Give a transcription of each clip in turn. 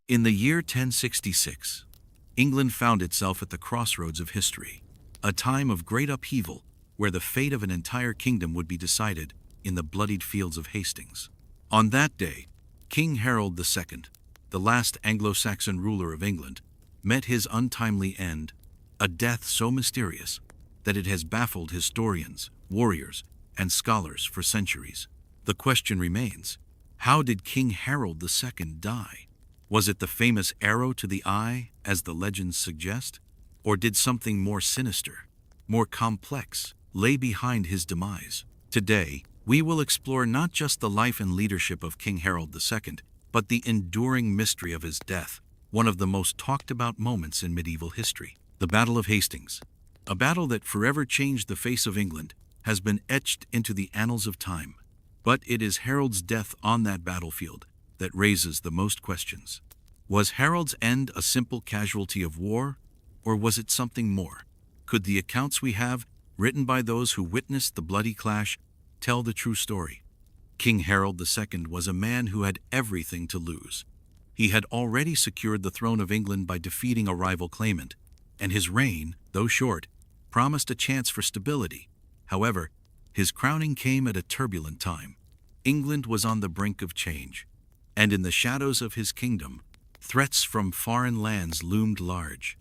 In the year 1066, England found itself at the crossroads of history, a time of great upheaval where the fate of an entire kingdom would be decided in the bloodied fields of Hastings. On that day, King Harold II, the last Anglo-Saxon ruler of England, met his untimely end, a death so mysterious that it has baffled historians, warriors, and scholars for centuries. The question remains, how did King Harold II die? Was it the famous arrow to the eye, as the legends suggest? Or did something more sinister, more complex, lay behind his demise? Today, we will explore not just the life and leadership of King Harold II, but the enduring mystery of his death, one of the most talked about moments in medieval history. The Battle of Hastings, a battle that forever changed the face of England, has been etched into the annals of time. But it is Harold's death on that battlefield that raises the most questions. Was Harold's end a simple casualty of war, or was it something more? Could the accounts we have, written by those who witnessed the bloody clash, tell the true story? King Harold II was a man who had everything to lose. He had already secured the throne of England by defeating a rival claimant, and his reign, though short, promised a chance for stability. However, his crowning came at a turbulent time. England was on the brink of change, and in the shadows of his kingdom, threats from foreign lands loomed large.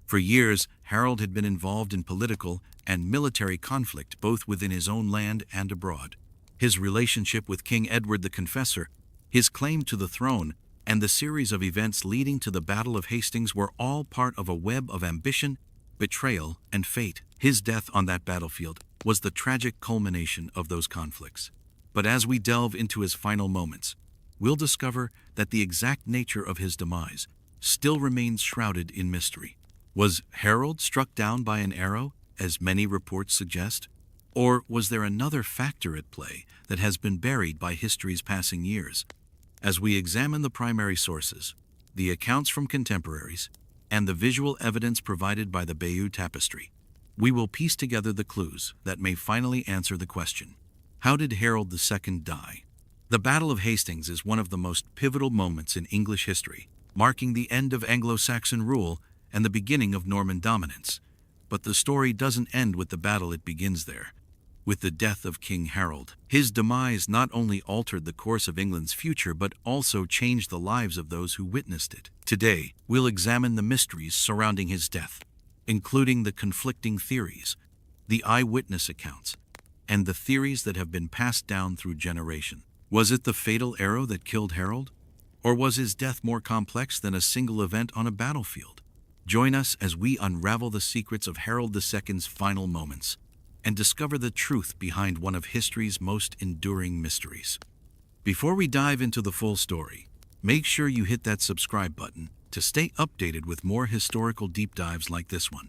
For years, Harold had been involved in political and military conflict both within his own land and abroad. His relationship with King Edward the Confessor, his claim to the throne, and the series of events leading to the Battle of Hastings were all part of a web of ambition, betrayal, and fate. His death on that battlefield was the tragic culmination of those conflicts. But as we delve into his final moments, we'll discover that the exact nature of his demise still remains shrouded in mystery. Was Harold struck down by an arrow, as many reports suggest? Or was there another factor at play that has been buried by history's passing years? As we examine the primary sources, the accounts from contemporaries, and the visual evidence provided by the Bayeux Tapestry, we will piece together the clues that may finally answer the question: how did Harold II die? The Battle of Hastings is one of the most pivotal moments in English history, marking the end of Anglo-Saxon rule and the beginning of Norman dominance. But the story doesn't end with the battle, it begins there, with the death of King Harold. His demise not only altered the course of England's future, but also changed the lives of those who witnessed it. Today, we'll examine the mysteries surrounding his death, including the conflicting theories, the eyewitness accounts, and the theories that have been passed down through generations. Was it the fatal arrow that killed Harold? Or was his death more complex than a single event on a battlefield? Join us as we unravel the secrets of Harold II's final moments and discover the truth behind one of history's most enduring mysteries. Before we dive into the full story, make sure you hit that subscribe button to stay updated with more historical deep dives like this one.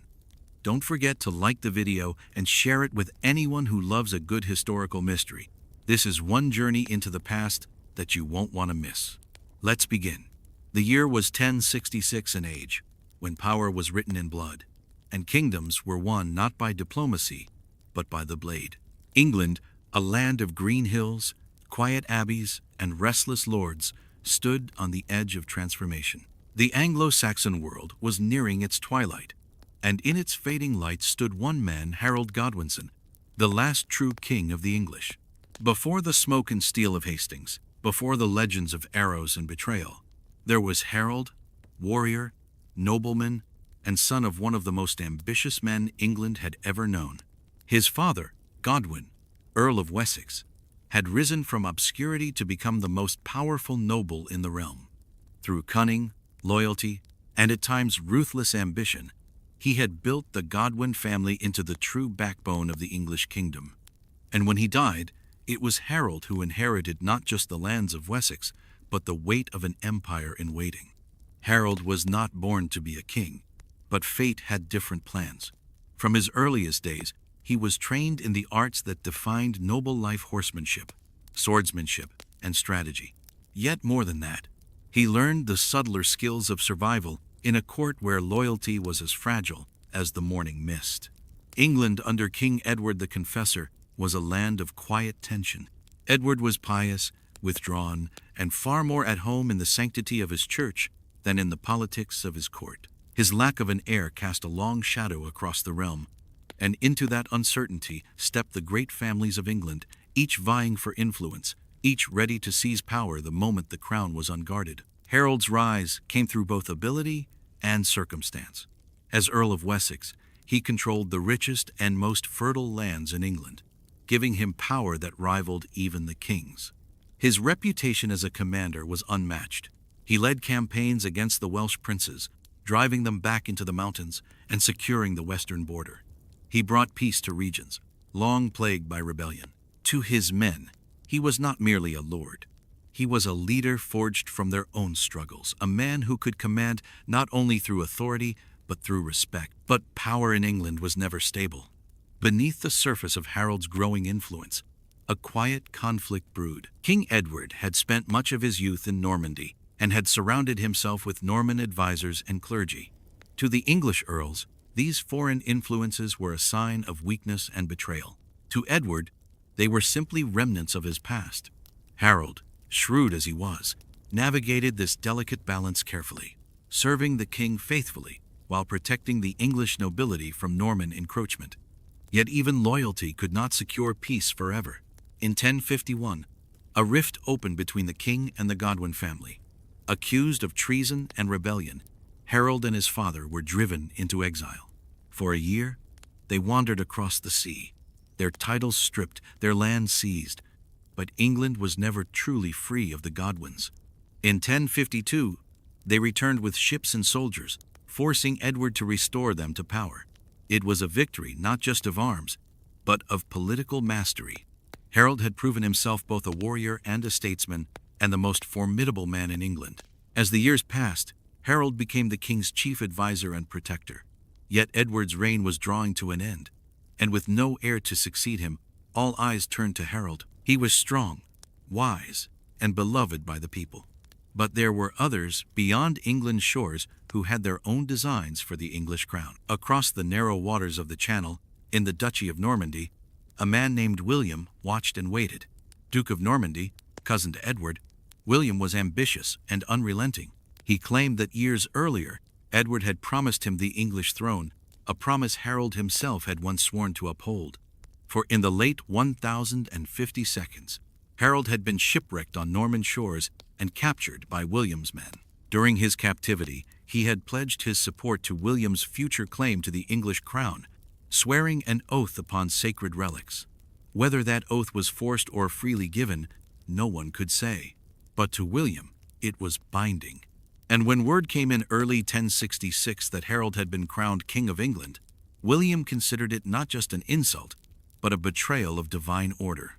Don't forget to like the video and share it with anyone who loves a good historical mystery. This is one journey into the past that you won't want to miss. Let's begin. The year was 1066 in age, when power was written in blood, and kingdoms were won not by diplomacy, but by the blade. England, a land of green hills, quiet abbeys, and restless lords, stood on the edge of transformation. The Anglo-Saxon world was nearing its twilight, and in its fading light stood one man, Harold Godwinson, the last true king of the English. Before the smoke and steel of Hastings, before the legends of arrows and betrayal, there was Harold, warrior, nobleman, and son of one of the most ambitious men England had ever known. His father, Godwin, Earl of Wessex, had risen from obscurity to become the most powerful noble in the realm. Through cunning, loyalty, and at times ruthless ambition, he had built the Godwin family into the true backbone of the English kingdom. And when he died, it was Harold who inherited not just the lands of Wessex, but the weight of an empire in waiting. Harold was not born to be a king, but fate had different plans. From his earliest days, he was trained in the arts that defined noble life: horsemanship, swordsmanship, and strategy. Yet more than that, he learned the subtler skills of survival in a court where loyalty was as fragile as the morning mist. England under King Edward the Confessor was a land of quiet tension. Edward was pious, withdrawn, and far more at home in the sanctity of his church than in the politics of his court. His lack of an heir cast a long shadow across the realm, and into that uncertainty stepped the great families of England, each vying for influence, each ready to seize power the moment the crown was unguarded. Harold's rise came through both ability and circumstance. As Earl of Wessex, he controlled the richest and most fertile lands in England, giving him power that rivaled even the king's. His reputation as a commander was unmatched. He led campaigns against the Welsh princes, driving them back into the mountains and securing the western border. He brought peace to regions long plagued by rebellion. To his men, he was not merely a lord. He was a leader forged from their own struggles, a man who could command not only through authority, but through respect. But power in England was never stable. Beneath the surface of Harold's growing influence, a quiet conflict brewed. King Edward had spent much of his youth in Normandy and had surrounded himself with Norman advisors and clergy. To the English earls, these foreign influences were a sign of weakness and betrayal. To Edward, they were simply remnants of his past. Harold, shrewd as he was, navigated this delicate balance carefully, serving the king faithfully while protecting the English nobility from Norman encroachment. Yet even loyalty could not secure peace forever. In 1051, a rift opened between the king and the Godwin family. Accused of treason and rebellion, Harold and his father were driven into exile. For a year, they wandered across the sea, their titles stripped, their land seized. But England was never truly free of the Godwins. In 1052, they returned with ships and soldiers, forcing Edward to restore them to power. It was a victory not just of arms, but of political mastery. Harold had proven himself both a warrior and a statesman, and the most formidable man in England. As the years passed, Harold became the king's chief advisor and protector. Yet Edward's reign was drawing to an end, and with no heir to succeed him, all eyes turned to Harold. He was strong, wise, and beloved by the people. But there were others beyond England's shores who had their own designs for the English crown. Across the narrow waters of the Channel, in the Duchy of Normandy, a man named William watched and waited. Duke of Normandy, cousin to Edward, William was ambitious and unrelenting. He claimed that years earlier, Edward had promised him the English throne, a promise Harold himself had once sworn to uphold. For in the late 1052, Harold had been shipwrecked on Norman shores and captured by William's men. During his captivity, he had pledged his support to William's future claim to the English crown, swearing an oath upon sacred relics. Whether that oath was forced or freely given, no one could say. But to William, it was binding. And when word came in early 1066 that Harold had been crowned King of England, William considered it not just an insult, but a betrayal of divine order.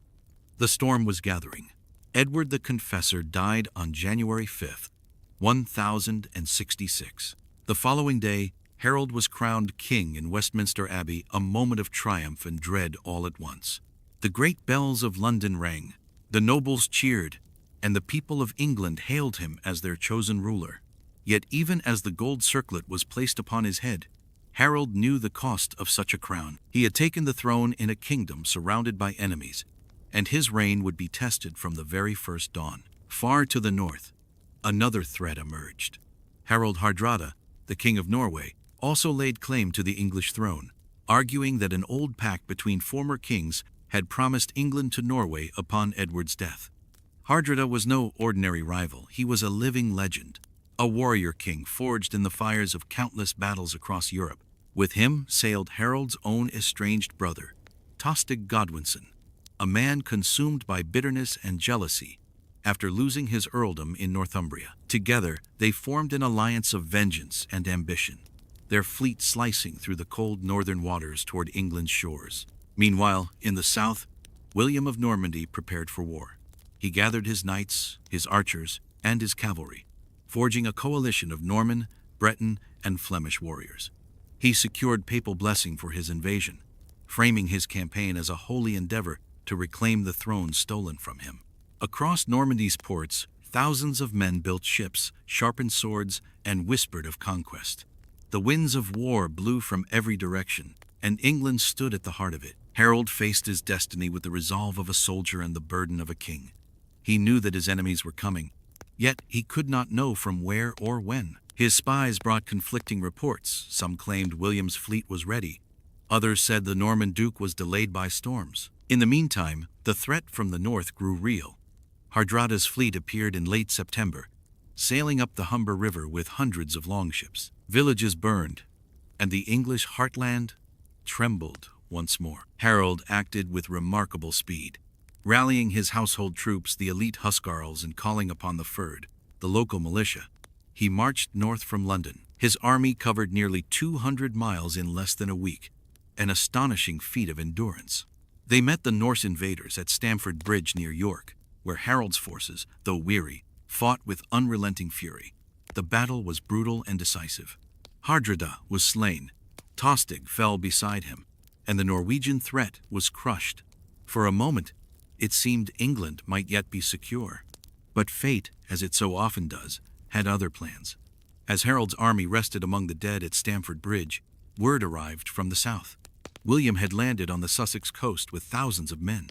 The storm was gathering. Edward the Confessor died on January 5th, 1066. The following day, Harold was crowned king in Westminster Abbey, a moment of triumph and dread all at once. The great bells of London rang, the nobles cheered, and the people of England hailed him as their chosen ruler. Yet even as the gold circlet was placed upon his head, Harold knew the cost of such a crown. He had taken the throne in a kingdom surrounded by enemies, and his reign would be tested from the very first dawn. Far to the north, another threat emerged. Harald Hardrada, the king of Norway, also laid claim to the English throne, arguing that an old pact between former kings had promised England to Norway upon Edward's death. Hardrada was no ordinary rival. He was a living legend, a warrior king forged in the fires of countless battles across Europe. With him sailed Harold's own estranged brother, Tostig Godwinson, a man consumed by bitterness and jealousy after losing his earldom in Northumbria. Together, they formed an alliance of vengeance and ambition, their fleet slicing through the cold northern waters toward England's shores. Meanwhile, in the south, William of Normandy prepared for war. He gathered his knights, his archers, and his cavalry, forging a coalition of Norman, Breton, and Flemish warriors. He secured papal blessing for his invasion, framing his campaign as a holy endeavor to reclaim the throne stolen from him. Across Normandy's ports, thousands of men built ships, sharpened swords, and whispered of conquest. The winds of war blew from every direction, and England stood at the heart of it. Harold faced his destiny with the resolve of a soldier and the burden of a king. He knew that his enemies were coming, Yet he could not know from where or when. His spies brought conflicting reports. Some claimed William's fleet was ready. Others said the Norman Duke was delayed by storms. In the meantime, the threat from the north grew real. Hardrada's fleet appeared in late September, sailing up the Humber River with hundreds of longships. Villages burned, and the English heartland trembled once more. Harold acted with remarkable speed, rallying his household troops, the elite huscarls, and calling upon the Fyrd, the local militia. He marched north from London. His army covered nearly 200 miles in less than a week, an astonishing feat of endurance. They met the Norse invaders at Stamford Bridge near York, where Harold's forces, though weary, fought with unrelenting fury. The battle was brutal and decisive. Hardrada was slain, Tostig fell beside him, and the Norwegian threat was crushed. For a moment, it seemed England might yet be secure. But fate, as it so often does, had other plans. As Harold's army rested among the dead at Stamford Bridge, word arrived from the south. William had landed on the Sussex coast with thousands of men.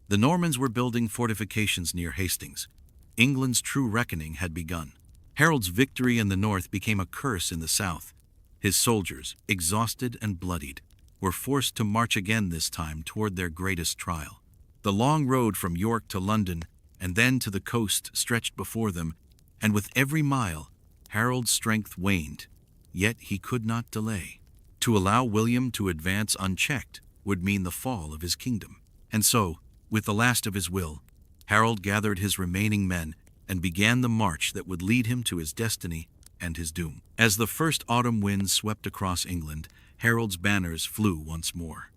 The Normans were building fortifications near Hastings. England's true reckoning had begun. Harold's victory in the north became a curse in the south. His soldiers, exhausted and bloodied, were forced to march again, this time toward their greatest trial. The long road from York to London and then to the coast stretched before them, and with every mile, Harold's strength waned. Yet he could not delay. To allow William to advance unchecked would mean the fall of his kingdom. And so, with the last of his will, Harold gathered his remaining men and began the march that would lead him to his destiny and his doom. As the first autumn winds swept across England, Harold's banners flew once more.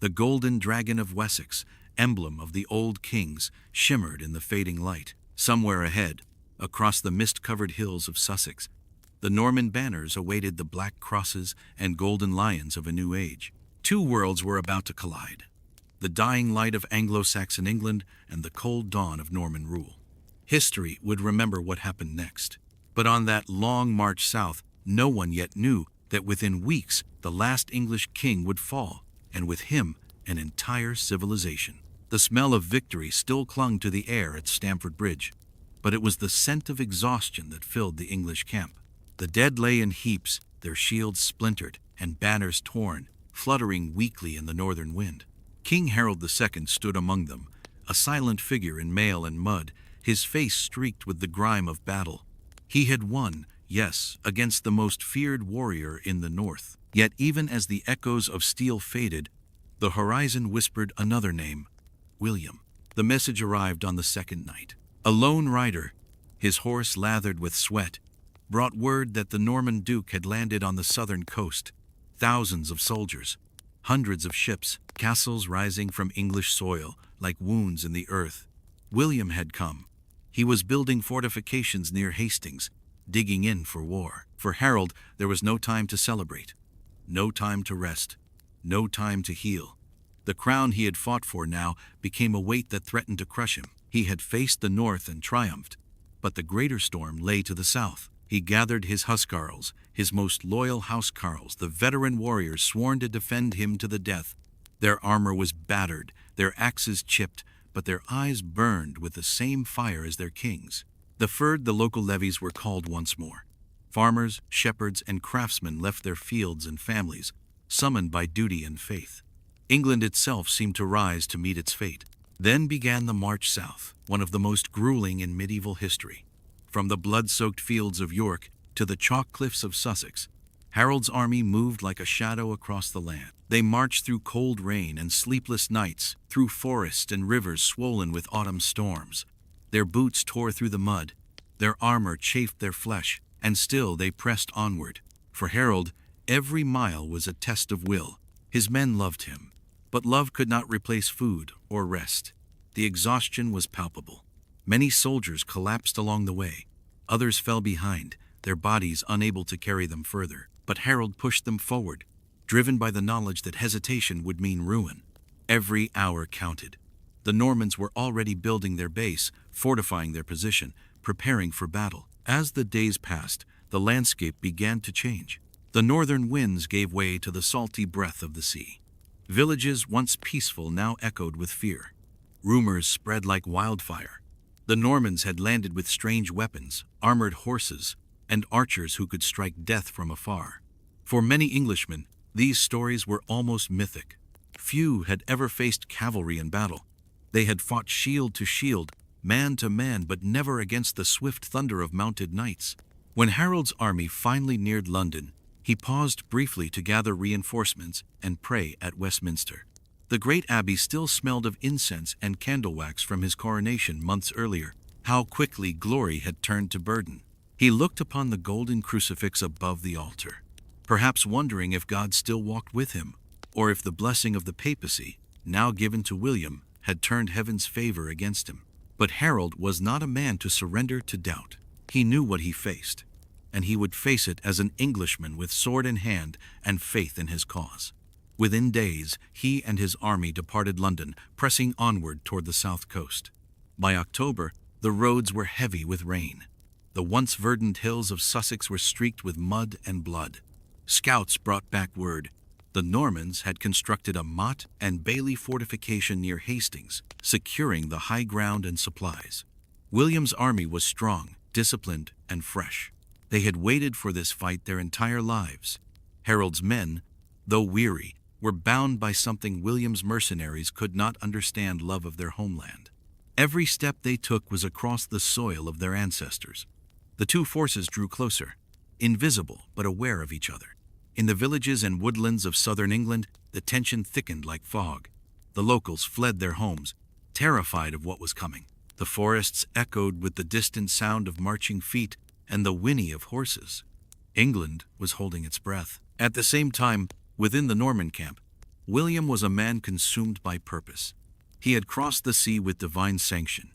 The golden dragon of Wessex, emblem of the old kings, shimmered in the fading light. Somewhere ahead, across the mist-covered hills of Sussex, the Norman banners awaited the black crosses and golden lions of a new age. Two worlds were about to collide: the dying light of Anglo-Saxon England and the cold dawn of Norman rule. History would remember what happened next. But on that long march south, no one yet knew that within weeks the last English king would fall, and with him an entire civilization. The smell of victory still clung to the air at Stamford Bridge, but it was the scent of exhaustion that filled the English camp. The dead lay in heaps, their shields splintered and banners torn, fluttering weakly in the northern wind. King Harold II stood among them, a silent figure in mail and mud, his face streaked with the grime of battle. He had won, yes, against the most feared warrior in the north. Yet even as the echoes of steel faded, the horizon whispered another name: William. The message arrived on the second night. A lone rider, his horse lathered with sweat, brought word that the Norman Duke had landed on the southern coast. Thousands of soldiers, hundreds of ships, castles rising from English soil like wounds in the earth. William had come. He was building fortifications near Hastings, digging in for war. For Harold, there was no time to celebrate, no time to rest, no time to heal. The crown he had fought for now became a weight that threatened to crush him. He had faced the north and triumphed, but the greater storm lay to the south. He gathered his huscarls, his most loyal housecarls, the veteran warriors sworn to defend him to the death. Their armor was battered, their axes chipped, but their eyes burned with the same fire as their kings. The Fyrd, the local levies, were called once more. Farmers, shepherds, and craftsmen left their fields and families, summoned by duty and faith. England itself seemed to rise to meet its fate. Then began the march south, one of the most grueling in medieval history. From the blood-soaked fields of York to the chalk cliffs of Sussex, Harold's army moved like a shadow across the land. They marched through cold rain and sleepless nights, through forests and rivers swollen with autumn storms. Their boots tore through the mud, their armor chafed their flesh, and still they pressed onward. For Harold, every mile was a test of will. His men loved him, but love could not replace food or rest. The exhaustion was palpable. Many soldiers collapsed along the way. Others fell behind, their bodies unable to carry them further. But Harold pushed them forward, driven by the knowledge that hesitation would mean ruin. Every hour counted. The Normans were already building their base, fortifying their position, preparing for battle. As the days passed, the landscape began to change. The northern winds gave way to the salty breath of the sea. Villages once peaceful now echoed with fear. Rumors spread like wildfire. The Normans had landed with strange weapons, armored horses, and archers who could strike death from afar. For many Englishmen, these stories were almost mythic. Few had ever faced cavalry in battle. They had fought shield to shield, man to man, but never against the swift thunder of mounted knights. When Harold's army finally neared London, he paused briefly to gather reinforcements and pray at Westminster. The great abbey still smelled of incense and candle wax from his coronation months earlier. How quickly glory had turned to burden. He looked upon the golden crucifix above the altar, perhaps wondering if God still walked with him, or if the blessing of the papacy, now given to William, had turned heaven's favor against him. But Harold was not a man to surrender to doubt. He knew what he faced, and he would face it as an Englishman with sword in hand and faith in his cause. Within days, he and his army departed London, pressing onward toward the south coast. By October, the roads were heavy with rain. The once verdant hills of Sussex were streaked with mud and blood. Scouts brought back word. The Normans had constructed a motte and bailey fortification near Hastings, securing the high ground and supplies. William's army was strong, disciplined, and fresh. They had waited for this fight their entire lives. Harold's men, though weary, were bound by something William's mercenaries could not understand: love of their homeland. Every step they took was across the soil of their ancestors. The two forces drew closer, invisible but aware of each other. In the villages and woodlands of southern England, the tension thickened like fog. The locals fled their homes, terrified of what was coming. The forests echoed with the distant sound of marching feet and the whinny of horses. England was holding its breath. At the same time, within the Norman camp, William was a man consumed by purpose. He had crossed the sea with divine sanction,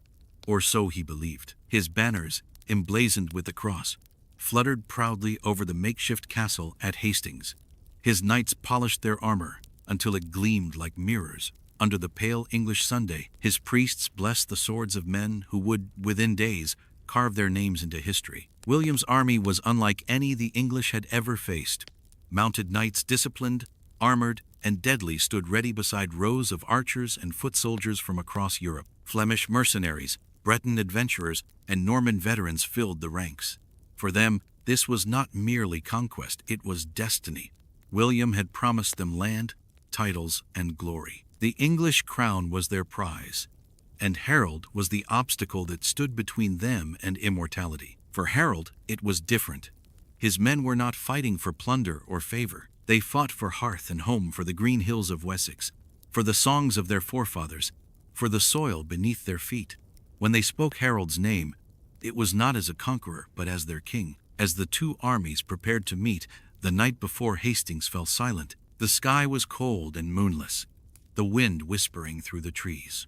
or so he believed. His banners, emblazoned with the cross, fluttered proudly over the makeshift castle at Hastings. His knights polished their armor until it gleamed like mirrors under the pale English Sunday. His priests blessed the swords of men who would, within days, carve their names into history. William's army was unlike any the English had ever faced. Mounted knights, disciplined, armored, and deadly, stood ready beside rows of archers and foot soldiers from across Europe. Flemish mercenaries, Breton adventurers, and Norman veterans filled the ranks. For them, this was not merely conquest, it was destiny. William had promised them land, titles, and glory. The English crown was their prize, and Harold was the obstacle that stood between them and immortality. For Harold, it was different. His men were not fighting for plunder or favor. They fought for hearth and home, for the green hills of Wessex, for the songs of their forefathers, for the soil beneath their feet. When they spoke Harold's name, it was not as a conqueror, but as their king. As the two armies prepared to meet, the night before Hastings fell silent. The sky was cold and moonless, the wind whispering through the trees.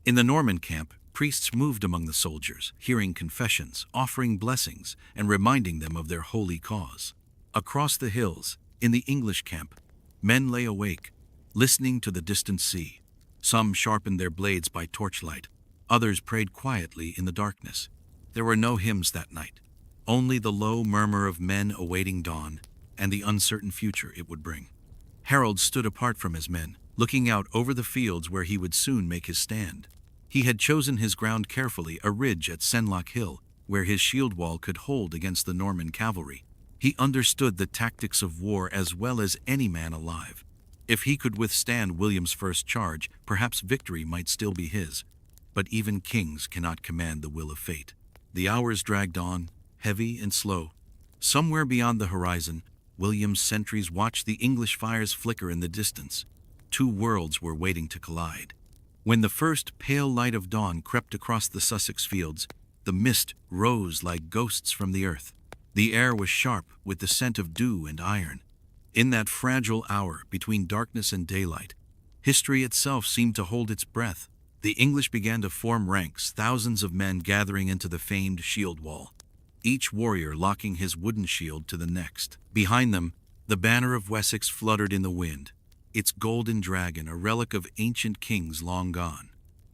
In the Norman camp, priests moved among the soldiers, hearing confessions, offering blessings, and reminding them of their holy cause. Across the hills, in the English camp, men lay awake, listening to the distant sea. Some sharpened their blades by torchlight, others prayed quietly in the darkness. There were no hymns that night, only the low murmur of men awaiting dawn and the uncertain future it would bring. Harold stood apart from his men, looking out over the fields where he would soon make his stand. He had chosen his ground carefully, a ridge at Senlac Hill, where his shield wall could hold against the Norman cavalry. He understood the tactics of war as well as any man alive. If he could withstand William's first charge, perhaps victory might still be his. But even kings cannot command the will of fate. The hours dragged on, heavy and slow. Somewhere beyond the horizon, William's sentries watched the English fires flicker in the distance. Two worlds were waiting to collide. When the first pale light of dawn crept across the Sussex fields, the mist rose like ghosts from the earth. The air was sharp with the scent of dew and iron. In that fragile hour between darkness and daylight, history itself seemed to hold its breath. The English began to form ranks, thousands of men gathering into the famed shield wall, each warrior locking his wooden shield to the next. Behind them, the banner of Wessex fluttered in the wind, its golden dragon, a relic of ancient kings long gone.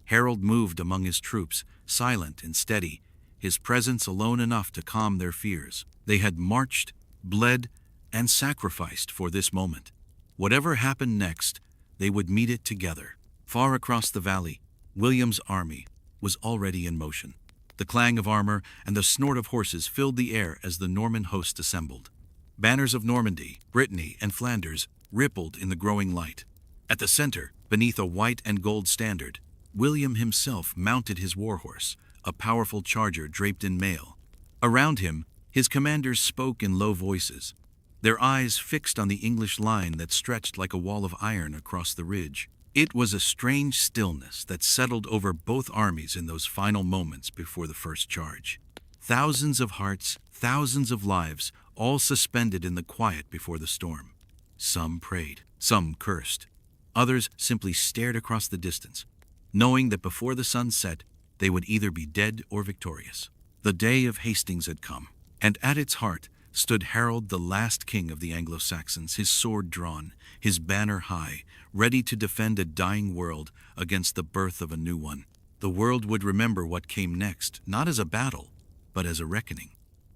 Harold moved among his troops, silent and steady, his presence alone enough to calm their fears. They had marched, bled, and sacrificed for this moment. Whatever happened next, they would meet it together. Far across the valley, William's army was already in motion. The clang of armor and the snort of horses filled the air as the Norman host assembled. Banners of Normandy, Brittany, and Flanders rippled in the growing light. At the center, beneath a white and gold standard, William himself mounted his warhorse, a powerful charger draped in mail. Around him, his commanders spoke in low voices, their eyes fixed on the English line that stretched like a wall of iron across the ridge. It was a strange stillness that settled over both armies in those final moments before the first charge. Thousands of hearts, thousands of lives, all suspended in the quiet before the storm. Some prayed, some cursed. Others simply stared across the distance, knowing that before the sun set, they would either be dead or victorious. The day of Hastings had come, and at its heart stood Harold, the last king of the Anglo-Saxons, his sword drawn, his banner high, ready to defend a dying world against the birth of a new one. The world would remember what came next, not as a battle, but as a reckoning.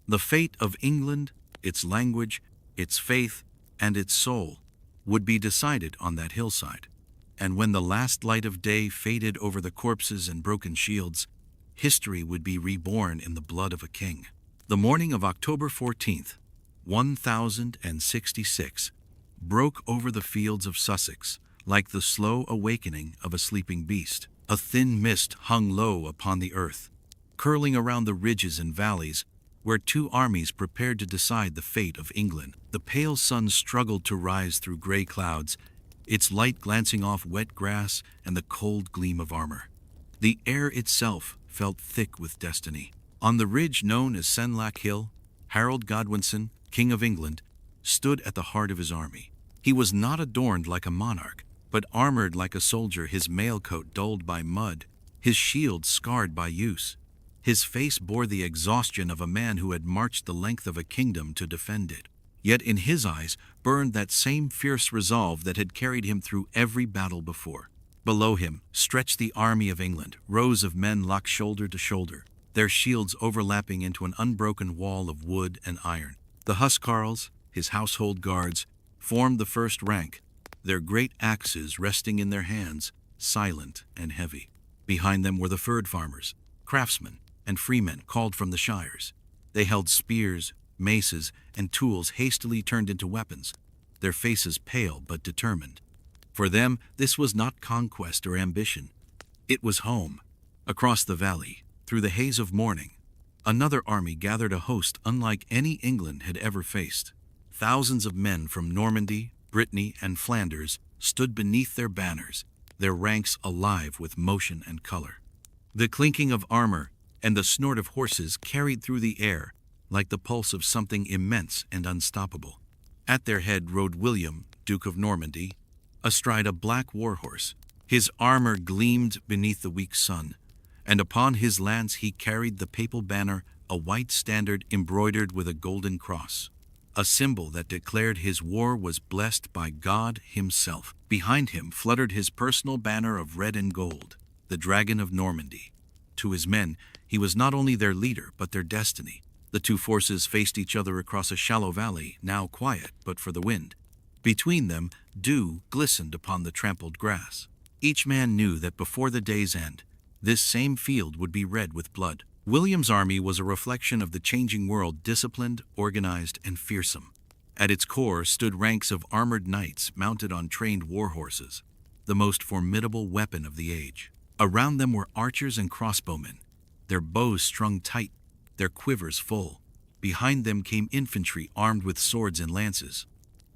The fate of England, its language, its faith, and its soul would be decided on that hillside. And when the last light of day faded over the corpses and broken shields, history would be reborn in the blood of a king. The morning of October 14th, 1066, broke over the fields of Sussex like the slow awakening of a sleeping beast. A thin mist hung low upon the earth, curling around the ridges and valleys where two armies prepared to decide the fate of England. The pale sun struggled to rise through gray clouds, its light glancing off wet grass and the cold gleam of armor. The air itself felt thick with destiny. On the ridge known as Senlac Hill, Harold Godwinson, King of England, stood at the heart of his army. He was not adorned like a monarch, but armored like a soldier, his mailcoat dulled by mud, his shield scarred by use. His face bore the exhaustion of a man who had marched the length of a kingdom to defend it. Yet in his eyes burned that same fierce resolve that had carried him through every battle before. Below him stretched the army of England, rows of men locked shoulder to shoulder, their shields overlapping into an unbroken wall of wood and iron. The huscarls, his household guards, formed the first rank, their great axes resting in their hands, silent and heavy. Behind them were the furred farmers, craftsmen, and freemen called from the shires. They held spears, maces, and tools hastily turned into weapons, their faces pale but determined. For them, this was not conquest or ambition. It was home. Across the valley, through the haze of morning, another army gathered, a host unlike any England had ever faced. Thousands of men from Normandy, Brittany, and Flanders stood beneath their banners, their ranks alive with motion and color. The clinking of armor and the snort of horses carried through the air like the pulse of something immense and unstoppable. At their head rode William, Duke of Normandy, astride a black warhorse. His armor gleamed beneath the weak sun, and upon his lance he carried the papal banner, a white standard embroidered with a golden cross, a symbol that declared his war was blessed by God himself. Behind him fluttered his personal banner of red and gold, the Dragon of Normandy. To his men, he was not only their leader, but their destiny. The two forces faced each other across a shallow valley, now quiet but for the wind. Between them, dew glistened upon the trampled grass. Each man knew that before the day's end, this same field would be red with blood. William's army was a reflection of the changing world, disciplined, organized, and fearsome. At its core stood ranks of armored knights mounted on trained war horses, the most formidable weapon of the age. Around them were archers and crossbowmen, their bows strung tight, their quivers full. Behind them came infantry armed with swords and lances.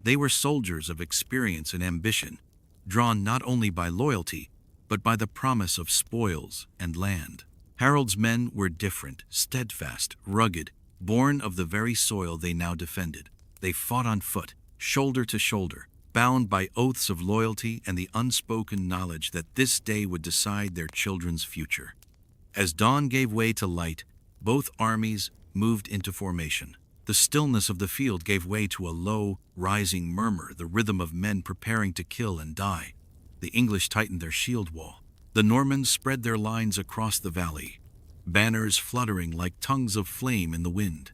They were soldiers of experience and ambition, drawn not only by loyalty, but by the promise of spoils and land. Harold's men were different, steadfast, rugged, born of the very soil they now defended. They fought on foot, shoulder to shoulder, bound by oaths of loyalty and the unspoken knowledge that this day would decide their children's future. As dawn gave way to light, both armies moved into formation. The stillness of the field gave way to a low, rising murmur, the rhythm of men preparing to kill and die. The English tightened their shield wall. The Normans spread their lines across the valley, banners fluttering like tongues of flame in the wind.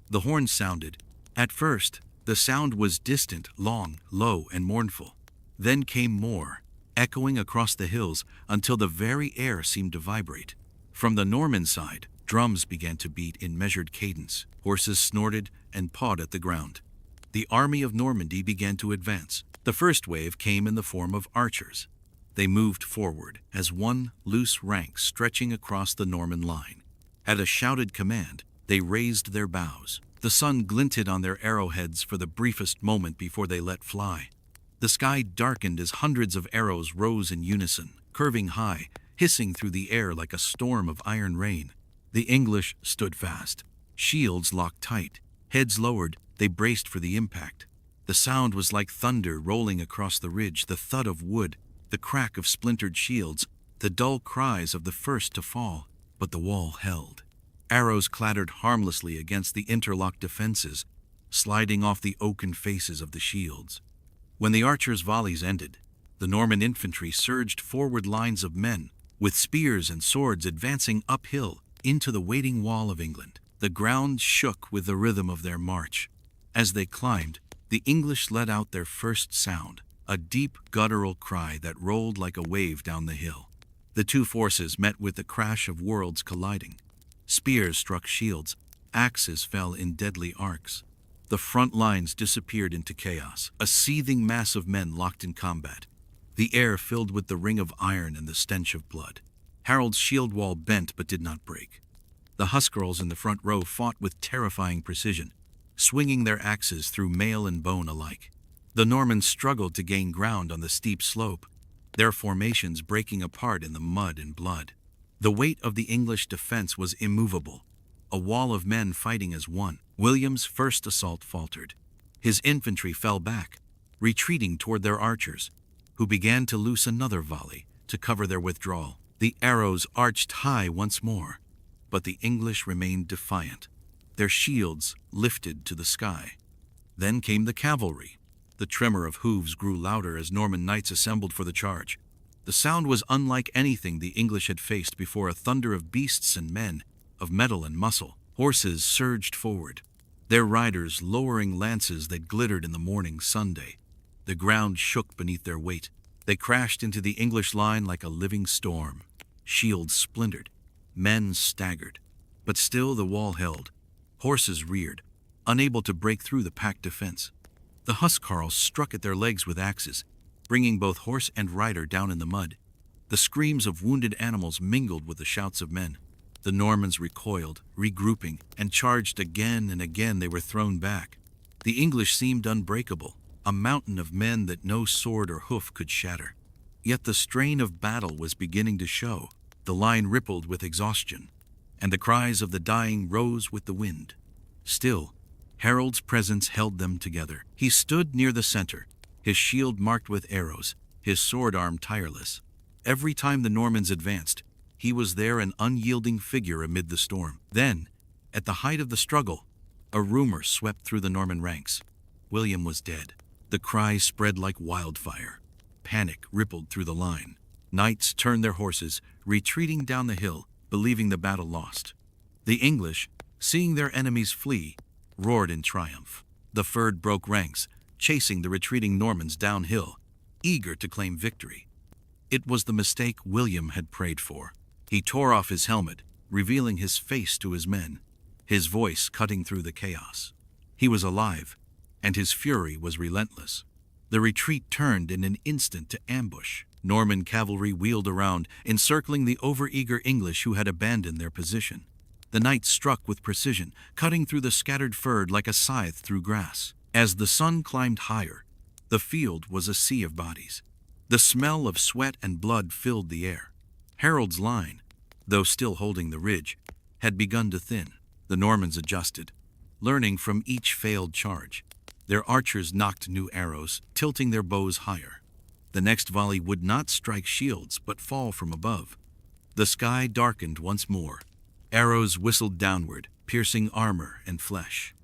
The horn sounded. At first, the sound was distant, long, low, and mournful. Then came more, echoing across the hills until the very air seemed to vibrate. From the Norman side, Drums began to beat in measured cadence. Horses snorted and pawed at the ground. The army of Normandy began to advance. The first wave came in the form of archers. They moved forward as one loose rank stretching across the Norman line. At a shouted command, they raised their bows. The sun glinted on their arrowheads for the briefest moment before they let fly. The sky darkened as hundreds of arrows rose in unison, curving high, hissing through the air like a storm of iron rain. The English stood fast, shields locked tight, heads lowered. They braced for the impact. The sound was like thunder rolling across the ridge, the thud of wood, the crack of splintered shields, the dull cries of the first to fall. But the wall held. Arrows clattered harmlessly against the interlocked defenses, sliding off the oaken faces of the shields. When the archers' volleys ended, the Norman infantry surged forward, lines of men, with spears and swords advancing uphill into the waiting wall of England. The ground shook with the rhythm of their march. As they climbed, the English let out their first sound, a deep guttural cry that rolled like a wave down the hill. The two forces met with the crash of worlds colliding. Spears struck shields, axes fell in deadly arcs. The front lines disappeared into chaos, a seething mass of men locked in combat. The air filled with the ring of iron and the stench of blood. Harold's shield wall bent but did not break. The Huscarls in the front row fought with terrifying precision, swinging their axes through mail and bone alike. The Normans struggled to gain ground on the steep slope, their formations breaking apart in the mud and blood. The weight of the English defense was immovable, a wall of men fighting as one. William's first assault faltered. His infantry fell back, retreating toward their archers, who began to loose another volley to cover their withdrawal. The arrows arched high once more, but the English remained defiant, their shields lifted to the sky. Then came the cavalry. The tremor of hooves grew louder as Norman knights assembled for the charge. The sound was unlike anything the English had faced before, a thunder of beasts and men, of metal and muscle. Horses surged forward, their riders lowering lances that glittered in the morning sunday. The ground shook beneath their weight. They crashed into the English line like a living storm. Shields splintered, men staggered, but still the wall held. Horses reared, unable to break through the packed defense. The Huscarls struck at their legs with axes, bringing both horse and rider down in the mud. The screams of wounded animals mingled with the shouts of men. The Normans recoiled, regrouping, and charged again and again. They were thrown back. The English seemed unbreakable, a mountain of men that no sword or hoof could shatter. Yet the strain of battle was beginning to show. The line rippled with exhaustion, and the cries of the dying rose with the wind. Still, Harold's presence held them together. He stood near the center, his shield marked with arrows, his sword arm tireless. Every time the Normans advanced, he was there, an unyielding figure amid the storm. Then, at the height of the struggle, a rumor swept through the Norman ranks. William was dead. The cry spread like wildfire. Panic rippled through the line. Knights turned their horses, retreating down the hill, believing the battle lost. The English, seeing their enemies flee, roared in triumph. The Fyrd broke ranks, chasing the retreating Normans downhill, eager to claim victory. It was the mistake William had prayed for. He tore off his helmet, revealing his face to his men, his voice cutting through the chaos. He was alive, and his fury was relentless. The retreat turned in an instant to ambush. Norman cavalry wheeled around, encircling the overeager English who had abandoned their position. The knights struck with precision, cutting through the scattered Fyrd like a scythe through grass. As the sun climbed higher, the field was a sea of bodies. The smell of sweat and blood filled the air. Harold's line, though still holding the ridge, had begun to thin. The Normans adjusted, learning from each failed charge. Their archers knocked new arrows, tilting their bows higher. The next volley would not strike shields, but fall from above. The sky darkened once more. Arrows whistled downward, piercing armor and flesh.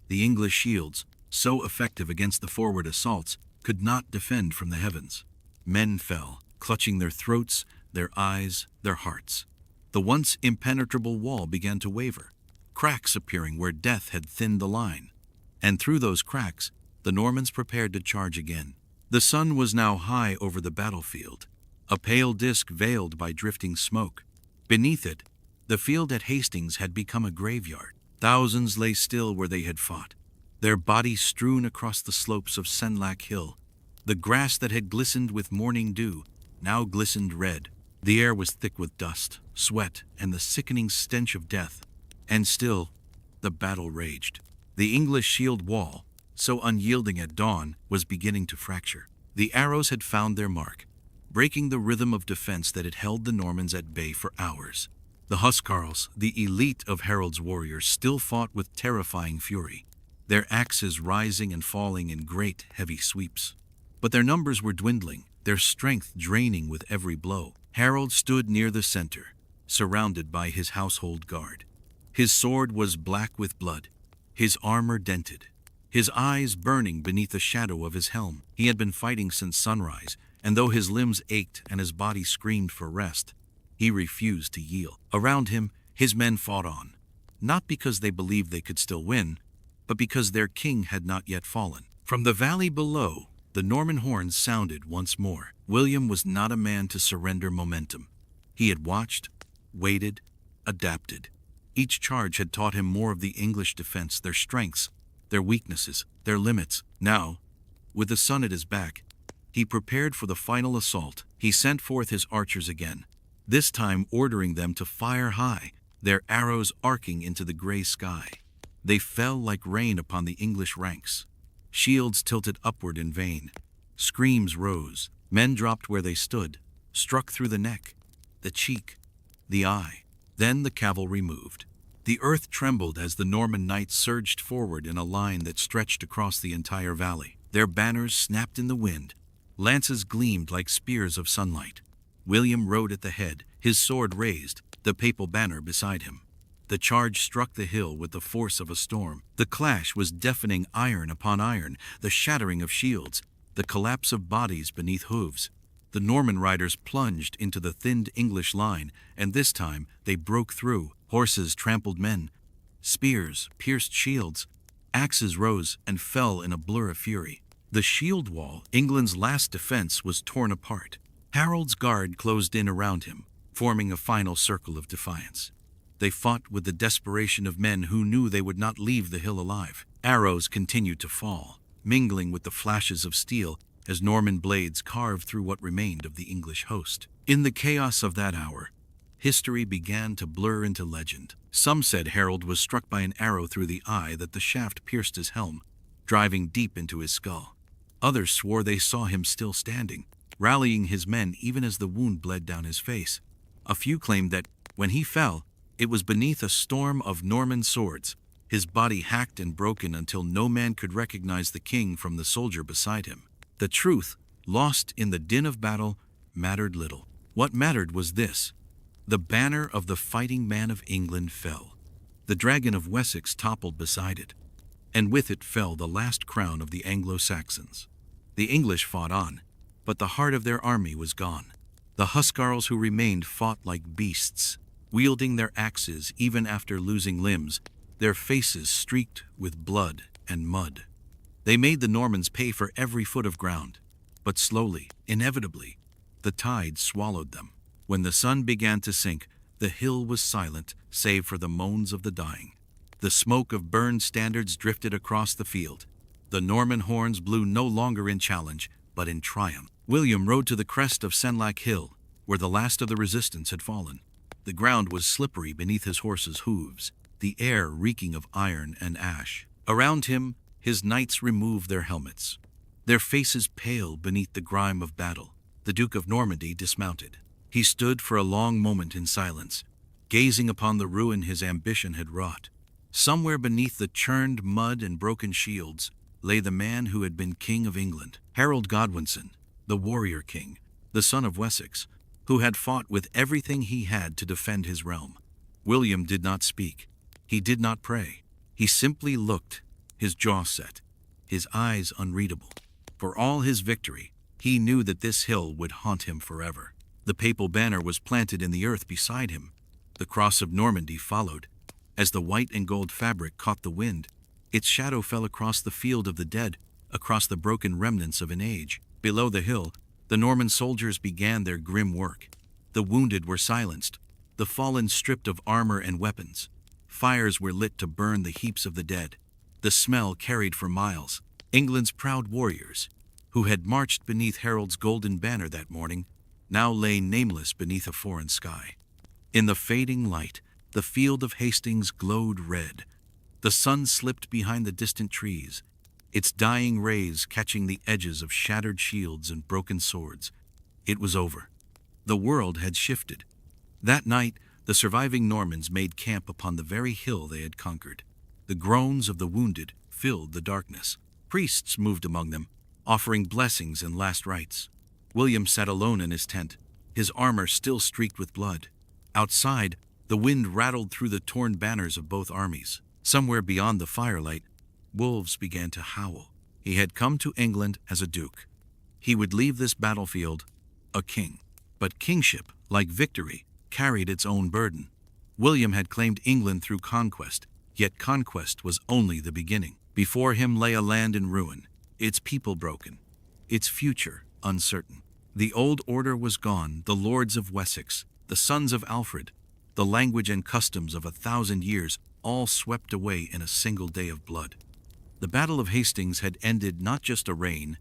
The English shields, so effective against the forward assaults, could not defend from the heavens. Men fell, clutching their throats, their eyes, their hearts. The once impenetrable wall began to waver, cracks appearing where death had thinned the line. And through those cracks, the Normans prepared to charge again. The sun was now high over the battlefield, a pale disk veiled by drifting smoke. Beneath it, The field at Hastings had become a graveyard. Thousands lay still where they had fought, their bodies strewn across the slopes of Senlac Hill. The grass that had glistened with morning dew now glistened red. The air was thick with dust, sweat, and the sickening stench of death. And still, the battle raged. The English shield wall, so unyielding at dawn, was beginning to fracture. The arrows had found their mark, breaking the rhythm of defense that had held the Normans at bay for hours. The Huscarls, the elite of Harold's warriors, still fought with terrifying fury, their axes rising and falling in great, heavy sweeps. But their numbers were dwindling, their strength draining with every blow. Harold stood near the center, surrounded by his household guard. His sword was black with blood, his armor dented, his eyes burning beneath the shadow of his helm. He had been fighting since sunrise, and though his limbs ached and his body screamed for rest, he refused to yield. Around him, his men fought on, not because they believed they could still win, but because their king had not yet fallen. From the valley below, the Norman horns sounded once more. William was not a man to surrender momentum. He had watched, waited, adapted. Each charge had taught him more of the English defense, their strengths, their weaknesses, their limits. Now, with the sun at his back, he prepared for the final assault. He sent forth his archers again, this time ordering them to fire high, their arrows arcing into the gray sky. They fell like rain upon the English ranks. Shields tilted upward in vain. Screams rose. Men dropped where they stood, struck through the neck, the cheek, the eye. Then the cavalry moved. The earth trembled as the Norman knights surged forward in a line that stretched across the entire valley. Their banners snapped in the wind. Lances gleamed like spears of sunlight. William rode at the head, his sword raised, the papal banner beside him. The charge struck the hill with the force of a storm. The clash was deafening, iron upon iron, the shattering of shields, the collapse of bodies beneath hooves. The Norman riders plunged into the thinned English line, and this time they broke through. Horses trampled men. Spears pierced shields. Axes rose and fell in a blur of fury. The shield wall, England's last defense, was torn apart. Harold's guard closed in around him, forming a final circle of defiance. They fought with the desperation of men who knew they would not leave the hill alive. Arrows continued to fall, mingling with the flashes of steel as Norman blades carved through what remained of the English host. In the chaos of that hour, history began to blur into legend. Some said Harold was struck by an arrow through the eye, that the shaft pierced his helm, driving deep into his skull. Others swore they saw him still standing, rallying his men even as the wound bled down his face. A few claimed that, when he fell, it was beneath a storm of Norman swords, his body hacked and broken until no man could recognize the king from the soldier beside him. The truth, lost in the din of battle, mattered little. What mattered was this: the banner of the fighting man of England fell. The dragon of Wessex toppled beside it, and with it fell the last crown of the Anglo-Saxons. The English fought on, but the heart of their army was gone. The Huscarls who remained fought like beasts, wielding their axes even after losing limbs, their faces streaked with blood and mud. They made the Normans pay for every foot of ground, but slowly, inevitably, the tide swallowed them. When the sun began to sink, the hill was silent save for the moans of the dying. The smoke of burned standards drifted across the field. The Norman horns blew no longer in challenge, but in triumph. William rode to the crest of Senlac Hill, where the last of the resistance had fallen. The ground was slippery beneath his horse's hooves, the air reeking of iron and ash. Around him, his knights removed their helmets, their faces pale beneath the grime of battle. The Duke of Normandy dismounted. He stood for a long moment in silence, gazing upon the ruin his ambition had wrought. Somewhere beneath the churned mud and broken shields lay the man who had been King of England, Harold Godwinson, the warrior king, the son of Wessex, who had fought with everything he had to defend his realm. William did not speak. He did not pray. He simply looked, his jaw set, his eyes unreadable. For all his victory, he knew that this hill would haunt him forever. The papal banner was planted in the earth beside him. The cross of Normandy followed. As the white and gold fabric caught the wind, its shadow fell across the field of the dead, across the broken remnants of an age. Below the hill, the Norman soldiers began their grim work. The wounded were silenced, the fallen stripped of armor and weapons. Fires were lit to burn the heaps of the dead. The smell carried for miles. England's proud warriors, who had marched beneath Harold's golden banner that morning, now lay nameless beneath a foreign sky. In the fading light, the field of Hastings glowed red. The sun slipped behind the distant trees, its dying rays catching the edges of shattered shields and broken swords. It was over. The world had shifted. That night, the surviving Normans made camp upon the very hill they had conquered. The groans of the wounded filled the darkness. Priests moved among them, offering blessings and last rites. William sat alone in his tent, his armor still streaked with blood. Outside, the wind rattled through the torn banners of both armies. Somewhere beyond the firelight, wolves began to howl. He had come to England as a duke. He would leave this battlefield a king. But kingship, like victory, carried its own burden. William had claimed England through conquest, yet conquest was only the beginning. Before him lay a land in ruin, its people broken, its future uncertain. The old order was gone, the lords of Wessex, the sons of Alfred, the language and customs of 1,000 years, all swept away in a single day of blood. The Battle of Hastings had ended not just a reign,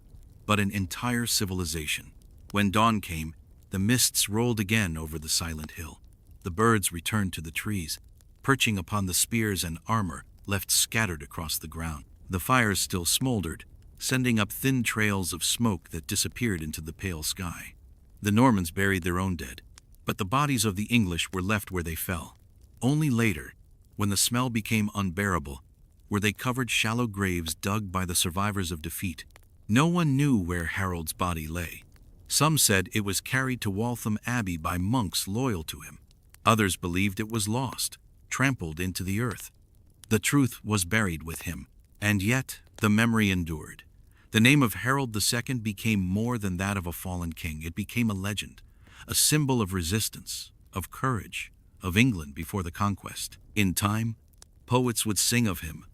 but an entire civilization. When dawn came, the mists rolled again over the silent hill. The birds returned to the trees, perching upon the spears and armor left scattered across the ground. The fires still smoldered, sending up thin trails of smoke that disappeared into the pale sky. The Normans buried their own dead, but the bodies of the English were left where they fell. Only later, when the smell became unbearable, were they covered shallow graves dug by the survivors of defeat. No one knew where Harold's body lay. Some said it was carried to Waltham Abbey by monks loyal to him. Others believed it was lost, trampled into the earth. The truth was buried with him, and yet the memory endured. The name of Harold II became more than that of a fallen king. It became a legend, a symbol of resistance, of courage, of England before the conquest. In time, poets would sing of him,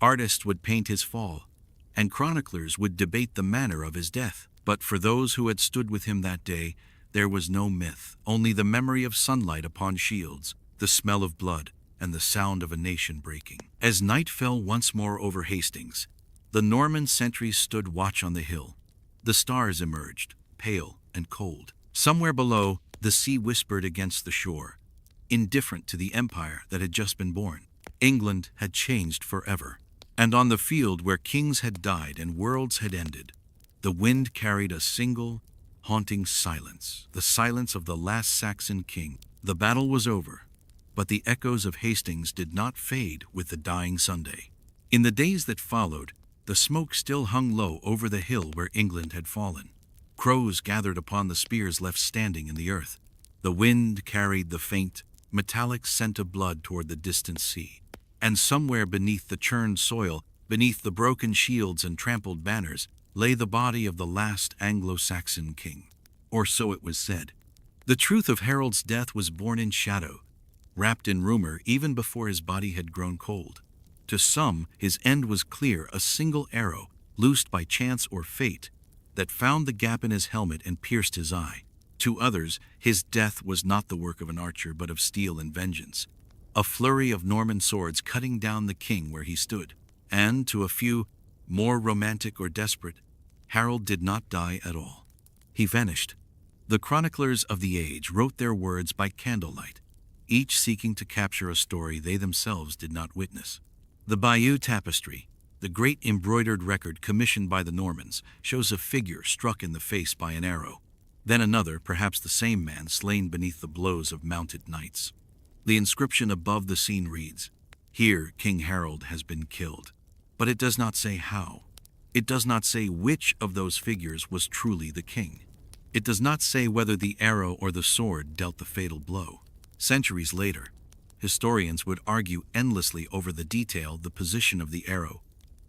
artists would paint his fall, and chroniclers would debate the manner of his death. But for those who had stood with him that day, there was no myth, only the memory of sunlight upon shields, the smell of blood, and the sound of a nation breaking. As night fell once more over Hastings, the Norman sentries stood watch on the hill. The stars emerged, pale and cold. Somewhere below, the sea whispered against the shore, indifferent to the empire that had just been born. England had changed forever, and on the field where kings had died and worlds had ended, the wind carried a single, haunting silence, the silence of the last Saxon king. The battle was over, but the echoes of Hastings did not fade with the dying Sunday. In the days that followed, the smoke still hung low over the hill where England had fallen. Crows gathered upon the spears left standing in the earth. The wind carried the faint, metallic scent of blood toward the distant sea. And somewhere beneath the churned soil, beneath the broken shields and trampled banners, lay the body of the last Anglo-Saxon king. Or so it was said. The truth of Harold's death was born in shadow, wrapped in rumor even before his body had grown cold. To some, his end was clear, a single arrow, loosed by chance or fate, that found the gap in his helmet and pierced his eye. To others, his death was not the work of an archer but of steel and vengeance, a flurry of Norman swords cutting down the king where he stood. And to a few, more romantic or desperate, Harold did not die at all. He vanished. The chroniclers of the age wrote their words by candlelight, each seeking to capture a story they themselves did not witness. The Bayeux Tapestry, the great embroidered record commissioned by the Normans, shows a figure struck in the face by an arrow, then another, perhaps the same man, slain beneath the blows of mounted knights. The inscription above the scene reads, "Here King Harold has been killed." But it does not say how. It does not say which of those figures was truly the king. It does not say whether the arrow or the sword dealt the fatal blow. Centuries later, historians would argue endlessly over the detail, the position of the arrow,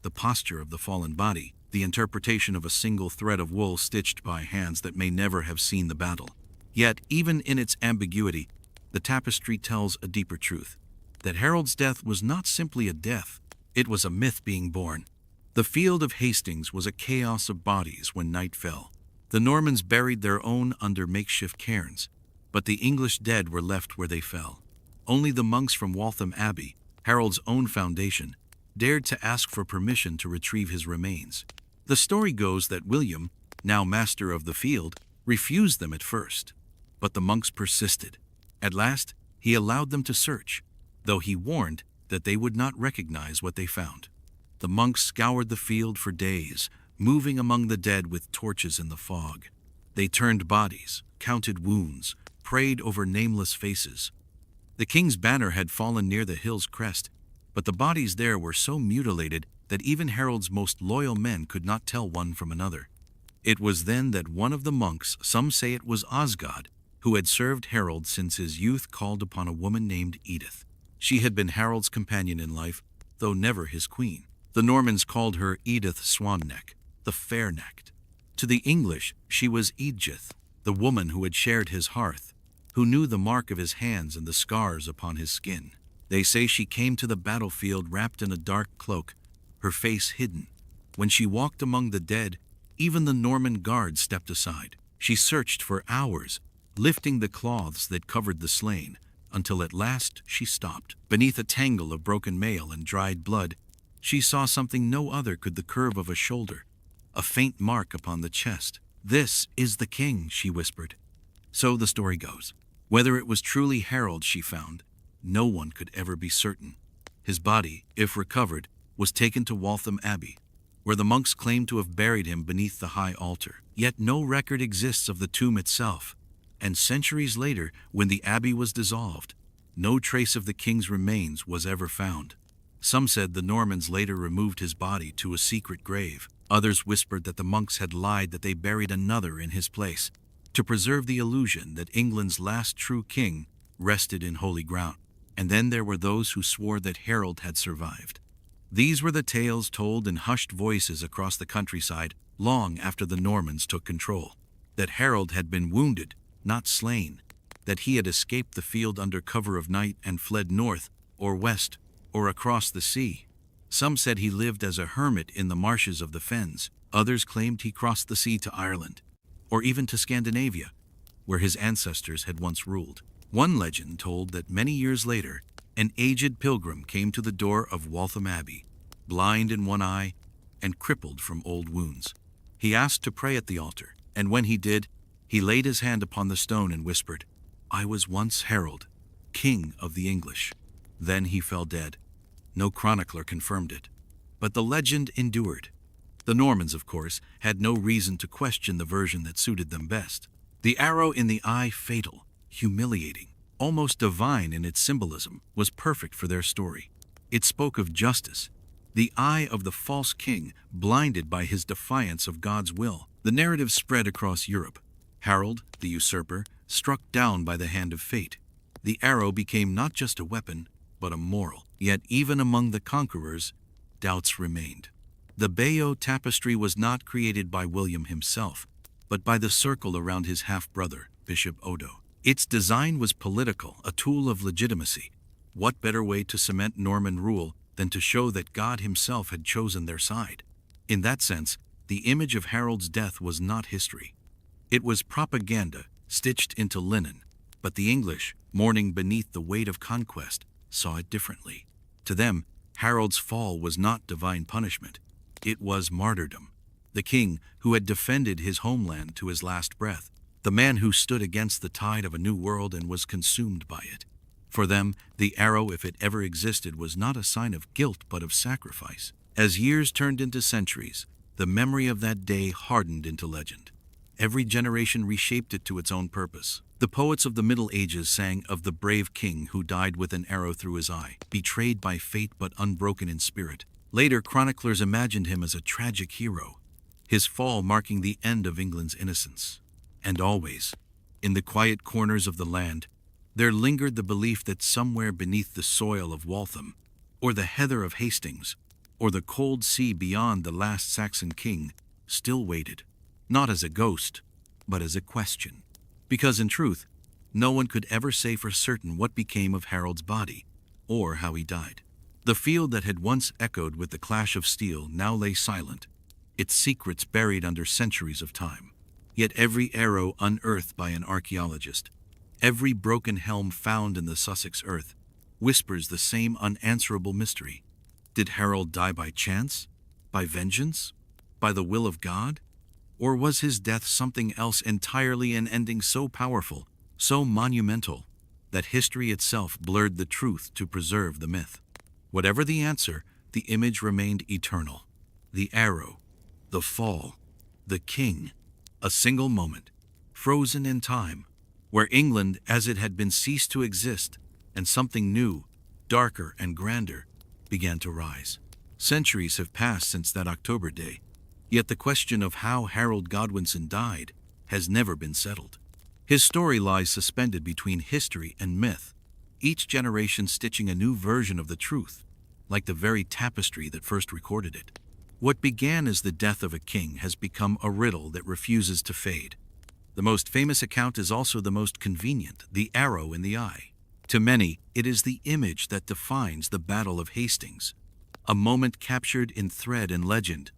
the posture of the fallen body, the interpretation of a single thread of wool stitched by hands that may never have seen the battle. Yet, even in its ambiguity, the tapestry tells a deeper truth, that Harold's death was not simply a death, it was a myth being born. The field of Hastings was a chaos of bodies when night fell. The Normans buried their own under makeshift cairns. but the English dead were left where they fell. Only the monks from Waltham Abbey, Harold's own foundation, dared to ask for permission to retrieve his remains. The story goes that William, now master of the field, refused them at first, but the monks persisted. At last, he allowed them to search, though he warned that they would not recognize what they found. The monks scoured the field for days, moving among the dead with torches in the fog. They turned bodies, counted wounds, prayed over nameless faces. The king's banner had fallen near the hill's crest, but the bodies there were so mutilated that even Harold's most loyal men could not tell one from another. It was then that one of the monks, some say it was Osgod, who had served Harold since his youth, called upon a woman named Edith. She had been Harold's companion in life, though never his queen. The Normans called her Edith Swanneck, the fair-necked. To the English, she was Edgith, the woman who had shared his hearth, who knew the mark of his hands and the scars upon his skin. They say she came to the battlefield wrapped in a dark cloak, her face hidden. When she walked among the dead, even the Norman guards stepped aside. She searched for hours, lifting the cloths that covered the slain, until at last she stopped. Beneath a tangle of broken mail and dried blood, she saw something no other could: the curve of a shoulder, a faint mark upon the chest. "This is the king," she whispered. So the story goes. Whether it was truly Harold she found, no one could ever be certain. His body, if recovered, was taken to Waltham Abbey, where the monks claimed to have buried him beneath the high altar. Yet no record exists of the tomb itself, and centuries later, when the abbey was dissolved, no trace of the king's remains was ever found. Some said the Normans later removed his body to a secret grave. Others whispered that the monks had lied, that they buried another in his place, to preserve the illusion that England's last true king rested in holy ground. And then there were those who swore that Harold had survived. These were the tales told in hushed voices across the countryside long after the Normans took control. That Harold had been wounded, not slain. That he had escaped the field under cover of night and fled north or west or across the sea. Some said he lived as a hermit in the marshes of the fens. Others claimed he crossed the sea to Ireland, or even to Scandinavia, where his ancestors had once ruled. One legend told that many years later, an aged pilgrim came to the door of Waltham Abbey, blind in one eye and crippled from old wounds. He asked to pray at the altar, and when he did, he laid his hand upon the stone and whispered, "I was once Harold, king of the English." Then he fell dead. No chronicler confirmed it, but the legend endured. The Normans, of course, had no reason to question the version that suited them best. The arrow in the eye, fatal, humiliating, almost divine in its symbolism, was perfect for their story. It spoke of justice, the eye of the false king, blinded by his defiance of God's will. The narrative spread across Europe. Harold, the usurper, struck down by the hand of fate. The arrow became not just a weapon, but a moral. Yet even among the conquerors, doubts remained. The Bayeux Tapestry was not created by William himself, but by the circle around his half-brother, Bishop Odo. Its design was political, a tool of legitimacy. What better way to cement Norman rule than to show that God himself had chosen their side? In that sense, the image of Harold's death was not history. It was propaganda stitched into linen, but the English, mourning beneath the weight of conquest, saw it differently. To them, Harold's fall was not divine punishment. It was martyrdom. The king who had defended his homeland to his last breath. The man who stood against the tide of a new world and was consumed by it. For them, the arrow, if it ever existed, was not a sign of guilt but of sacrifice. As years turned into centuries, the memory of that day hardened into legend. Every generation reshaped it to its own purpose. The poets of the Middle Ages sang of the brave king who died with an arrow through his eye, betrayed by fate but unbroken in spirit. Later, chroniclers imagined him as a tragic hero, his fall marking the end of England's innocence. And always, in the quiet corners of the land, there lingered the belief that somewhere beneath the soil of Waltham, or the heather of Hastings, or the cold sea beyond the last Saxon king, still waited, not as a ghost, but as a question. Because in truth, no one could ever say for certain what became of Harold's body, or how he died. The field that had once echoed with the clash of steel now lay silent, its secrets buried under centuries of time. Yet every arrow unearthed by an archaeologist, Every broken helm found in the Sussex earth whispers the same unanswerable mystery. Did Harold die by chance? By vengeance? By the will of God? Or was his death something else entirely, an ending so powerful, so monumental, that history itself blurred the truth to preserve the myth? Whatever the answer, the image remained eternal. The arrow, the fall, the king, a single moment, frozen in time, where England as it had been ceased to exist, and something new, darker and grander, began to rise. Centuries have passed since that October day, yet the question of how Harold Godwinson died has never been settled. His story lies suspended between history and myth, each generation stitching a new version of the truth, like the very tapestry that first recorded it. What began as the death of a king has become a riddle that refuses to fade. The most famous account is also the most convenient, the arrow in the eye. To many, it is the image that defines the Battle of Hastings, a moment captured in thread and legend,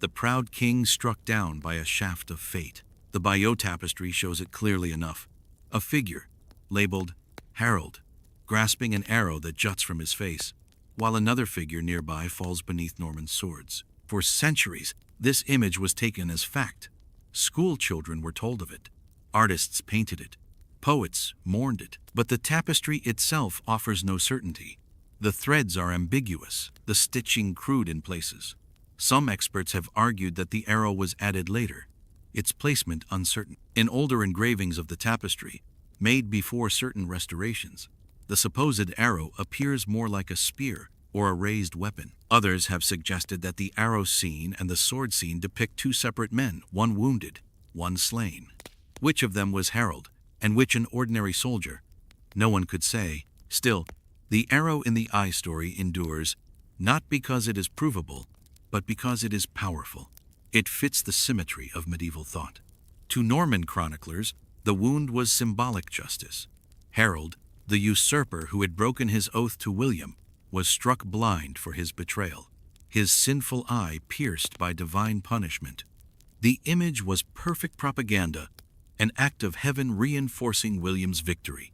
the proud king struck down by a shaft of fate. The Bayeux Tapestry shows it clearly enough. A figure, labeled Harold, grasping an arrow that juts from his face, while another figure nearby falls beneath Norman swords. For centuries, this image was taken as fact. School children were told of it. Artists painted it. Poets mourned it. But the tapestry itself offers no certainty. The threads are ambiguous, the stitching crude in places. Some experts have argued that the arrow was added later, its placement uncertain. In older engravings of the tapestry, made before certain restorations, the supposed arrow appears more like a spear or a raised weapon. Others have suggested that the arrow scene and the sword scene depict two separate men, one wounded, one slain. Which of them was Harold, and which an ordinary soldier? No one could say. Still, the arrow in the eye story endures, not because it is provable, but because it is powerful. It fits the symmetry of medieval thought. To Norman chroniclers, the wound was symbolic justice. Harold, the usurper who had broken his oath to William, was struck blind for his betrayal, his sinful eye pierced by divine punishment. The image was perfect propaganda, an act of heaven reinforcing William's victory.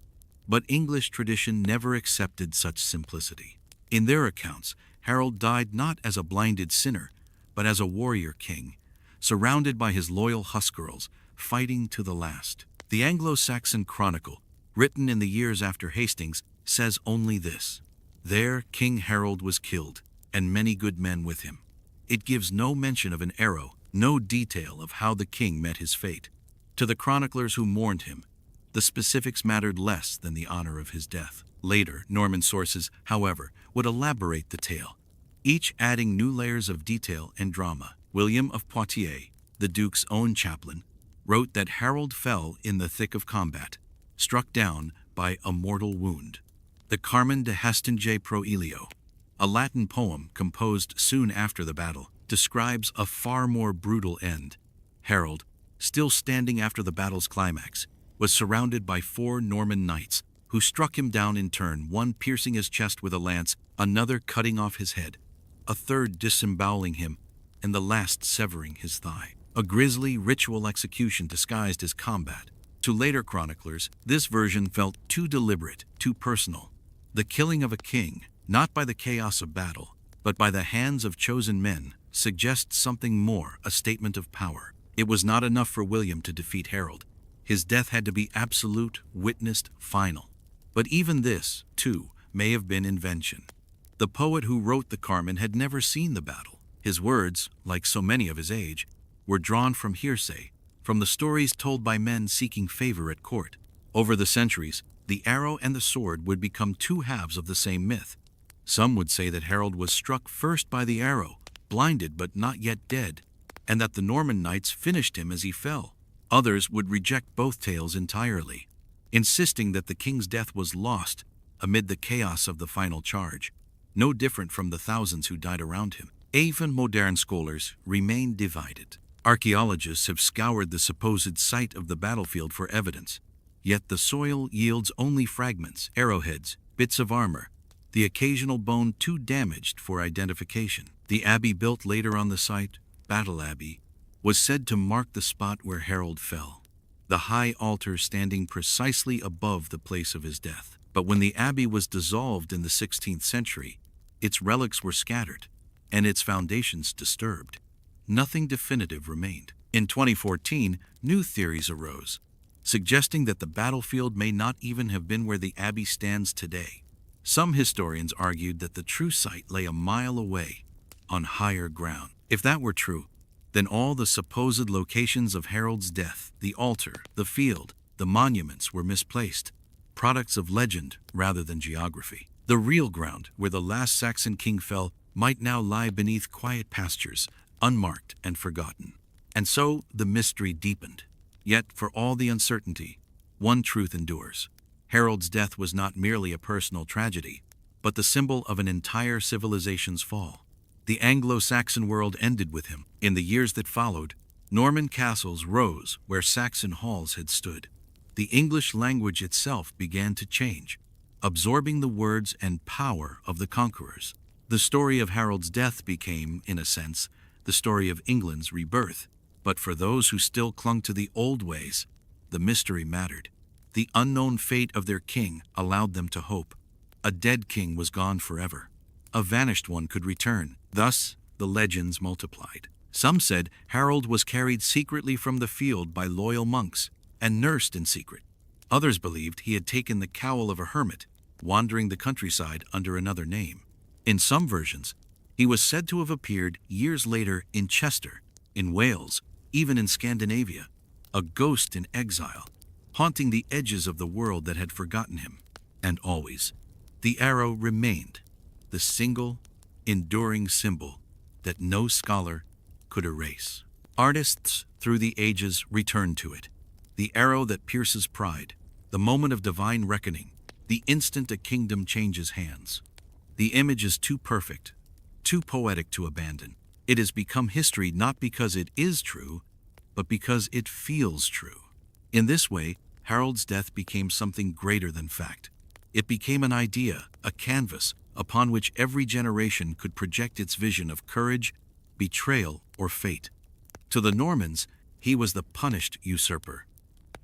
But English tradition never accepted such simplicity. In their accounts, Harold died not as a blinded sinner, but as a warrior king, surrounded by his loyal huscarls, fighting to the last. The Anglo-Saxon Chronicle, written in the years after Hastings, says only this: there King Harold was killed, and many good men with him. It gives no mention of an arrow, no detail of how the king met his fate. To the chroniclers who mourned him, the specifics mattered less than the honor of his death. Later, Norman sources, however, would elaborate the tale, each adding new layers of detail and drama. William of Poitiers, the Duke's own chaplain, wrote that Harold fell in the thick of combat, struck down by a mortal wound. The Carmen de Hastinge pro Elio, a Latin poem composed soon after the battle, describes a far more brutal end. Harold, still standing after the battle's climax, was surrounded by 4 Norman knights who struck him down in turn, one piercing his chest with a lance, another cutting off his head, a third disemboweling him, and the last severing his thigh. A grisly ritual execution disguised as combat. To later chroniclers, this version felt too deliberate, too personal. The killing of a king, not by the chaos of battle, but by the hands of chosen men, suggests something more, a statement of power. It was not enough for William to defeat Harold. His death had to be absolute, witnessed, final. But even this, too, may have been invention. The poet who wrote the Carmen had never seen the battle. His words, like so many of his age, were drawn from hearsay, from the stories told by men seeking favor at court. Over the centuries, the arrow and the sword would become two halves of the same myth. Some would say that Harold was struck first by the arrow, blinded but not yet dead, and that the Norman knights finished him as he fell. Others would reject both tales entirely, insisting that the king's death was lost amid the chaos of the final charge, no different from the thousands who died around him. Even modern scholars remain divided. Archaeologists have scoured the supposed site of the battlefield for evidence, yet the soil yields only fragments, arrowheads, bits of armor, the occasional bone too damaged for identification. The abbey built later on the site, Battle Abbey, was said to mark the spot where Harold fell. the high altar standing precisely above the place of his death. But when the abbey was dissolved in the 16th century, its relics were scattered, and its foundations disturbed. Nothing definitive remained. In 2014, new theories arose, suggesting that the battlefield may not even have been where the abbey stands today. Some historians argued that the true site lay a mile away, on higher ground. If that were true, then all the supposed locations of Harold's death, the altar, the field, the monuments were misplaced, products of legend rather than geography. The real ground where the last Saxon king fell might now lie beneath quiet pastures, unmarked and forgotten. And so the mystery deepened. Yet, for all the uncertainty, one truth endures. Harold's death was not merely a personal tragedy, but the symbol of an entire civilization's fall. The Anglo-Saxon world ended with him. In the years that followed, Norman castles rose where Saxon halls had stood. The English language itself began to change, absorbing the words and power of the conquerors. The story of Harold's death became, in a sense, the story of England's rebirth. But for those who still clung to the old ways, the mystery mattered. The unknown fate of their king allowed them to hope. A dead king was gone forever. A vanished one could return. Thus, the legends multiplied. Some said Harold was carried secretly from the field by loyal monks and nursed in secret. Others believed he had taken the cowl of a hermit, wandering the countryside under another name. In some versions, he was said to have appeared years later in Chester, in Wales, even in Scandinavia, a ghost in exile, haunting the edges of the world that had forgotten him. And always, the arrow remained, the single, enduring symbol that no scholar could erase. Artists through the ages returned to it. The arrow that pierces pride, the moment of divine reckoning, the instant a kingdom changes hands. The image is too perfect, too poetic to abandon. It has become history not because it is true, but because it feels true. In this way, Harold's death became something greater than fact. It became an idea, a canvas, upon which every generation could project its vision of courage, betrayal, or fate. To the Normans, he was the punished usurper.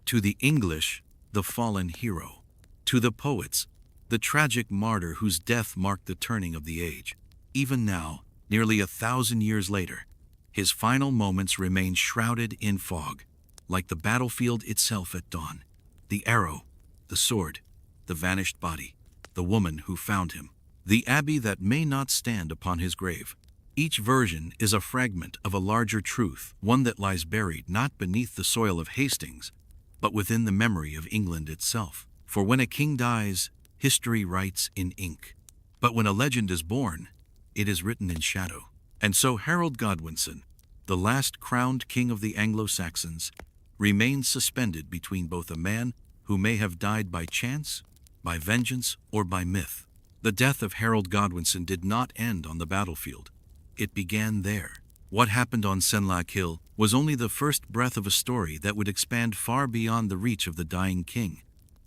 To the English, the fallen hero. To the poets, the tragic martyr whose death marked the turning of the age. Even now, nearly 1,000 years later, his final moments remain shrouded in fog, like the battlefield itself at dawn. The arrow, the sword, the vanished body, the woman who found him, the abbey that may not stand upon his grave. Each version is a fragment of a larger truth, one that lies buried not beneath the soil of Hastings, but within the memory of England itself. For when a king dies, history writes in ink. But when a legend is born, it is written in shadow. And so Harold Godwinson, the last crowned king of the Anglo-Saxons, remains suspended between both a man who may have died by chance, by vengeance, or by myth. The death of Harold Godwinson did not end on the battlefield. It began there. What happened on Senlac Hill was only the first breath of a story that would expand far beyond the reach of the dying king,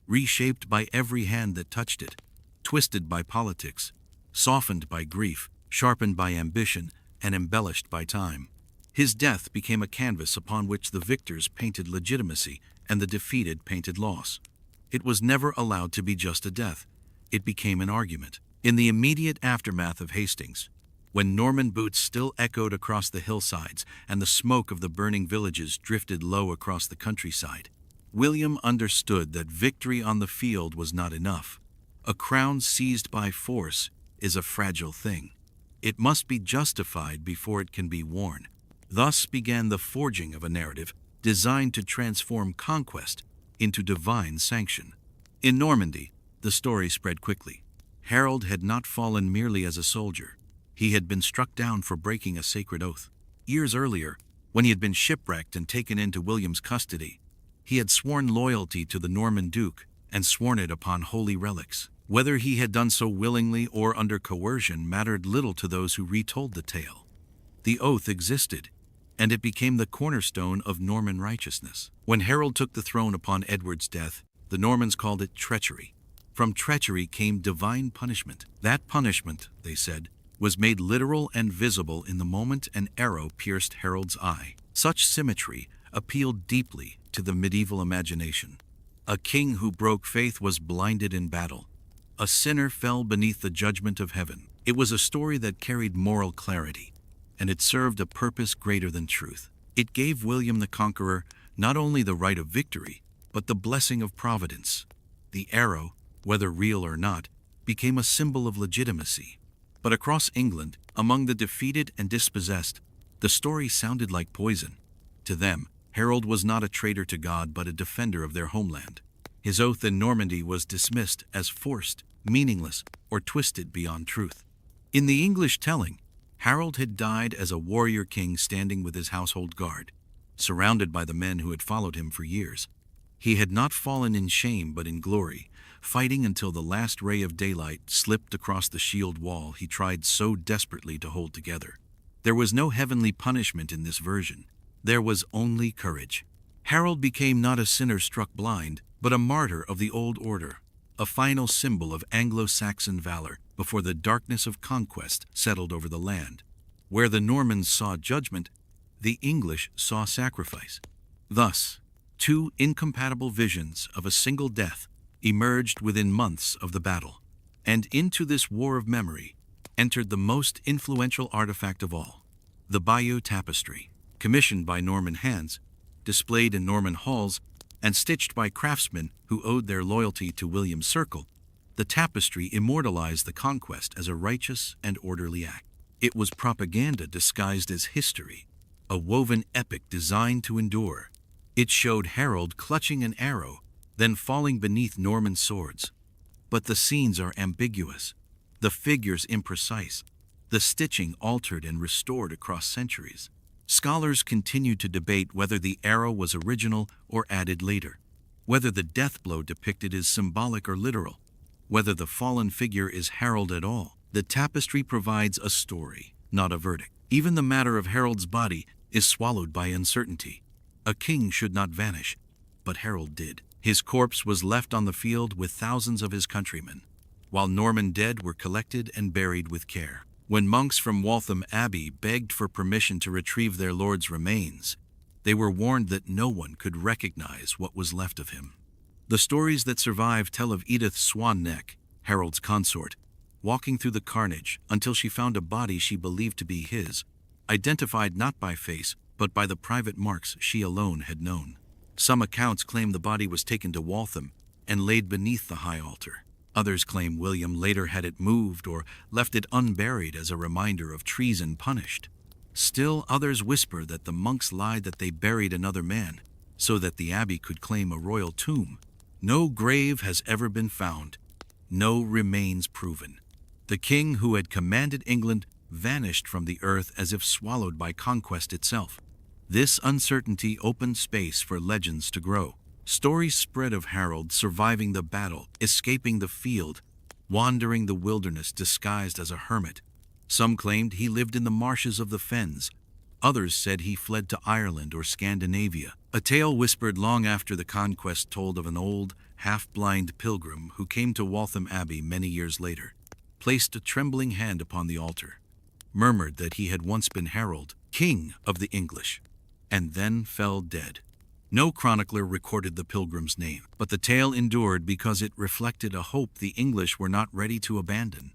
reshaped by every hand that touched it, twisted by politics, softened by grief, sharpened by ambition, and embellished by time. His death became a canvas upon which the victors painted legitimacy and the defeated painted loss. It was never allowed to be just a death. It became an argument. In the immediate aftermath of Hastings, when Norman boots still echoed across the hillsides and the smoke of the burning villages drifted low across the countryside, William understood that victory on the field was not enough. A crown seized by force is a fragile thing. It must be justified before it can be worn. Thus began the forging of a narrative designed to transform conquest into divine sanction. In Normandy, the story spread quickly. Harold had not fallen merely as a soldier. He had been struck down for breaking a sacred oath. Years earlier, when he had been shipwrecked and taken into William's custody, he had sworn loyalty to the Norman duke and sworn it upon holy relics. Whether he had done so willingly or under coercion mattered little to those who retold the tale. The oath existed, and it became the cornerstone of Norman righteousness. When Harold took the throne upon Edward's death, the Normans called it treachery. From treachery came divine punishment. That punishment, they said, was made literal and visible in the moment an arrow pierced Harold's eye. Such symmetry appealed deeply to the medieval imagination. A king who broke faith was blinded in battle. A sinner fell beneath the judgment of heaven. It was a story that carried moral clarity, and it served a purpose greater than truth. It gave William the Conqueror not only the right of victory, but the blessing of providence. The arrow, whether real or not, became a symbol of legitimacy. But across England, among the defeated and dispossessed, the story sounded like poison. To them, Harold was not a traitor to God but a defender of their homeland. His oath in Normandy was dismissed as forced, meaningless, or twisted beyond truth. In the English telling, Harold had died as a warrior king standing with his household guard, surrounded by the men who had followed him for years. He had not fallen in shame but in glory, fighting until the last ray of daylight slipped across the shield wall he tried so desperately to hold together. There was no heavenly punishment in this version. There was only courage. Harold became not a sinner struck blind, but a martyr of the old order, a final symbol of Anglo-Saxon valor before the darkness of conquest settled over the land. Where the Normans saw judgment, the English saw sacrifice. Thus, two incompatible visions of a single death emerged within months of the battle. And into this war of memory entered the most influential artifact of all, the Bayeux Tapestry, commissioned by Norman hands, displayed in Norman halls, and stitched by craftsmen who owed their loyalty to William's circle. The tapestry immortalized the conquest as a righteous and orderly act. It was propaganda disguised as history, a woven epic designed to endure. It showed Harold clutching an arrow, then falling beneath Norman swords. But the scenes are ambiguous, the figures imprecise, the stitching altered and restored across centuries. Scholars continue to debate whether the arrow was original or added later, whether the death blow depicted is symbolic or literal, whether the fallen figure is Harold at all. The tapestry provides a story, not a verdict. Even the matter of Harold's body is swallowed by uncertainty. A king should not vanish, but Harold did. His corpse was left on the field with thousands of his countrymen, while Norman dead were collected and buried with care. When monks from Waltham Abbey begged for permission to retrieve their lord's remains, they were warned that no one could recognize what was left of him. The stories that survive tell of Edith Swan Neck, Harold's consort, walking through the carnage until she found a body she believed to be his, identified not by face but by the private marks she alone had known. Some accounts claim the body was taken to Waltham and laid beneath the high altar. Others claim William later had it moved or left it unburied as a reminder of treason punished. Still others whisper that the monks lied that they buried another man, so that the abbey could claim a royal tomb. No grave has ever been found, no remains proven. The king who had commanded England vanished from the earth as if swallowed by conquest itself. This uncertainty opened space for legends to grow. Stories spread of Harold surviving the battle, escaping the field, wandering the wilderness disguised as a hermit. Some claimed he lived in the marshes of the fens. Others said he fled to Ireland or Scandinavia. A tale whispered long after the conquest told of an old, half-blind pilgrim who came to Waltham Abbey many years later, placed a trembling hand upon the altar, murmured that he had once been Harold, king of the English, and then fell dead. No chronicler recorded the pilgrim's name, but the tale endured because it reflected a hope the English were not ready to abandon,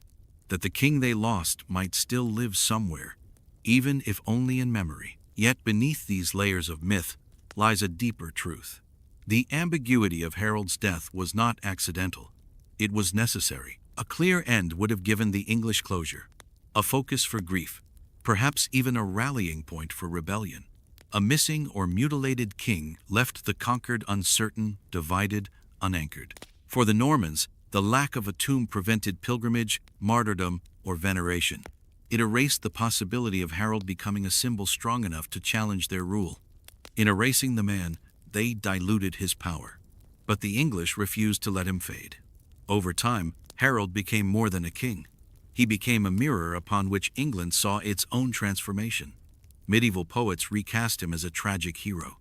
that the king they lost might still live somewhere, even if only in memory. Yet beneath these layers of myth lies a deeper truth. The ambiguity of Harold's death was not accidental. It was necessary. A clear end would have given the English closure, a focus for grief, perhaps even a rallying point for rebellion. A missing or mutilated king left the conquered uncertain, divided, unanchored. For the Normans, the lack of a tomb prevented pilgrimage, martyrdom, or veneration. It erased the possibility of Harold becoming a symbol strong enough to challenge their rule. In erasing the man, they diluted his power. But the English refused to let him fade. Over time, Harold became more than a king. He became a mirror upon which England saw its own transformation. Medieval poets recast him as a tragic hero.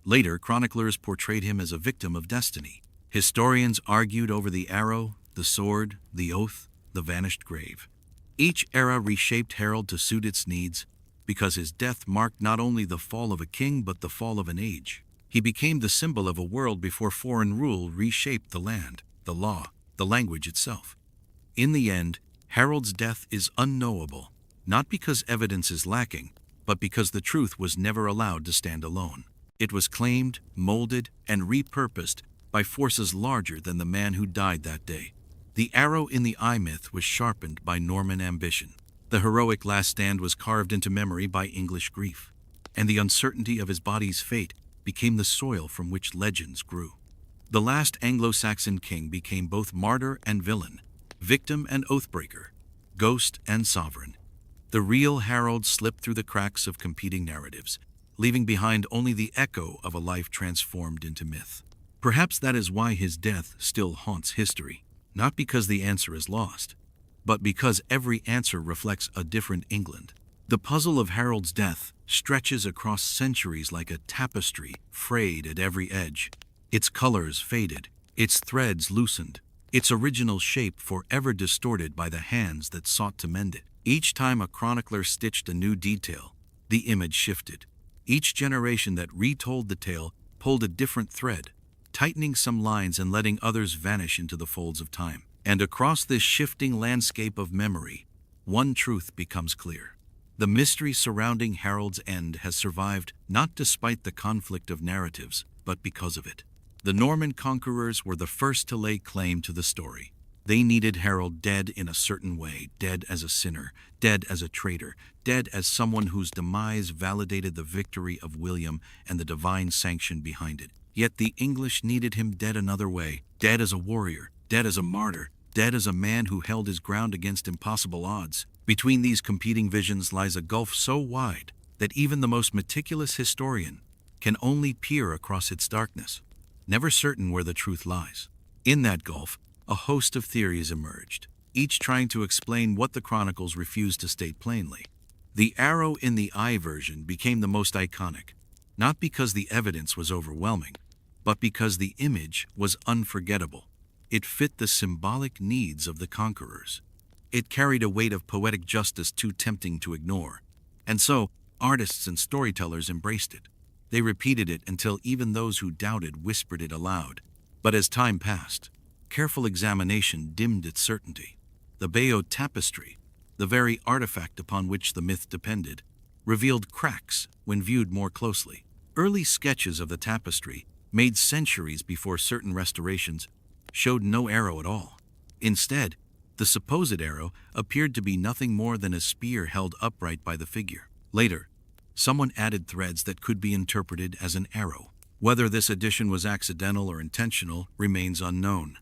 Later, chroniclers portrayed him as a victim of destiny. Historians argued over the arrow, the sword, the oath, the vanished grave. Each era reshaped Harold to suit its needs, because his death marked not only the fall of a king but the fall of an age. He became the symbol of a world before foreign rule reshaped the land, the law, the language itself. In the end, Harold's death is unknowable, not because evidence is lacking, but because the truth was never allowed to stand alone. It was claimed, molded, and repurposed by forces larger than the man who died that day. The arrow in the eye myth was sharpened by Norman ambition. The heroic last stand was carved into memory by English grief, and the uncertainty of his body's fate became the soil from which legends grew. The last Anglo-Saxon king became both martyr and villain, victim and oathbreaker, ghost and sovereign. The real Harold slipped through the cracks of competing narratives, leaving behind only the echo of a life transformed into myth. Perhaps that is why his death still haunts history, not because the answer is lost, but because every answer reflects a different England. The puzzle of Harold's death stretches across centuries like a tapestry, frayed at every edge. Its colors faded, its threads loosened, its original shape forever distorted by the hands that sought to mend it. Each time a chronicler stitched a new detail, the image shifted. Each generation that retold the tale pulled a different thread, tightening some lines and letting others vanish into the folds of time. And across this shifting landscape of memory, one truth becomes clear. The mystery surrounding Harold's end has survived not despite the conflict of narratives, but because of it. The Norman conquerors were the first to lay claim to the story. They needed Harold dead in a certain way, dead as a sinner, dead as a traitor, dead as someone whose demise validated the victory of William and the divine sanction behind it. Yet the English needed him dead another way, dead as a warrior, dead as a martyr, dead as a man who held his ground against impossible odds. Between these competing visions lies a gulf so wide that even the most meticulous historian can only peer across its darkness, never certain where the truth lies. In that gulf, a host of theories emerged, each trying to explain what the chronicles refused to state plainly. The arrow in the eye version became the most iconic, not because the evidence was overwhelming, but because the image was unforgettable. It fit the symbolic needs of the conquerors. It carried a weight of poetic justice too tempting to ignore, and so artists and storytellers embraced it. They repeated it until even those who doubted whispered it aloud. But as time passed, careful examination dimmed its certainty. The Bayeux Tapestry, the very artifact upon which the myth depended, revealed cracks when viewed more closely. Early sketches of the tapestry, made centuries before certain restorations, showed no arrow at all. Instead, the supposed arrow appeared to be nothing more than a spear held upright by the figure. Later, someone added threads that could be interpreted as an arrow. Whether this addition was accidental or intentional remains unknown.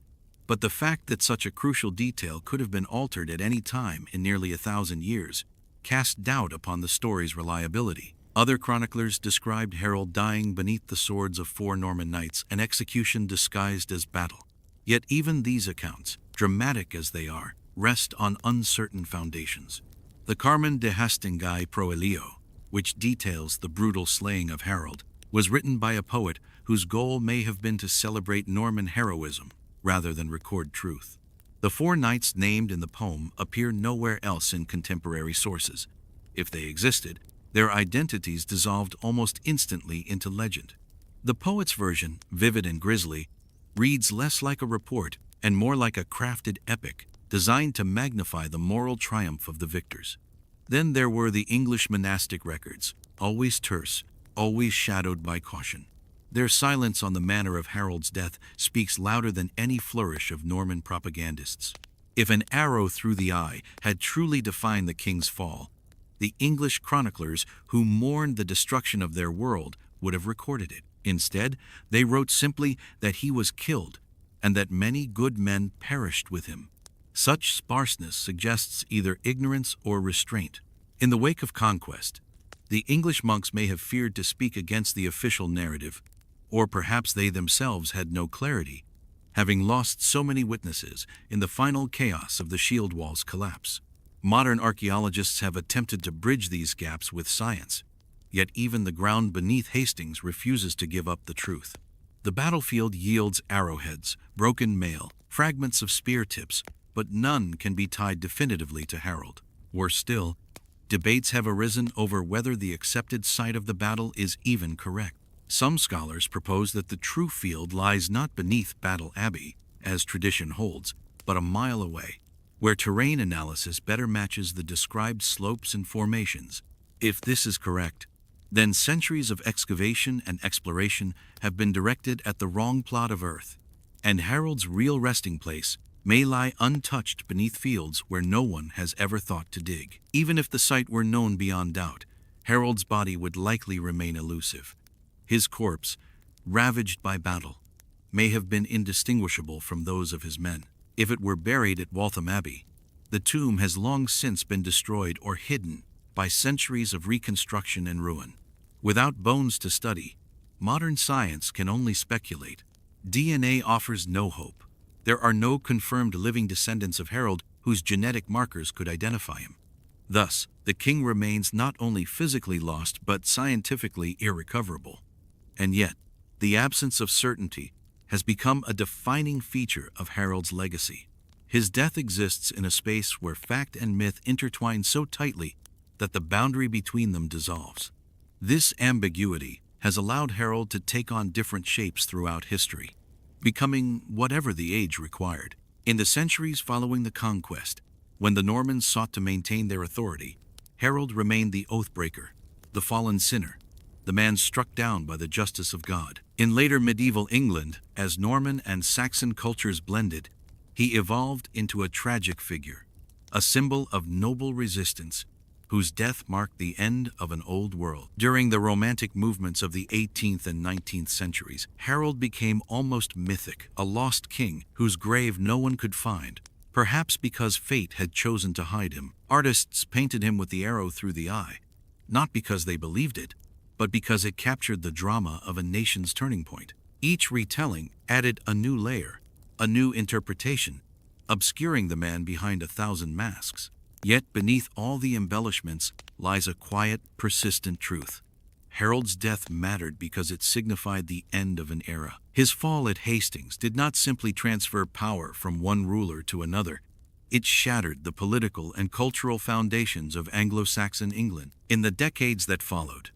But the fact that such a crucial detail could have been altered at any time in nearly 1,000 years cast doubt upon the story's reliability. Other chroniclers described Harold dying beneath the swords of 4 Norman knights, an execution disguised as battle. Yet even these accounts, dramatic as they are, rest on uncertain foundations. The Carmen de Hastingai Proelio, which details the brutal slaying of Harold, was written by a poet whose goal may have been to celebrate Norman heroism rather than record truth. The 4 knights named in the poem appear nowhere else in contemporary sources. If they existed, their identities dissolved almost instantly into legend. The poet's version, vivid and grisly, reads less like a report and more like a crafted epic designed to magnify the moral triumph of the victors. Then there were the English monastic records, always terse, always shadowed by caution. Their silence on the manner of Harold's death speaks louder than any flourish of Norman propagandists. If an arrow through the eye had truly defined the king's fall, the English chroniclers who mourned the destruction of their world would have recorded it. Instead, they wrote simply that he was killed and that many good men perished with him. Such sparseness suggests either ignorance or restraint. In the wake of conquest, the English monks may have feared to speak against the official narrative, or perhaps they themselves had no clarity, having lost so many witnesses in the final chaos of the shield wall's collapse. Modern archaeologists have attempted to bridge these gaps with science, yet even the ground beneath Hastings refuses to give up the truth. The battlefield yields arrowheads, broken mail, fragments of spear tips, but none can be tied definitively to Harold. Worse still, debates have arisen over whether the accepted site of the battle is even correct. Some scholars propose that the true field lies not beneath Battle Abbey, as tradition holds, but a mile away, where terrain analysis better matches the described slopes and formations. If this is correct, then centuries of excavation and exploration have been directed at the wrong plot of earth, and Harold's real resting place may lie untouched beneath fields where no one has ever thought to dig. Even if the site were known beyond doubt, Harold's body would likely remain elusive. His corpse, ravaged by battle, may have been indistinguishable from those of his men. If it were buried at Waltham Abbey, the tomb has long since been destroyed or hidden by centuries of reconstruction and ruin. Without bones to study, modern science can only speculate. DNA offers no hope. There are no confirmed living descendants of Harold whose genetic markers could identify him. Thus, the king remains not only physically lost but scientifically irrecoverable. And yet, the absence of certainty has become a defining feature of Harold's legacy. His death exists in a space where fact and myth intertwine so tightly that the boundary between them dissolves. This ambiguity has allowed Harold to take on different shapes throughout history, becoming whatever the age required. In the centuries following the conquest, when the Normans sought to maintain their authority, Harold remained the oathbreaker, the fallen sinner, the man struck down by the justice of God. In later medieval England, as Norman and Saxon cultures blended, he evolved into a tragic figure, a symbol of noble resistance, whose death marked the end of an old world. During the Romantic movements of the 18th and 19th centuries, Harold became almost mythic, a lost king whose grave no one could find, perhaps because fate had chosen to hide him. Artists painted him with the arrow through the eye, not because they believed it, but because it captured the drama of a nation's turning point. Each retelling added a new layer, a new interpretation, obscuring the man behind 1,000 masks. Yet beneath all the embellishments lies a quiet, persistent truth. Harold's death mattered because it signified the end of an era. His fall at Hastings did not simply transfer power from one ruler to another. It shattered the political and cultural foundations of Anglo-Saxon England. In the decades that followed,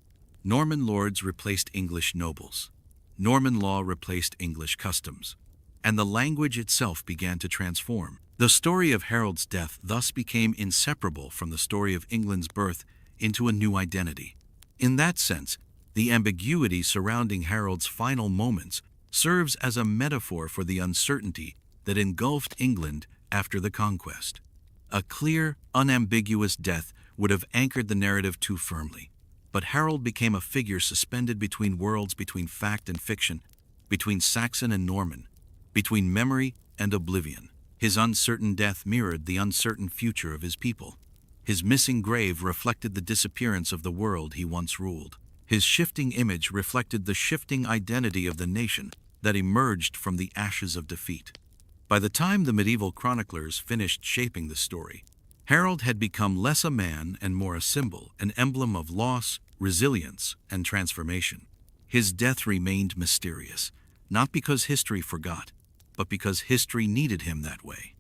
Norman lords replaced English nobles. Norman law replaced English customs, and the language itself began to transform. The story of Harold's death thus became inseparable from the story of England's birth into a new identity. In that sense, the ambiguity surrounding Harold's final moments serves as a metaphor for the uncertainty that engulfed England after the conquest. A clear, unambiguous death would have anchored the narrative too firmly. But Harold became a figure suspended between worlds, between fact and fiction, between Saxon and Norman, between memory and oblivion. His uncertain death mirrored the uncertain future of his people. His missing grave reflected the disappearance of the world he once ruled. His shifting image reflected the shifting identity of the nation that emerged from the ashes of defeat. By the time the medieval chroniclers finished shaping the story, Harold had become less a man and more a symbol, an emblem of loss, resilience, and transformation. His death remained mysterious, not because history forgot, but because history needed him that way.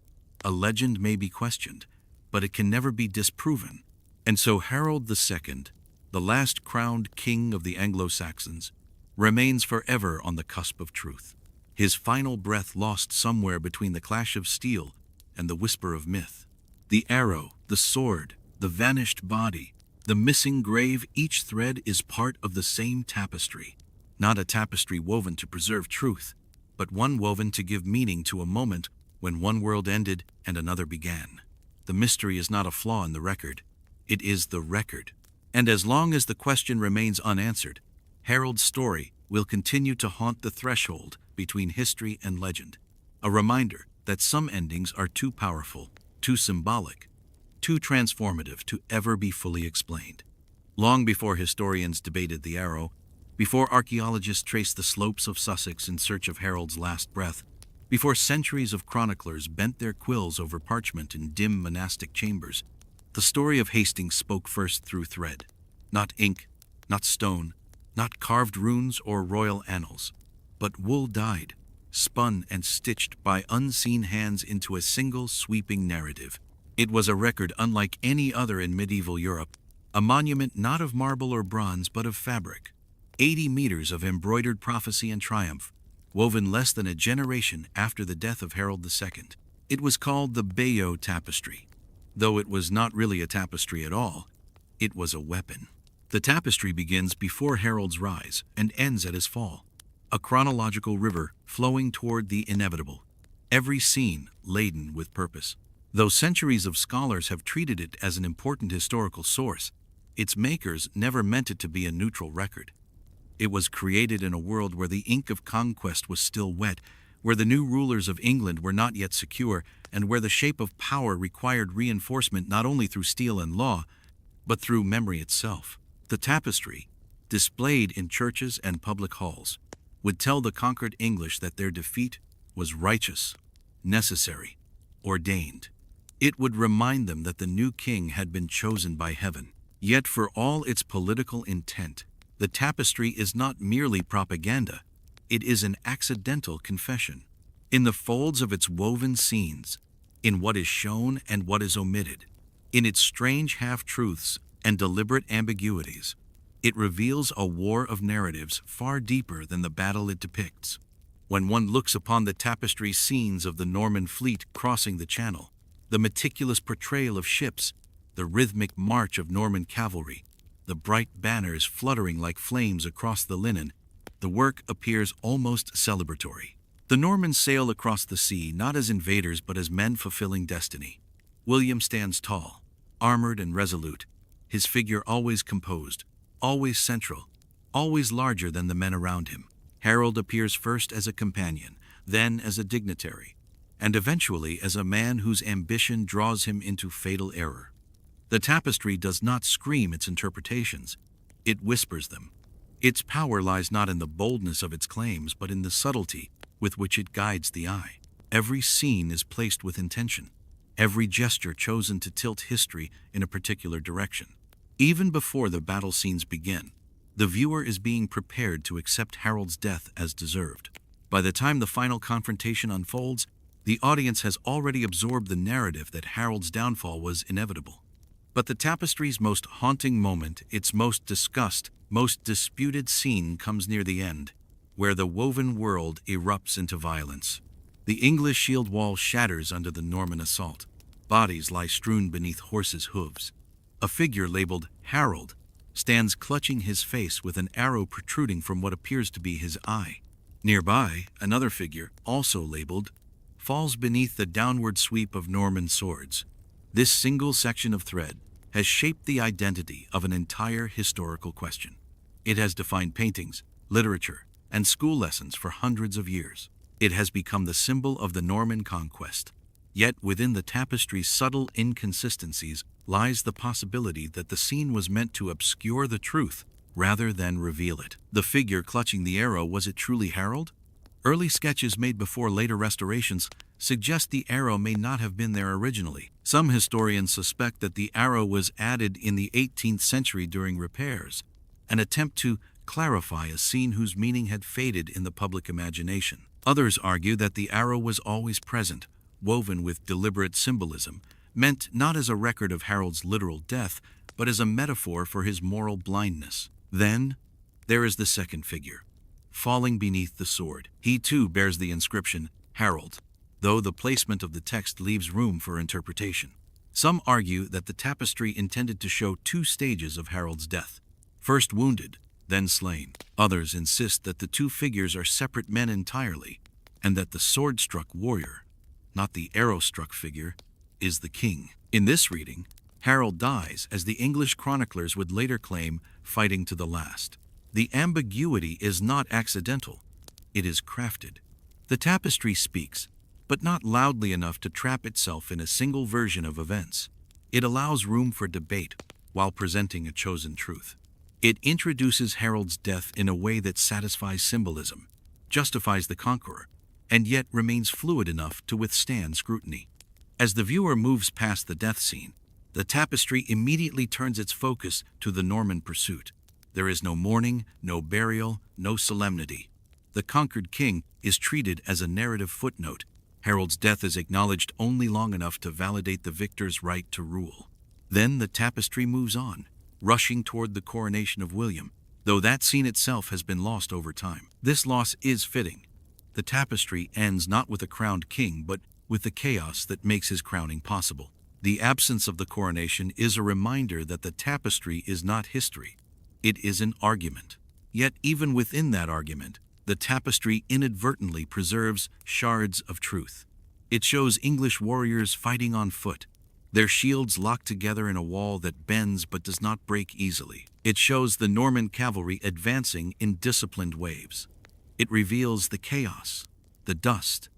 A legend may be questioned, but it can never be disproven. And so Harold II, the last crowned king of the Anglo-Saxons, remains forever on the cusp of truth, his final breath lost somewhere between the clash of steel and the whisper of myth. The arrow, the sword, the vanished body, the missing grave, each thread is part of the same tapestry. Not a tapestry woven to preserve truth, but one woven to give meaning to a moment when one world ended and another began. The mystery is not a flaw in the record, it is the record. And as long as the question remains unanswered, Harold's story will continue to haunt the threshold between history and legend. A reminder that some endings are too powerful, too symbolic, too transformative to ever be fully explained. Long before historians debated the arrow, before archaeologists traced the slopes of Sussex in search of Harold's last breath, before centuries of chroniclers bent their quills over parchment in dim monastic chambers, the story of Hastings spoke first through thread. Not ink, not stone, not carved runes or royal annals, but wool dyed, spun and stitched by unseen hands into a single sweeping narrative. It was a record unlike any other in medieval Europe, a monument not of marble or bronze but of fabric, 80 meters of embroidered prophecy and triumph, woven less than a generation after the death of Harold II. It was called the Bayeux Tapestry. Though it was not really a tapestry at all, it was a weapon. The tapestry begins before Harold's rise and ends at his fall, a chronological river flowing toward the inevitable, every scene laden with purpose. Though centuries of scholars have treated it as an important historical source, its makers never meant it to be a neutral record. It was created in a world where the ink of conquest was still wet, where the new rulers of England were not yet secure, and where the shape of power required reinforcement not only through steel and law, but through memory itself. The tapestry, displayed in churches and public halls, would tell the conquered English that their defeat was righteous, necessary, ordained. It would remind them that the new king had been chosen by heaven. Yet for all its political intent, the tapestry is not merely propaganda, it is an accidental confession. In the folds of its woven scenes, in what is shown and what is omitted, in its strange half-truths and deliberate ambiguities, it reveals a war of narratives far deeper than the battle it depicts. When one looks upon the tapestry scenes of the Norman fleet crossing the Channel, the meticulous portrayal of ships, the rhythmic march of Norman cavalry, the bright banners fluttering like flames across the linen, the work appears almost celebratory. The Normans sail across the sea not as invaders but as men fulfilling destiny. William stands tall, armored and resolute, his figure always composed, always central, always larger than the men around him. Harold appears first as a companion, then as a dignitary, and eventually as a man whose ambition draws him into fatal error. The tapestry does not scream its interpretations, it whispers them. Its power lies not in the boldness of its claims, but in the subtlety with which it guides the eye. Every scene is placed with intention, every gesture chosen to tilt history in a particular direction. Even before the battle scenes begin, the viewer is being prepared to accept Harold's death as deserved. By the time the final confrontation unfolds, the audience has already absorbed the narrative that Harold's downfall was inevitable. But the tapestry's most haunting moment, its most discussed, most disputed scene comes near the end, where the woven world erupts into violence. The English shield wall shatters under the Norman assault. Bodies lie strewn beneath horses' hooves. A figure labeled Harold stands clutching his face with an arrow protruding from what appears to be his eye. Nearby, another figure, also labeled, falls beneath the downward sweep of Norman swords. This single section of thread has shaped the identity of an entire historical question. It has defined paintings, literature, and school lessons for hundreds of years. It has become the symbol of the Norman conquest. Yet within the tapestry's subtle inconsistencies lies the possibility that the scene was meant to obscure the truth rather than reveal it. The figure clutching the arrow, was it truly Harold? Early sketches made before later restorations suggest the arrow may not have been there originally. Some historians suspect that the arrow was added in the 18th century during repairs, an attempt to clarify a scene whose meaning had faded in the public imagination. Others argue that the arrow was always present, woven with deliberate symbolism, meant not as a record of Harold's literal death, but as a metaphor for his moral blindness. Then, there is the second figure, falling beneath the sword. He too bears the inscription, Harold, though the placement of the text leaves room for interpretation. Some argue that the tapestry intended to show two stages of Harold's death, first wounded, then slain. Others insist that the two figures are separate men entirely, and that the sword-struck warrior, not the arrow-struck figure, is the king. In this reading, Harold dies, as the English chroniclers would later claim, fighting to the last. The ambiguity is not accidental, it is crafted. The tapestry speaks, but not loudly enough to trap itself in a single version of events. It allows room for debate while presenting a chosen truth. It introduces Harold's death in a way that satisfies symbolism, justifies the conqueror, and yet remains fluid enough to withstand scrutiny. As the viewer moves past the death scene, the tapestry immediately turns its focus to the Norman pursuit. There is no mourning, no burial, no solemnity. The conquered king is treated as a narrative footnote. Harold's death is acknowledged only long enough to validate the victor's right to rule. Then the tapestry moves on, rushing toward the coronation of William, though that scene itself has been lost over time. This loss is fitting. The tapestry ends not with a crowned king, but with the chaos that makes his crowning possible. The absence of the coronation is a reminder that the tapestry is not history. It is an argument. Yet even within that argument, the tapestry inadvertently preserves shards of truth. It shows English warriors fighting on foot, their shields locked together in a wall that bends but does not break easily. It shows the Norman cavalry advancing in disciplined waves. It reveals the chaos, the dust,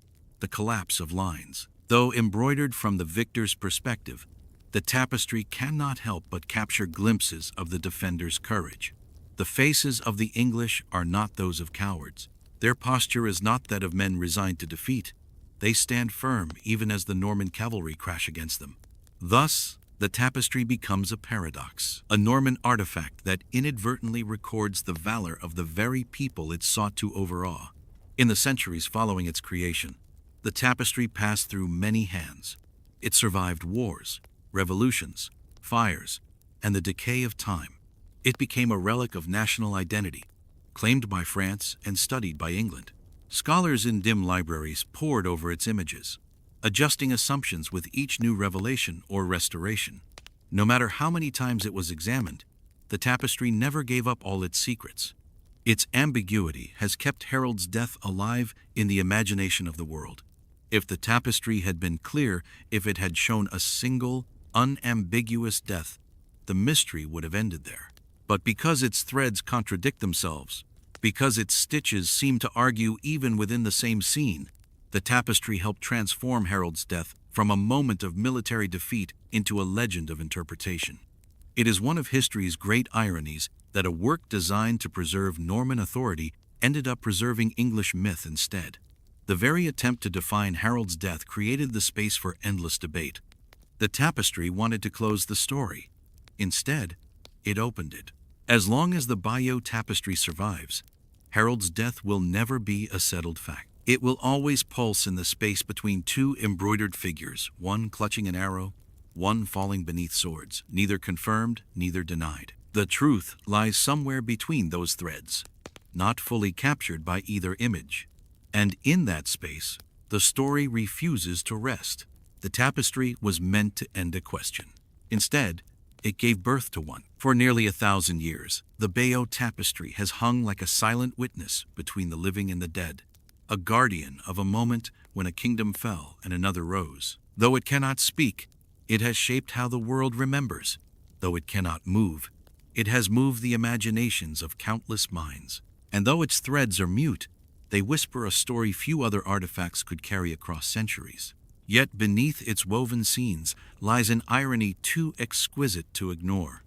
the collapse of lines. Though embroidered from the victor's perspective, the tapestry cannot help but capture glimpses of the defender's courage. The faces of the English are not those of cowards. Their posture is not that of men resigned to defeat. They stand firm even as the Norman cavalry crash against them. Thus, the tapestry becomes a paradox, a Norman artifact that inadvertently records the valor of the very people it sought to overawe. In the centuries following its creation, the tapestry passed through many hands. It survived wars, revolutions, fires, and the decay of time. It became a relic of national identity, claimed by France and studied by England. Scholars in dim libraries pored over its images, adjusting assumptions with each new revelation or restoration. No matter how many times it was examined, the tapestry never gave up all its secrets. Its ambiguity has kept Harold's death alive in the imagination of the world. If the tapestry had been clear, if it had shown a single, unambiguous death, the mystery would have ended there. But because its threads contradict themselves, because its stitches seem to argue even within the same scene, the tapestry helped transform Harold's death from a moment of military defeat into a legend of interpretation. It is one of history's great ironies that a work designed to preserve Norman authority ended up preserving English myth instead. The very attempt to define Harold's death created the space for endless debate. The tapestry wanted to close the story. Instead, it opened it. As long as the Bayeux Tapestry survives, Harold's death will never be a settled fact. It will always pulse in the space between two embroidered figures, one clutching an arrow, one falling beneath swords, neither confirmed, neither denied. The truth lies somewhere between those threads, not fully captured by either image. And in that space, the story refuses to rest. The tapestry was meant to end a question. Instead, it gave birth to one. For nearly 1,000 years, the Bayeux Tapestry has hung like a silent witness between the living and the dead, a guardian of a moment when a kingdom fell and another rose. Though it cannot speak, it has shaped how the world remembers. Though it cannot move, it has moved the imaginations of countless minds. And though its threads are mute, they whisper a story few other artifacts could carry across centuries. Yet beneath its woven scenes lies an irony too exquisite to ignore.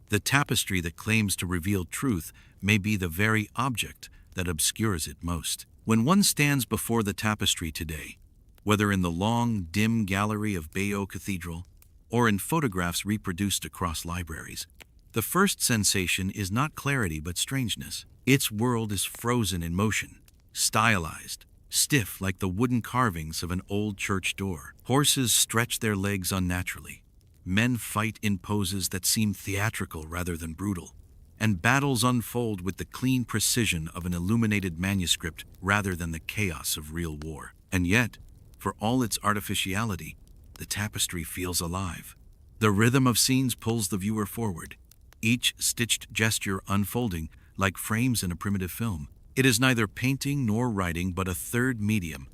The tapestry that claims to reveal truth may be the very object that obscures it most. When one stands before the tapestry today, whether in the long, dim gallery of Bayeux Cathedral or in photographs reproduced across libraries, the first sensation is not clarity but strangeness. Its world is frozen in motion, stylized, stiff like the wooden carvings of an old church door. Horses stretch their legs unnaturally. Men fight in poses that seem theatrical rather than brutal. And battles unfold with the clean precision of an illuminated manuscript rather than the chaos of real war. And yet, for all its artificiality, the tapestry feels alive. The rhythm of scenes pulls the viewer forward, each stitched gesture unfolding like frames in a primitive film. It is neither painting nor writing but a third medium,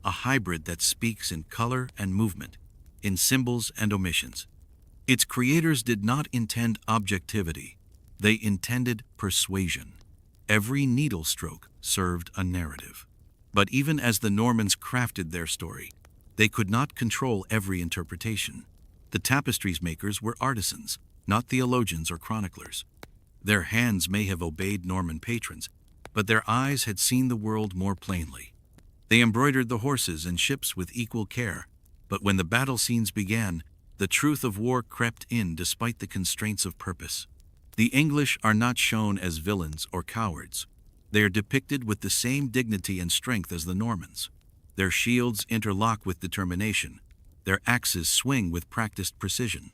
a hybrid that speaks in color and movement, in symbols and omissions. Its creators did not intend objectivity. They intended persuasion. Every needle stroke served a narrative. But even as the Normans crafted their story, they could not control every interpretation. The tapestry's makers were artisans, not theologians or chroniclers. Their hands may have obeyed Norman patrons, but their eyes had seen the world more plainly. They embroidered the horses and ships with equal care, but when the battle scenes began, the truth of war crept in despite the constraints of purpose. The English are not shown as villains or cowards. They are depicted with the same dignity and strength as the Normans. Their shields interlock with determination. Their axes swing with practiced precision.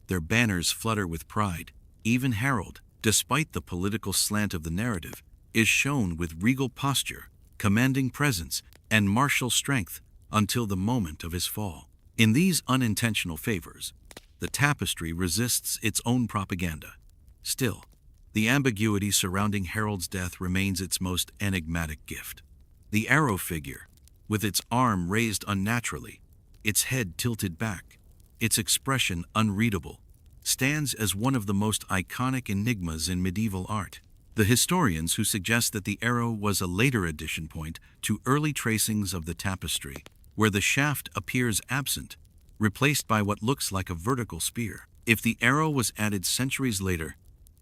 Their banners flutter with pride. Even Harold, despite the political slant of the narrative, is shown with regal posture, commanding presence, and martial strength until the moment of his fall. In these unintentional favors, the tapestry resists its own propaganda. Still, the ambiguity surrounding Harold's death remains its most enigmatic gift. The arrow figure, with its arm raised unnaturally, its head tilted back, its expression unreadable, stands as one of the most iconic enigmas in medieval art. The historians who suggest that the arrow was a later addition point to early tracings of the tapestry, where the shaft appears absent, replaced by what looks like a vertical spear. If the arrow was added centuries later,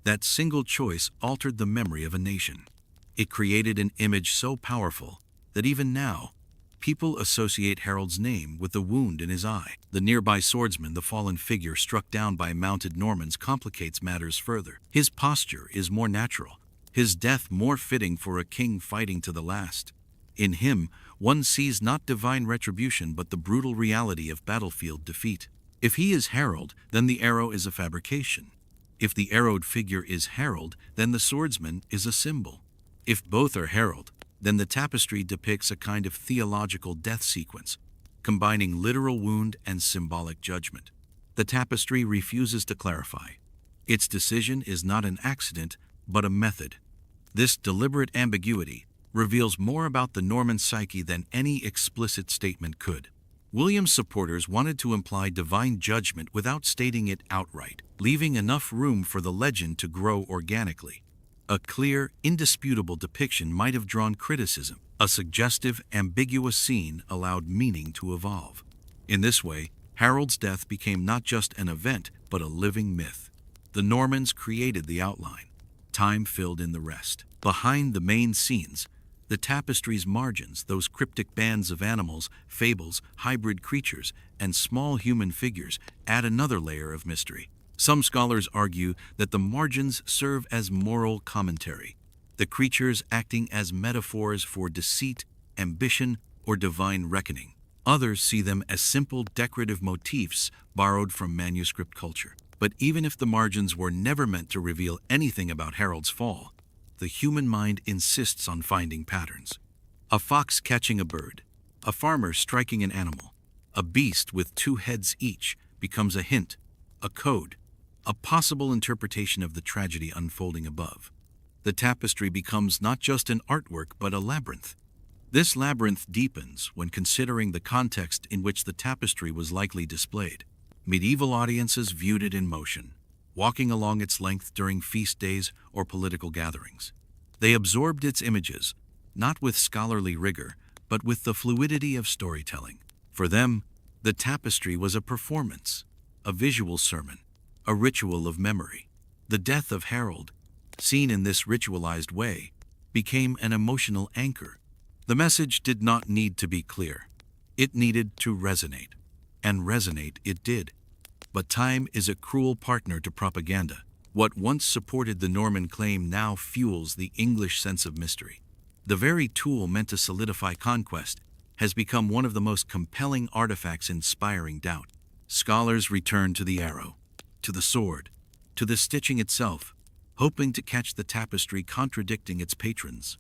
that single choice altered the memory of a nation. It created an image so powerful that even now, people associate Harold's name with the wound in his eye. The nearby swordsman, the fallen figure struck down by mounted Normans, complicates matters further. His posture is more natural, his death more fitting for a king fighting to the last. In him, one sees not divine retribution but the brutal reality of battlefield defeat. If he is Harold, then the arrow is a fabrication. If the arrowed figure is Harold, then the swordsman is a symbol. If both are Harold, then the tapestry depicts a kind of theological death sequence, combining literal wound and symbolic judgment. The tapestry refuses to clarify. Its decision is not an accident, but a method. This deliberate ambiguity reveals more about the Norman psyche than any explicit statement could. William's supporters wanted to imply divine judgment without stating it outright, leaving enough room for the legend to grow organically. A clear, indisputable depiction might have drawn criticism. A suggestive, ambiguous scene allowed meaning to evolve. In this way, Harold's death became not just an event, but a living myth. The Normans created the outline. Time filled in the rest. Behind the main scenes, the tapestry's margins, those cryptic bands of animals, fables, hybrid creatures, and small human figures, add another layer of mystery. Some scholars argue that the margins serve as moral commentary, the creatures acting as metaphors for deceit, ambition, or divine reckoning. Others see them as simple decorative motifs borrowed from manuscript culture. But even if the margins were never meant to reveal anything about Harold's fall, the human mind insists on finding patterns. A fox catching a bird, a farmer striking an animal, a beast with two heads each becomes a hint, a code, a possible interpretation of the tragedy unfolding above. The tapestry becomes not just an artwork but a labyrinth. This labyrinth deepens when considering the context in which the tapestry was likely displayed. Medieval audiences viewed it in motion, walking along its length during feast days or political gatherings. They absorbed its images, not with scholarly rigor, but with the fluidity of storytelling. For them, the tapestry was a performance, a visual sermon, a ritual of memory. The death of Harold, seen in this ritualized way, became an emotional anchor. The message did not need to be clear. It needed to resonate. And resonate it did. But time is a cruel partner to propaganda. What once supported the Norman claim now fuels the English sense of mystery. The very tool meant to solidify conquest has become one of the most compelling artifacts inspiring doubt. Scholars return to the arrow, to the sword, to the stitching itself, hoping to catch the tapestry contradicting its patrons.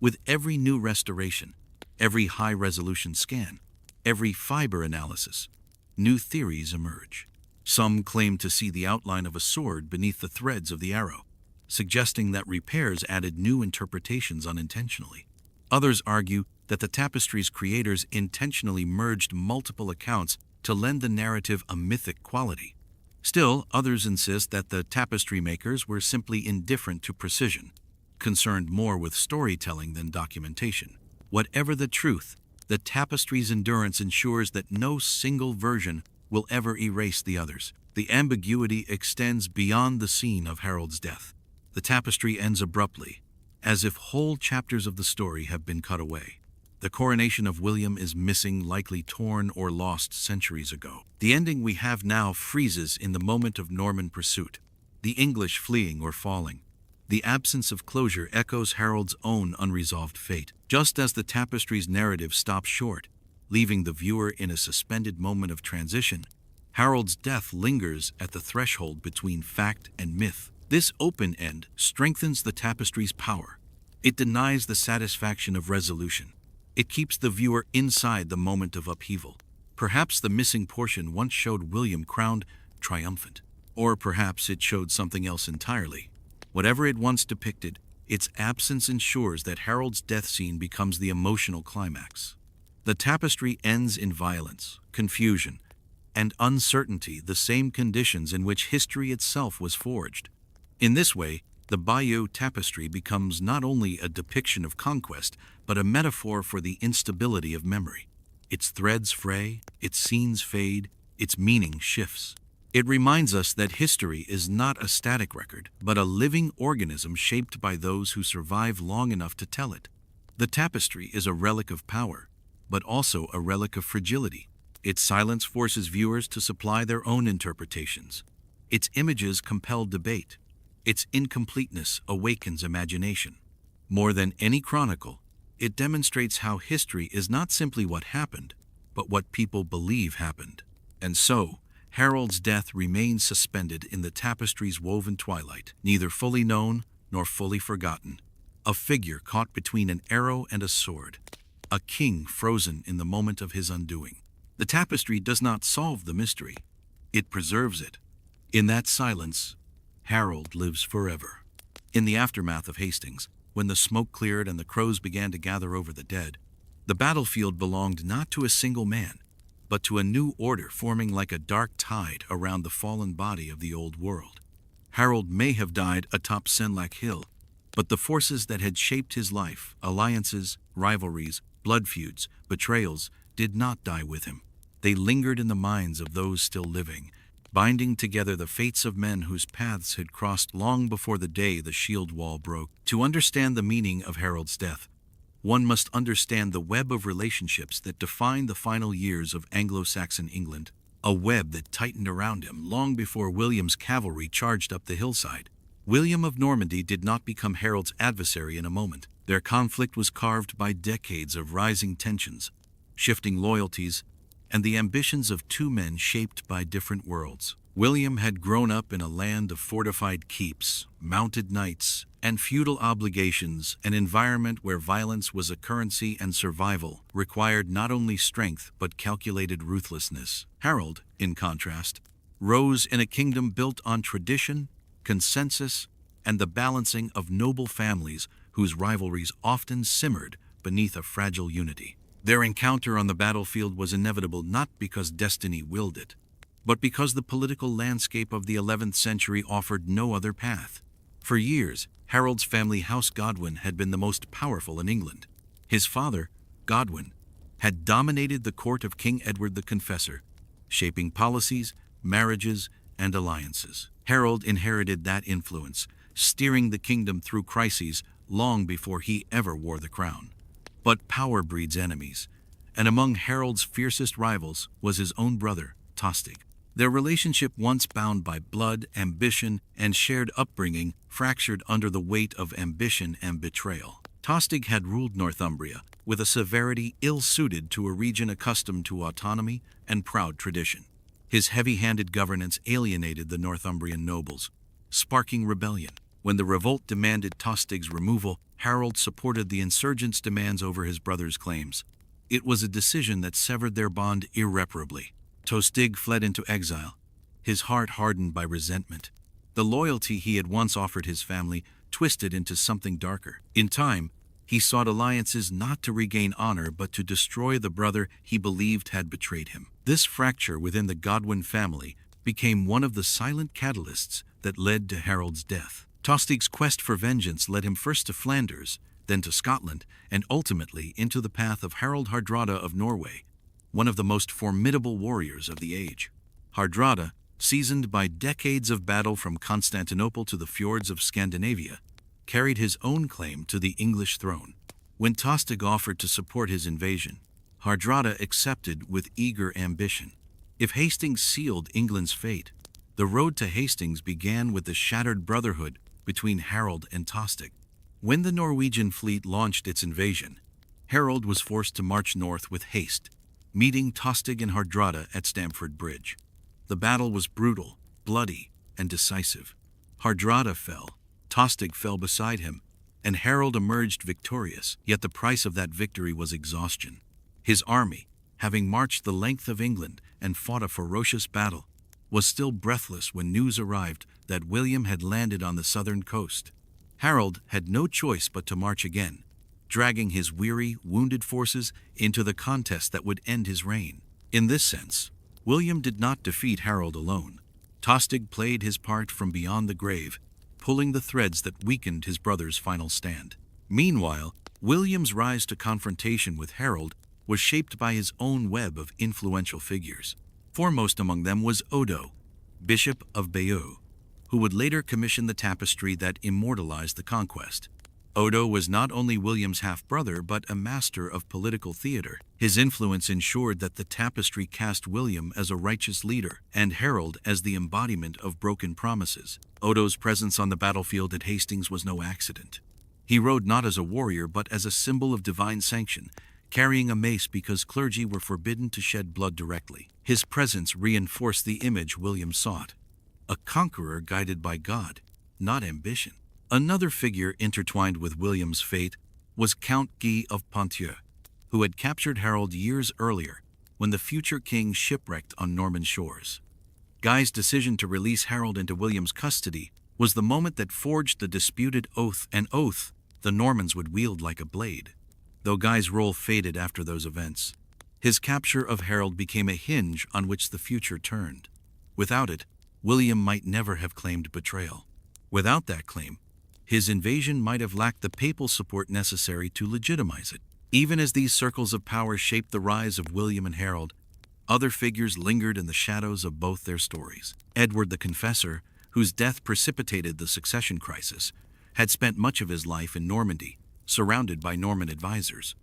With every new restoration, every high-resolution scan, every fiber analysis, new theories emerge. Some claim to see the outline of a sword beneath the threads of the arrow, suggesting that repairs added new interpretations unintentionally. Others argue that the tapestry's creators intentionally merged multiple accounts to lend the narrative a mythic quality. Still, others insist that the tapestry makers were simply indifferent to precision, concerned more with storytelling than documentation. Whatever the truth, the tapestry's endurance ensures that no single version will ever erase the others. The ambiguity extends beyond the scene of Harold's death. The tapestry ends abruptly, as if whole chapters of the story have been cut away. The coronation of William is missing, likely torn or lost centuries ago. The ending we have now freezes in the moment of Norman pursuit, the English fleeing or falling. The absence of closure echoes Harold's own unresolved fate. Just as the tapestry's narrative stops short, leaving the viewer in a suspended moment of transition, Harold's death lingers at the threshold between fact and myth. This open end strengthens the tapestry's power. It denies the satisfaction of resolution. It keeps the viewer inside the moment of upheaval. Perhaps the missing portion once showed William crowned triumphant. Or perhaps it showed something else entirely. Whatever it once depicted, its absence ensures that Harold's death scene becomes the emotional climax. The tapestry ends in violence, confusion, and uncertainty, the same conditions in which history itself was forged. In this way, the Bayeux Tapestry becomes not only a depiction of conquest, but a metaphor for the instability of memory. Its threads fray, its scenes fade, its meaning shifts. It reminds us that history is not a static record, but a living organism shaped by those who survive long enough to tell it. The tapestry is a relic of power, but also a relic of fragility. Its silence forces viewers to supply their own interpretations. Its images compel debate. Its incompleteness awakens imagination. More than any chronicle, it demonstrates how history is not simply what happened, but what people believe happened. And so, Harold's death remains suspended in the tapestry's woven twilight, neither fully known nor fully forgotten. A figure caught between an arrow and a sword. A king frozen in the moment of his undoing. The tapestry does not solve the mystery. It preserves it. In that silence, Harold lives forever. In the aftermath of Hastings, when the smoke cleared and the crows began to gather over the dead, the battlefield belonged not to a single man, but to a new order forming like a dark tide around the fallen body of the old world. Harold may have died atop Senlac Hill, but the forces that had shaped his life, alliances, rivalries, blood feuds, betrayals, did not die with him. They lingered in the minds of those still living, binding together the fates of men whose paths had crossed long before the day the shield wall broke. To understand the meaning of Harold's death, one must understand the web of relationships that defined the final years of Anglo-Saxon England, a web that tightened around him long before William's cavalry charged up the hillside. William of Normandy did not become Harold's adversary in a moment. Their conflict was carved by decades of rising tensions, shifting loyalties, and the ambitions of two men shaped by different worlds. William had grown up in a land of fortified keeps, mounted knights, and feudal obligations, an environment where violence was a currency and survival required not only strength but calculated ruthlessness. Harold, in contrast, rose in a kingdom built on tradition, consensus, and the balancing of noble families whose rivalries often simmered beneath a fragile unity. Their encounter on the battlefield was inevitable not because destiny willed it, but because the political landscape of the 11th century offered no other path. For years, Harold's family house Godwin had been the most powerful in England. His father, Godwin, had dominated the court of King Edward the Confessor, shaping policies, marriages, and alliances. Harold inherited that influence, steering the kingdom through crises long before he ever wore the crown. But power breeds enemies, and among Harold's fiercest rivals was his own brother, Tostig. Their relationship, once bound by blood, ambition, and shared upbringing, fractured under the weight of ambition and betrayal. Tostig had ruled Northumbria with a severity ill-suited to a region accustomed to autonomy and proud tradition. His heavy-handed governance alienated the Northumbrian nobles, sparking rebellion. When the revolt demanded Tostig's removal, Harold supported the insurgents' demands over his brother's claims. It was a decision that severed their bond irreparably. Tostig fled into exile, his heart hardened by resentment. The loyalty he had once offered his family twisted into something darker. In time, he sought alliances not to regain honor but to destroy the brother he believed had betrayed him. This fracture within the Godwin family became one of the silent catalysts that led to Harold's death. Tostig's quest for vengeance led him first to Flanders, then to Scotland, and ultimately into the path of Harald Hardrada of Norway, one of the most formidable warriors of the age. Hardrada, seasoned by decades of battle from Constantinople to the fjords of Scandinavia, carried his own claim to the English throne. When Tostig offered to support his invasion, Hardrada accepted with eager ambition. If Hastings sealed England's fate, the road to Hastings began with the shattered brotherhood between Harold and Tostig. When the Norwegian fleet launched its invasion, Harold was forced to march north with haste, meeting Tostig and Hardrada at Stamford Bridge. The battle was brutal, bloody, and decisive. Hardrada fell, Tostig fell beside him, and Harold emerged victorious, yet the price of that victory was exhaustion. His army, having marched the length of England and fought a ferocious battle, was still breathless when news arrived that William had landed on the southern coast. Harold had no choice but to march again, dragging his weary, wounded forces into the contest that would end his reign. In this sense, William did not defeat Harold alone. Tostig played his part from beyond the grave, pulling the threads that weakened his brother's final stand. Meanwhile, William's rise to confrontation with Harold was shaped by his own web of influential figures. Foremost among them was Odo, Bishop of Bayeux, who would later commission the tapestry that immortalized the conquest. Odo was not only William's half-brother but a master of political theater. His influence ensured that the tapestry cast William as a righteous leader and Harold as the embodiment of broken promises. Odo's presence on the battlefield at Hastings was no accident. He rode not as a warrior but as a symbol of divine sanction, carrying a mace because clergy were forbidden to shed blood directly. His presence reinforced the image William sought, a conqueror guided by God, not ambition. Another figure intertwined with William's fate was Count Guy of Ponthieu, who had captured Harold years earlier when the future king shipwrecked on Norman shores. Guy's decision to release Harold into William's custody was the moment that forged the disputed oath, an oath the Normans would wield like a blade. Though Guy's role faded after those events, his capture of Harold became a hinge on which the future turned. Without it, William might never have claimed betrayal. Without that claim, his invasion might have lacked the papal support necessary to legitimize it. Even as these circles of power shaped the rise of William and Harold, other figures lingered in the shadows of both their stories. Edward the Confessor, whose death precipitated the succession crisis, had spent much of his life in Normandy, surrounded by Norman advisors.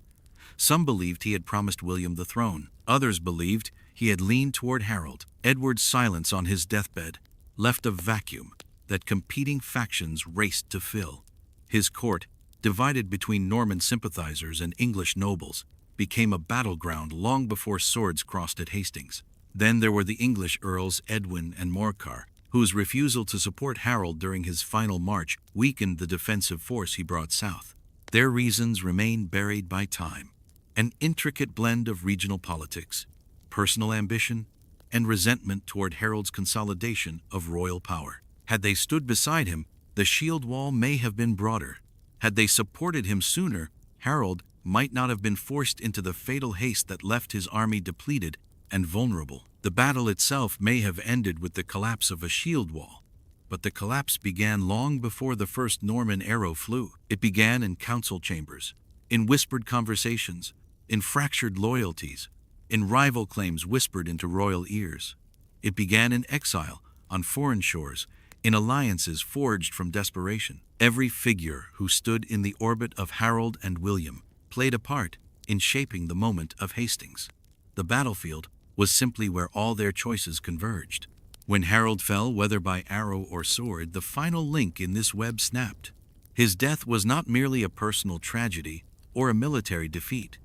Some believed he had promised William the throne. Others believed he had leaned toward Harold. Edward's silence on his deathbed left a vacuum that competing factions raced to fill. His court, divided between Norman sympathizers and English nobles, became a battleground long before swords crossed at Hastings. Then there were the English earls Edwin and Morcar, whose refusal to support Harold during his final march weakened the defensive force he brought south. Their reasons remain buried by time, an intricate blend of regional politics, personal ambition, and resentment toward Harold's consolidation of royal power. Had they stood beside him, the shield wall may have been broader. Had they supported him sooner, Harold might not have been forced into the fatal haste that left his army depleted and vulnerable. The battle itself may have ended with the collapse of a shield wall, but the collapse began long before the first Norman arrow flew. It began in council chambers, in whispered conversations, in fractured loyalties, in rival claims whispered into royal ears. It began in exile, on foreign shores, in alliances forged from desperation. Every figure who stood in the orbit of Harold and William played a part in shaping the moment of Hastings. The battlefield was simply where all their choices converged. When Harold fell, whether by arrow or sword, the final link in this web snapped. His death was not merely a personal tragedy or a military defeat.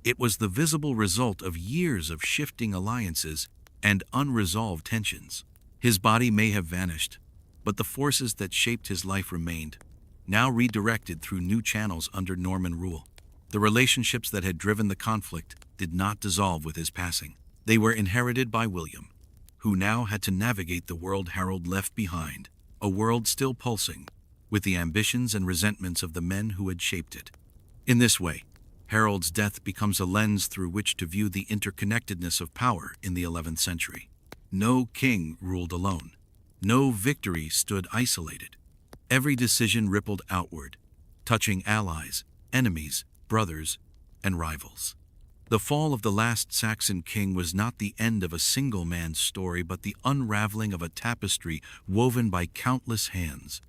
It was the visible result of years of shifting alliances and unresolved tensions. His body may have vanished, but the forces that shaped his life remained, now redirected through new channels under Norman rule. The relationships that had driven the conflict did not dissolve with his passing. They were inherited by William, who now had to navigate the world Harold left behind, a world still pulsing with the ambitions and resentments of the men who had shaped it. In this way, Harold's death becomes a lens through which to view the interconnectedness of power in the 11th century. No king ruled alone. No victory stood isolated. Every decision rippled outward, touching allies, enemies, brothers, and rivals. The fall of the last Saxon king was not the end of a single man's story, but the unraveling of a tapestry woven by countless hands.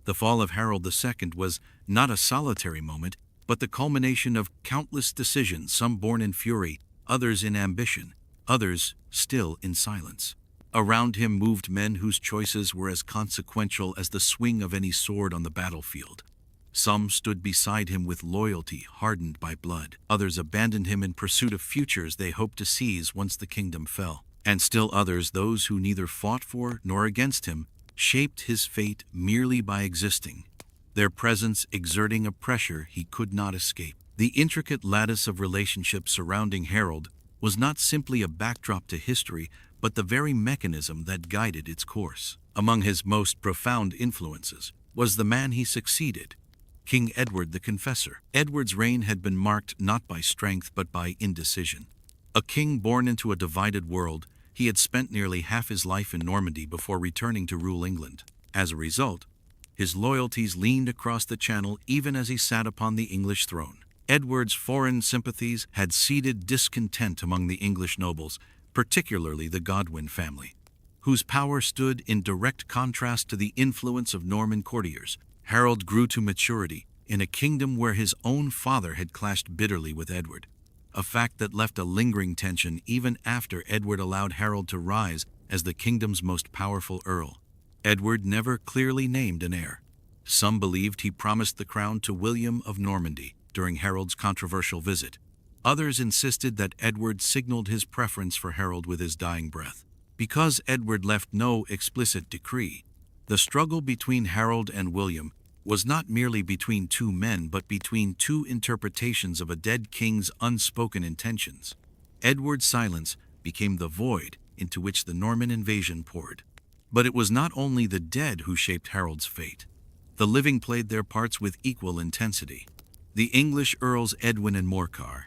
The fall of Harold II was not a solitary moment, but the culmination of countless decisions, some born in fury, others in ambition, others still in silence. Around him moved men whose choices were as consequential as the swing of any sword on the battlefield. Some stood beside him with loyalty hardened by blood. Others abandoned him in pursuit of futures they hoped to seize once the kingdom fell. And still others, those who neither fought for nor against him, shaped his fate merely by existing, their presence exerting a pressure he could not escape. The intricate lattice of relationships surrounding Harold was not simply a backdrop to history, but the very mechanism that guided its course. Among his most profound influences was the man he succeeded, King Edward the Confessor. Edward's reign had been marked not by strength but by indecision. A king born into a divided world, he had spent nearly half his life in Normandy before returning to rule England. As a result, his loyalties leaned across the Channel even as he sat upon the English throne. Edward's foreign sympathies had seeded discontent among the English nobles, particularly the Godwin family, whose power stood in direct contrast to the influence of Norman courtiers. Harold grew to maturity in a kingdom where his own father had clashed bitterly with Edward, a fact that left a lingering tension even after Edward allowed Harold to rise as the kingdom's most powerful earl. Edward never clearly named an heir. Some believed he promised the crown to William of Normandy during Harold's controversial visit. Others insisted that Edward signaled his preference for Harold with his dying breath. Because Edward left no explicit decree, the struggle between Harold and William was not merely between two men but between two interpretations of a dead king's unspoken intentions. Edward's silence became the void into which the Norman invasion poured. But it was not only the dead who shaped Harold's fate. The living played their parts with equal intensity. The English earls Edwin and Morcar,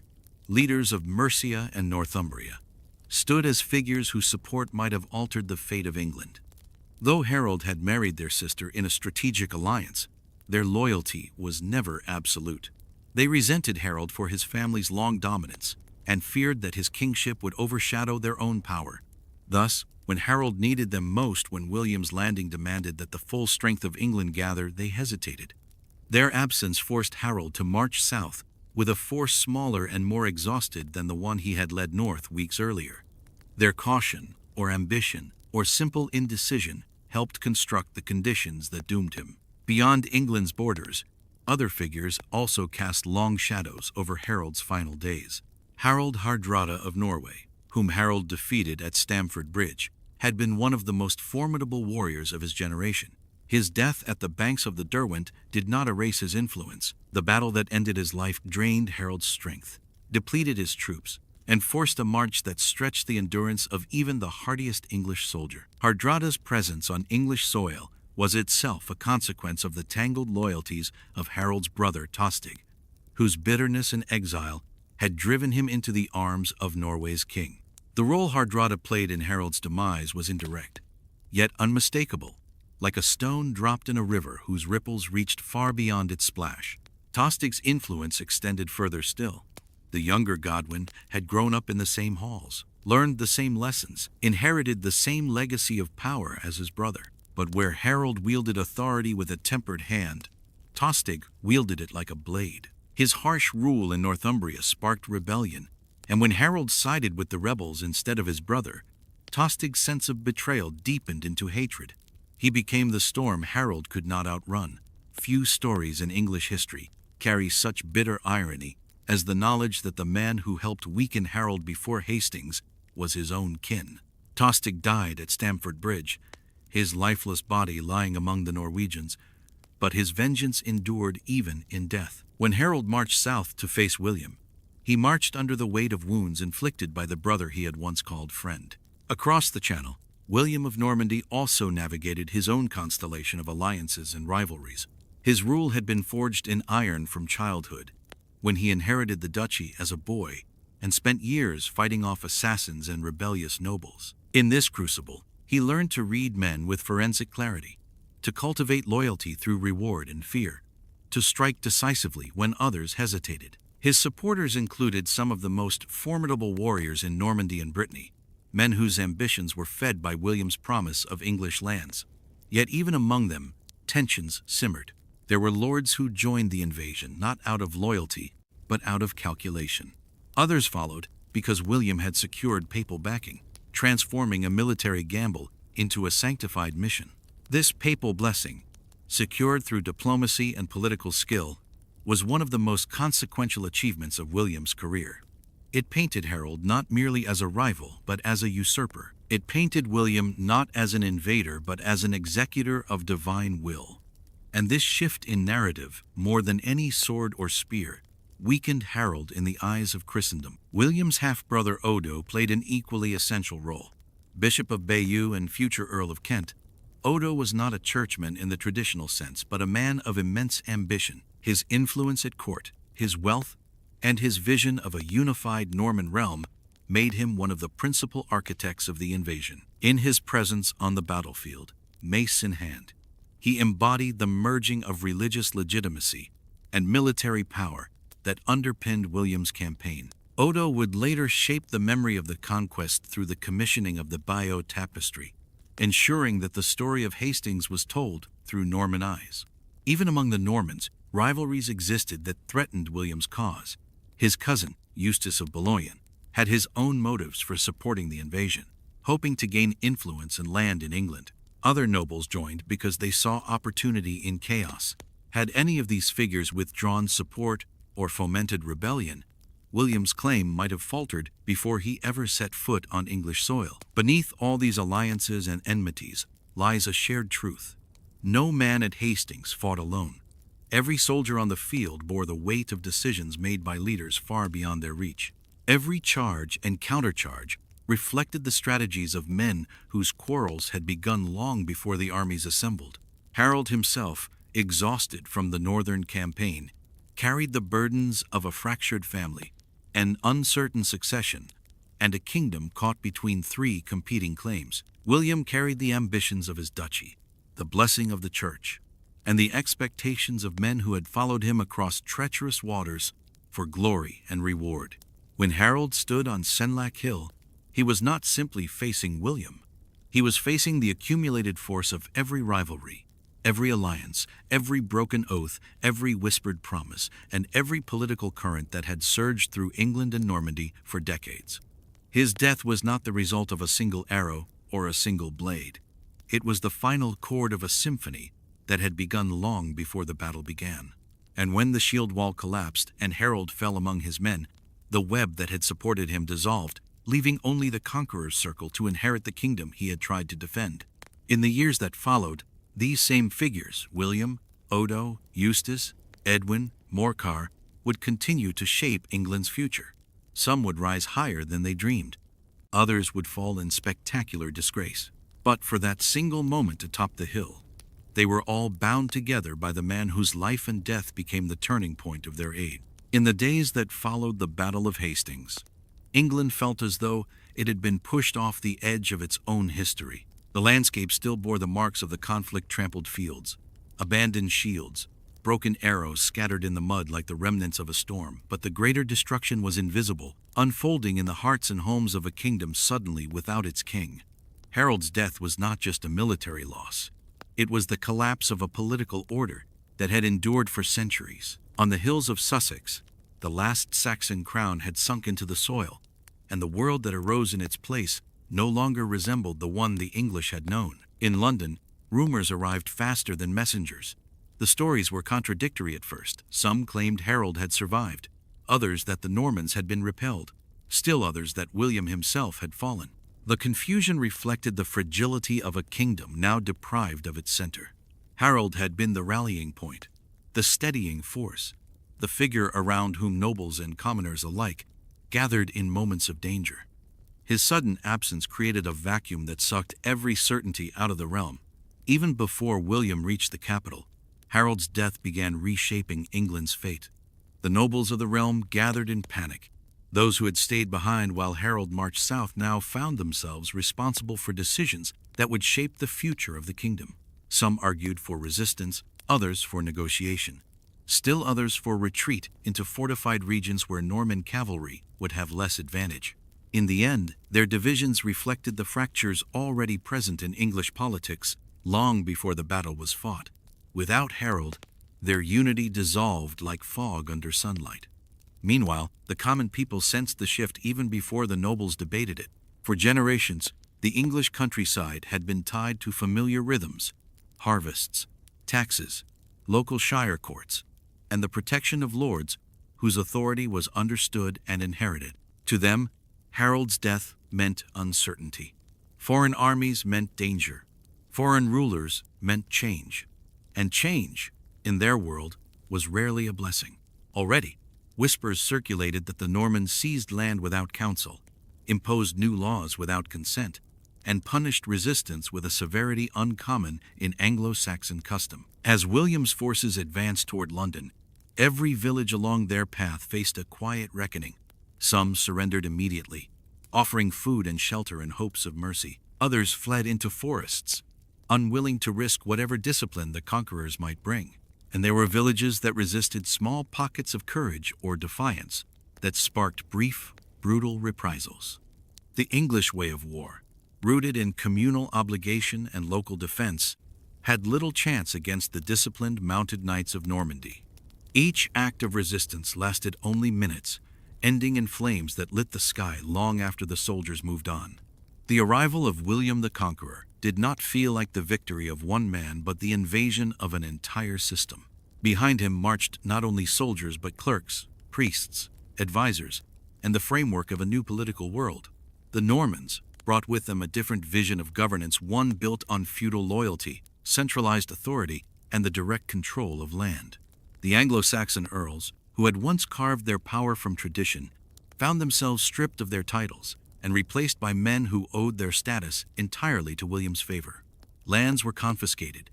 leaders of Mercia and Northumbria, stood as figures whose support might have altered the fate of England. Though Harold had married their sister in a strategic alliance, their loyalty was never absolute. They resented Harold for his family's long dominance and feared that his kingship would overshadow their own power. Thus, when Harold needed them most, when William's landing demanded that the full strength of England gather, they hesitated. Their absence forced Harold to march south with a force smaller and more exhausted than the one he had led north weeks earlier. Their caution, or ambition, or simple indecision helped construct the conditions that doomed him. Beyond England's borders, other figures also cast long shadows over Harold's final days. Harold Hardrada of Norway, whom Harold defeated at Stamford Bridge, had been one of the most formidable warriors of his generation. His death at the banks of the Derwent did not erase his influence. The battle that ended his life drained Harold's strength, depleted his troops, and forced a march that stretched the endurance of even the hardiest English soldier. Hardrada's presence on English soil was itself a consequence of the tangled loyalties of Harold's brother Tostig, whose bitterness and exile had driven him into the arms of Norway's king. The role Hardrada played in Harold's demise was indirect, yet unmistakable, like a stone dropped in a river whose ripples reached far beyond its splash. Tostig's influence extended further still. The younger Godwin had grown up in the same halls, learned the same lessons, inherited the same legacy of power as his brother. But where Harold wielded authority with a tempered hand, Tostig wielded it like a blade. His harsh rule in Northumbria sparked rebellion, and when Harold sided with the rebels instead of his brother, Tostig's sense of betrayal deepened into hatred. He became the storm Harold could not outrun. Few stories in English history carry such bitter irony as the knowledge that the man who helped weaken Harold before Hastings was his own kin. Tostig died at Stamford Bridge, his lifeless body lying among the Norwegians, but his vengeance endured even in death. When Harold marched south to face William, he marched under the weight of wounds inflicted by the brother he had once called friend. Across the Channel, William of Normandy also navigated his own constellation of alliances and rivalries. His rule had been forged in iron from childhood, when he inherited the duchy as a boy and spent years fighting off assassins and rebellious nobles. In this crucible, he learned to read men with forensic clarity, to cultivate loyalty through reward and fear, to strike decisively when others hesitated. His supporters included some of the most formidable warriors in Normandy and Brittany, men whose ambitions were fed by William's promise of English lands. Yet even among them, tensions simmered. There were lords who joined the invasion not out of loyalty, but out of calculation. Others followed because William had secured papal backing, transforming a military gamble into a sanctified mission. This papal blessing, secured through diplomacy and political skill, was one of the most consequential achievements of William's career. It painted Harold not merely as a rival, but as a usurper, It painted William not as an invader but as an executor of divine will. And this shift in narrative, more than any sword or spear, weakened Harold in the eyes of Christendom. William's half-brother Odo played an equally essential role. Bishop of Bayeux and future Earl of Kent, Odo was not a churchman in the traditional sense, but a man of immense ambition. His influence at court, his wealth, and his vision of a unified Norman realm made him one of the principal architects of the invasion. In his presence on the battlefield, mace in hand, he embodied the merging of religious legitimacy and military power that underpinned William's campaign. Odo would later shape the memory of the conquest through the commissioning of the Bayeux Tapestry, ensuring that the story of Hastings was told through Norman eyes. Even among the Normans, rivalries existed that threatened William's cause. His cousin, Eustace of Boulogne, had his own motives for supporting the invasion, hoping to gain influence and land in England. Other nobles joined because they saw opportunity in chaos. Had any of these figures withdrawn support or fomented rebellion, William's claim might have faltered before he ever set foot on English soil. Beneath all these alliances and enmities lies a shared truth. No man at Hastings fought alone. Every soldier on the field bore the weight of decisions made by leaders far beyond their reach. Every charge and countercharge reflected the strategies of men whose quarrels had begun long before the armies assembled. Harold himself, exhausted from the northern campaign, carried the burdens of a fractured family, an uncertain succession, and a kingdom caught between three competing claims. William carried the ambitions of his duchy, the blessing of the church, and the expectations of men who had followed him across treacherous waters for glory and reward. When Harold stood on Senlac Hill, he was not simply facing William. He was facing the accumulated force of every rivalry, every alliance, every broken oath, every whispered promise, and every political current that had surged through England and Normandy for decades. His death was not the result of a single arrow or a single blade. It was the final chord of a symphony that had begun long before the battle began. And when the shield wall collapsed and Harold fell among his men, the web that had supported him dissolved, leaving only the conqueror's circle to inherit the kingdom he had tried to defend. In the years that followed, these same figures, William, Odo, Eustace, Edwin, Morcar, would continue to shape England's future. Some would rise higher than they dreamed. Others would fall in spectacular disgrace. But for that single moment atop the hill, they were all bound together by the man whose life and death became the turning point of their age. In the days that followed the Battle of Hastings, England felt as though it had been pushed off the edge of its own history. The landscape still bore the marks of the conflict-trampled fields, abandoned shields, broken arrows scattered in the mud like the remnants of a storm. But the greater destruction was invisible, unfolding in the hearts and homes of a kingdom suddenly without its king. Harold's death was not just a military loss. It was the collapse of a political order that had endured for centuries. On the hills of Sussex, the last Saxon crown had sunk into the soil, and the world that arose in its place no longer resembled the one the English had known. In London, rumors arrived faster than messengers. The stories were contradictory at first. Some claimed Harold had survived, others that the Normans had been repelled, still others that William himself had fallen. The confusion reflected the fragility of a kingdom now deprived of its center. Harold had been the rallying point, the steadying force, the figure around whom nobles and commoners alike gathered in moments of danger. His sudden absence created a vacuum that sucked every certainty out of the realm. Even before William reached the capital, Harold's death began reshaping England's fate. The nobles of the realm gathered in panic. Those who had stayed behind while Harold marched south now found themselves responsible for decisions that would shape the future of the kingdom. Some argued for resistance, others for negotiation, still others for retreat into fortified regions where Norman cavalry would have less advantage. In the end, their divisions reflected the fractures already present in English politics long before the battle was fought. Without Harold, their unity dissolved like fog under sunlight. Meanwhile, the common people sensed the shift even before the nobles debated it. For generations, the English countryside had been tied to familiar rhythms: harvests, taxes, local shire courts, and the protection of lords whose authority was understood and inherited. To them, Harold's death meant uncertainty. Foreign armies meant danger. Foreign rulers meant change. And change, in their world, was rarely a blessing. Already, whispers circulated that the Normans seized land without counsel, imposed new laws without consent, and punished resistance with a severity uncommon in Anglo-Saxon custom. As William's forces advanced toward London, every village along their path faced a quiet reckoning. Some surrendered immediately, offering food and shelter in hopes of mercy. Others fled into forests, unwilling to risk whatever discipline the conquerors might bring. And there were villages that resisted small pockets of courage or defiance that sparked brief, brutal reprisals. The English way of war, rooted in communal obligation and local defense, had little chance against the disciplined mounted knights of Normandy. Each act of resistance lasted only minutes, ending in flames that lit the sky long after the soldiers moved on. The arrival of William the Conqueror did not feel like the victory of one man but the invasion of an entire system. Behind him marched not only soldiers but clerks, priests, advisors, and the framework of a new political world. The Normans brought with them a different vision of governance, one built on feudal loyalty, centralized authority, and the direct control of land. The Anglo-Saxon earls, who had once carved their power from tradition, found themselves stripped of their titles and replaced by men who owed their status entirely to William's favor. Lands were confiscated.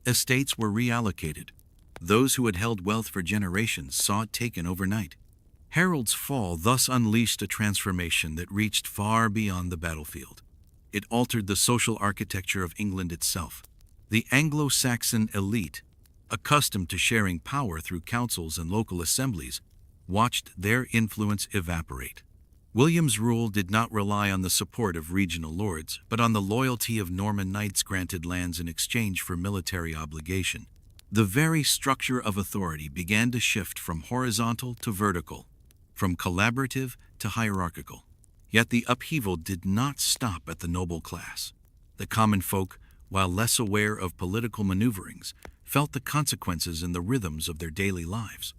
Estates were reallocated. Those who had held wealth for generations saw it taken overnight. Harold's fall thus unleashed a transformation that reached far beyond the battlefield. It altered the social architecture of England itself. The Anglo-Saxon elite, accustomed to sharing power through councils and local assemblies, watched their influence evaporate. William's rule did not rely on the support of regional lords, but on the loyalty of Norman knights granted lands in exchange for military obligation. The very structure of authority began to shift from horizontal to vertical, from collaborative to hierarchical. Yet the upheaval did not stop at the noble class. The common folk, while less aware of political maneuverings, felt the consequences in the rhythms of their daily lives.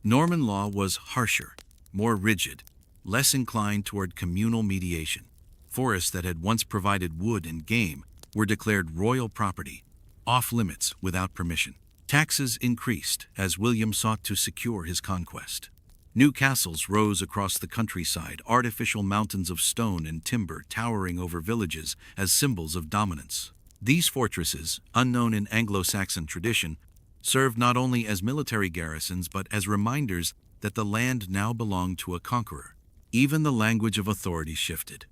Norman law was harsher, more rigid, less inclined toward communal mediation. Forests that had once provided wood and game were declared royal property, off-limits without permission. Taxes increased as William sought to secure his conquest. New castles rose across the countryside, artificial mountains of stone and timber towering over villages as symbols of dominance. These fortresses, unknown in Anglo-Saxon tradition, served not only as military garrisons but as reminders that the land now belonged to a conqueror. Even the language of authority shifted.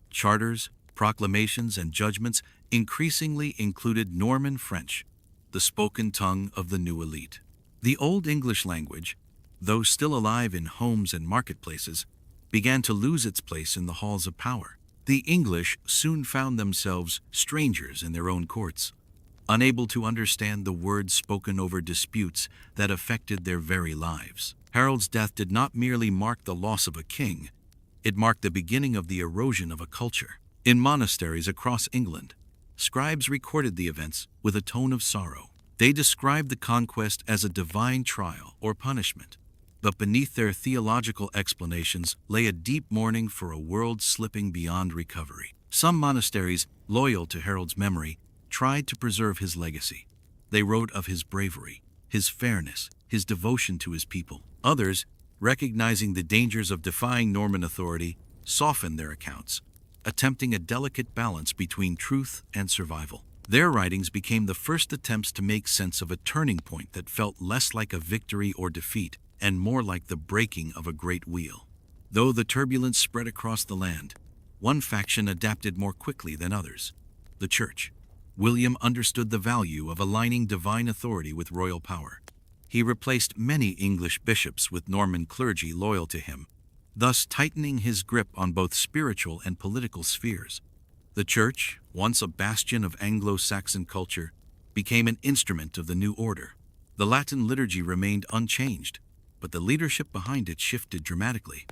Charters, proclamations, and judgments increasingly included Norman French, the spoken tongue of the new elite. The Old English language, though still alive in homes and marketplaces, began to lose its place in the halls of power. The English soon found themselves strangers in their own courts, unable to understand the words spoken over disputes that affected their very lives. Harold's death did not merely mark the loss of a king, it marked the beginning of the erosion of a culture. In monasteries across England, scribes recorded the events with a tone of sorrow. They described the conquest as a divine trial or punishment, but beneath their theological explanations lay a deep mourning for a world slipping beyond recovery. Some monasteries, loyal to Harold's memory, tried to preserve his legacy. They wrote of his bravery, his fairness, his devotion to his people. Others, recognizing the dangers of defying Norman authority, softened their accounts, attempting a delicate balance between truth and survival. Their writings became the first attempts to make sense of a turning point that felt less like a victory or defeat and more like the breaking of a great wheel. Though the turbulence spread across the land, one faction adapted more quickly than others: the Church. William understood the value of aligning divine authority with royal power. He replaced many English bishops with Norman clergy loyal to him, thus tightening his grip on both spiritual and political spheres. The Church, once a bastion of Anglo-Saxon culture, became an instrument of the new order. The Latin liturgy remained unchanged, but the leadership behind it shifted dramatically.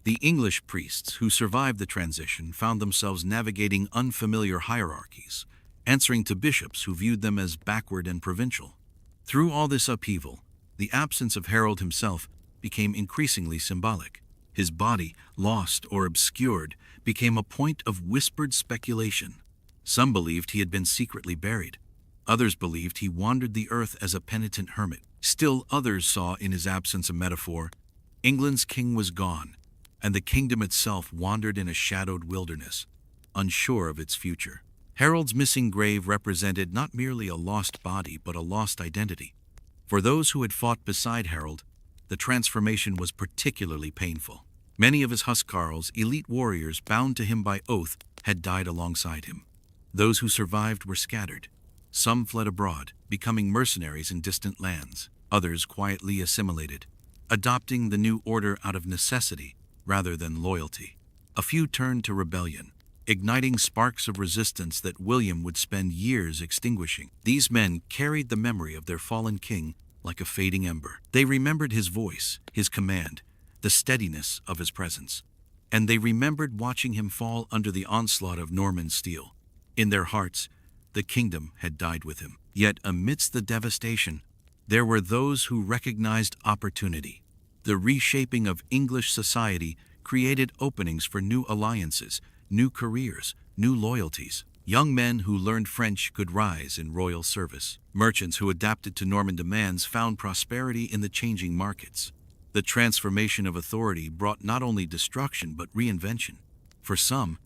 The English priests who survived the transition found themselves navigating unfamiliar hierarchies, answering to bishops who viewed them as backward and provincial. Through all this upheaval, the absence of Harold himself became increasingly symbolic. His body, lost or obscured, became a point of whispered speculation. Some believed he had been secretly buried. Others believed he wandered the earth as a penitent hermit. Still others saw in his absence a metaphor. England's king was gone, and the kingdom itself wandered in a shadowed wilderness, unsure of its future. Harold's missing grave represented not merely a lost body but a lost identity. For those who had fought beside Harold, the transformation was particularly painful. Many of his huscarls, elite warriors bound to him by oath, had died alongside him. Those who survived were scattered. Some fled abroad, becoming mercenaries in distant lands. Others quietly assimilated, adopting the new order out of necessity rather than loyalty. A few turned to rebellion, igniting sparks of resistance that William would spend years extinguishing. These men carried the memory of their fallen king like a fading ember. They remembered his voice, his command, the steadiness of his presence. And they remembered watching him fall under the onslaught of Norman steel. In their hearts, the kingdom had died with him. Yet amidst the devastation, there were those who recognized opportunity. The reshaping of English society created openings for new alliances, new careers, new loyalties. Young men who learned French could rise in royal service. Merchants who adapted to Norman demands found prosperity in the changing markets. The transformation of authority brought not only destruction but reinvention. For some,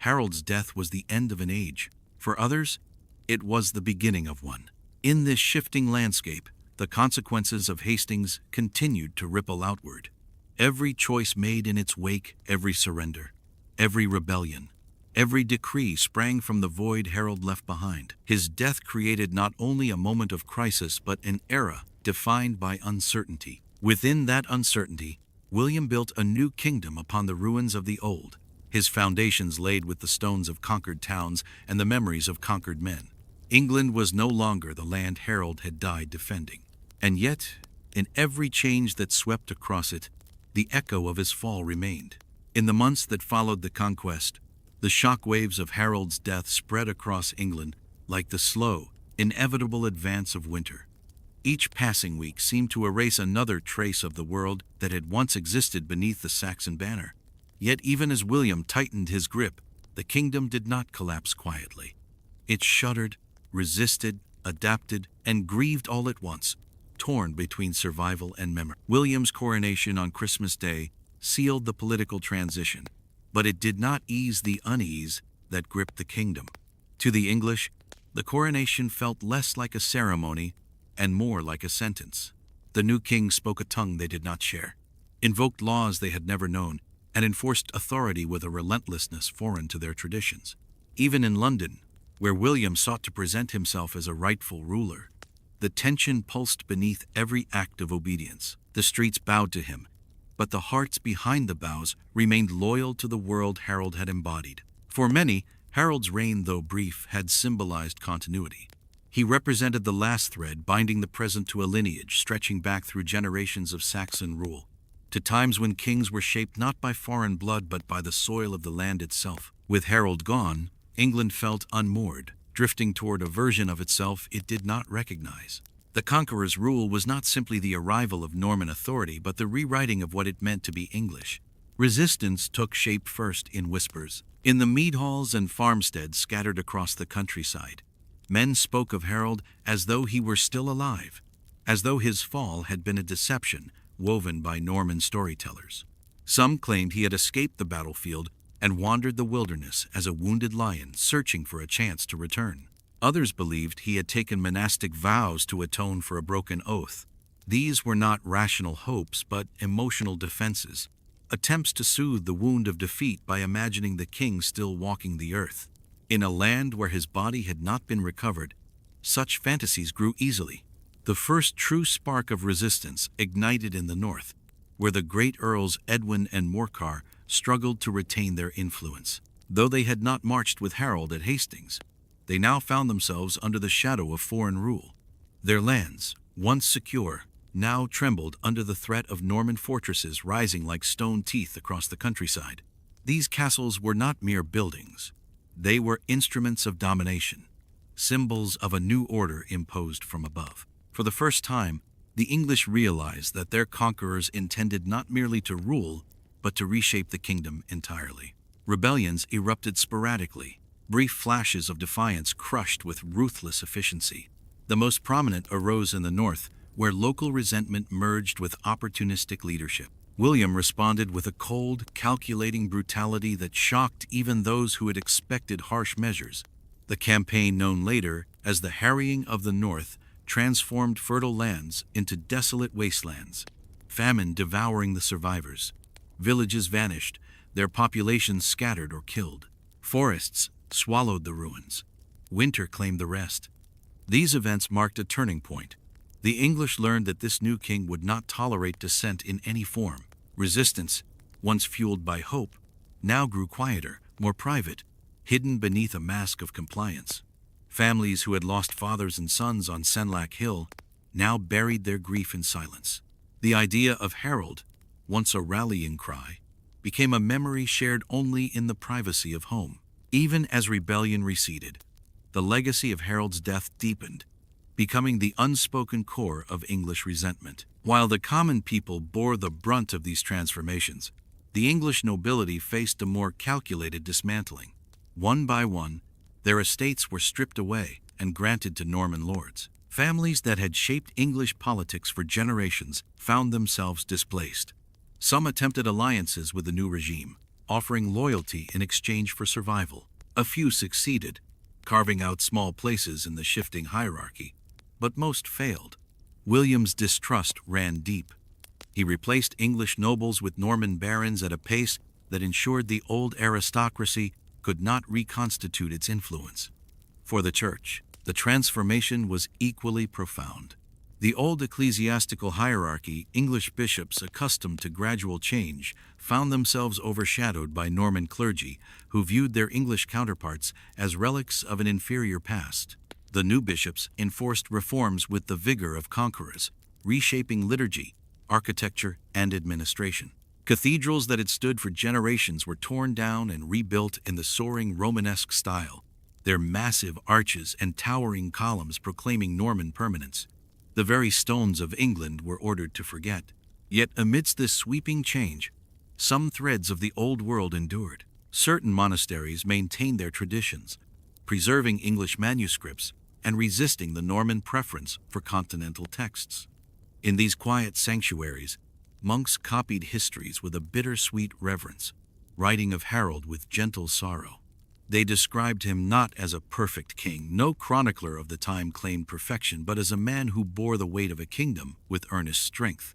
Harold's death was the end of an age. For others, it was the beginning of one. In this shifting landscape, the consequences of Hastings continued to ripple outward. Every choice made in its wake, every surrender, every rebellion, every decree sprang from the void Harold left behind. His death created not only a moment of crisis but an era defined by uncertainty. Within that uncertainty, William built a new kingdom upon the ruins of the old, his foundations laid with the stones of conquered towns and the memories of conquered men. England was no longer the land Harold had died defending. And yet, in every change that swept across it, the echo of his fall remained. In the months that followed the conquest, the shock waves of Harold's death spread across England like the slow, inevitable advance of winter. Each passing week seemed to erase another trace of the world that had once existed beneath the Saxon banner. Yet even as William tightened his grip, the kingdom did not collapse quietly. It shuddered, resisted, adapted, and grieved all at once, torn between survival and memory. William's coronation on Christmas Day sealed the political transition, but it did not ease the unease that gripped the kingdom. To the English, the coronation felt less like a ceremony and more like a sentence. The new king spoke a tongue they did not share, invoked laws they had never known, and enforced authority with a relentlessness foreign to their traditions. Even in London, where William sought to present himself as a rightful ruler, the tension pulsed beneath every act of obedience. The streets bowed to him, but the hearts behind the bows remained loyal to the world Harold had embodied. For many, Harold's reign, though brief, had symbolized continuity. He represented the last thread binding the present to a lineage stretching back through generations of Saxon rule, to times when kings were shaped not by foreign blood but by the soil of the land itself. With Harold gone, England felt unmoored, drifting toward a version of itself it did not recognize. The conqueror's rule was not simply the arrival of Norman authority but the rewriting of what it meant to be English. Resistance took shape first in whispers. In the mead halls and farmsteads scattered across the countryside, men spoke of Harold as though he were still alive, as though his fall had been a deception woven by Norman storytellers. Some claimed he had escaped the battlefield and wandered the wilderness as a wounded lion searching for a chance to return. Others believed he had taken monastic vows to atone for a broken oath. These were not rational hopes but emotional defenses, attempts to soothe the wound of defeat by imagining the king still walking the earth. In a land where his body had not been recovered, such fantasies grew easily. The first true spark of resistance ignited in the north, where the great earls Edwin and Morcar struggled to retain their influence. Though they had not marched with Harold at Hastings, they now found themselves under the shadow of foreign rule. Their lands, once secure, now trembled under the threat of Norman fortresses rising like stone teeth across the countryside. These castles were not mere buildings. They were instruments of domination, symbols of a new order imposed from above. For the first time, the English realized that their conquerors intended not merely to rule, but to reshape the kingdom entirely. Rebellions erupted sporadically, brief flashes of defiance crushed with ruthless efficiency. The most prominent arose in the north, where local resentment merged with opportunistic leadership. William responded with a cold, calculating brutality that shocked even those who had expected harsh measures. The campaign, known later as the Harrying of the North, transformed fertile lands into desolate wastelands, famine devouring the survivors. Villages vanished, their populations scattered or killed. Forests swallowed the ruins. Winter claimed the rest. These events marked a turning point. The English learned that this new king would not tolerate dissent in any form. Resistance, once fueled by hope, now grew quieter, more private, hidden beneath a mask of compliance. Families who had lost fathers and sons on Senlac Hill now buried their grief in silence. The idea of Harold, once a rallying cry, became a memory shared only in the privacy of home. Even as rebellion receded, the legacy of Harold's death deepened, becoming the unspoken core of English resentment. While the common people bore the brunt of these transformations, the English nobility faced a more calculated dismantling. One by one, their estates were stripped away and granted to Norman lords. Families that had shaped English politics for generations found themselves displaced. Some attempted alliances with the new regime, offering loyalty in exchange for survival. A few succeeded, carving out small places in the shifting hierarchy, but most failed. William's distrust ran deep. He replaced English nobles with Norman barons at a pace that ensured the old aristocracy could not reconstitute its influence. For the Church, the transformation was equally profound. The old ecclesiastical hierarchy, English bishops accustomed to gradual change, found themselves overshadowed by Norman clergy who viewed their English counterparts as relics of an inferior past. The new bishops enforced reforms with the vigor of conquerors, reshaping liturgy, architecture, and administration. Cathedrals that had stood for generations were torn down and rebuilt in the soaring Romanesque style, their massive arches and towering columns proclaiming Norman permanence. The very stones of England were ordered to forget. Yet amidst this sweeping change, some threads of the old world endured. Certain monasteries maintained their traditions, preserving English manuscripts and resisting the Norman preference for continental texts. In these quiet sanctuaries, monks copied histories with a bittersweet reverence, writing of Harold with gentle sorrow. They described him not as a perfect king. No chronicler of the time claimed perfection, but as a man who bore the weight of a kingdom with earnest strength.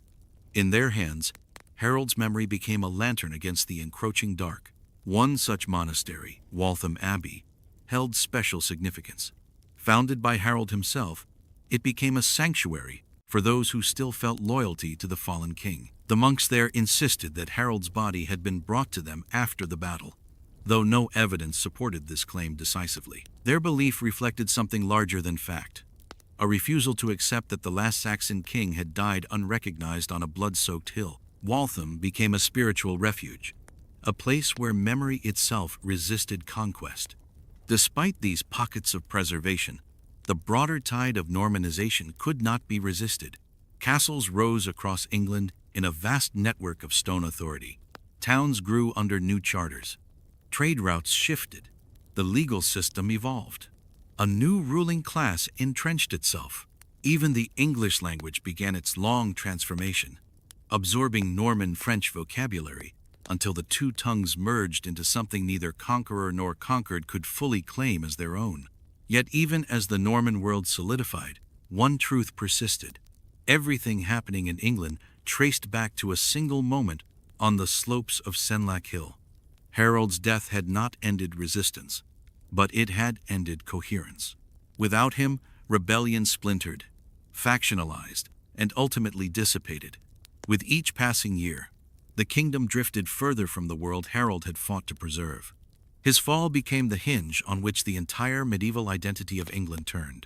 In their hands, Harold's memory became a lantern against the encroaching dark. One such monastery, Waltham Abbey, held special significance. Founded by Harold himself, it became a sanctuary for those who still felt loyalty to the fallen king. The monks there insisted that Harold's body had been brought to them after the battle, though no evidence supported this claim decisively. Their belief reflected something larger than fact, a refusal to accept that the last Saxon king had died unrecognized on a blood-soaked hill. Waltham became a spiritual refuge, a place where memory itself resisted conquest. Despite these pockets of preservation, the broader tide of Normanization could not be resisted. Castles rose across England in a vast network of stone authority. Towns grew under new charters. Trade routes shifted. The legal system evolved. A new ruling class entrenched itself. Even the English language began its long transformation, absorbing Norman French vocabulary until the two tongues merged into something neither conqueror nor conquered could fully claim as their own. Yet even as the Norman world solidified, one truth persisted. Everything happening in England traced back to a single moment on the slopes of Senlac Hill. Harold's death had not ended resistance, but it had ended coherence. Without him, rebellion splintered, factionalized, and ultimately dissipated. With each passing year, the kingdom drifted further from the world Harold had fought to preserve. His fall became the hinge on which the entire medieval identity of England turned.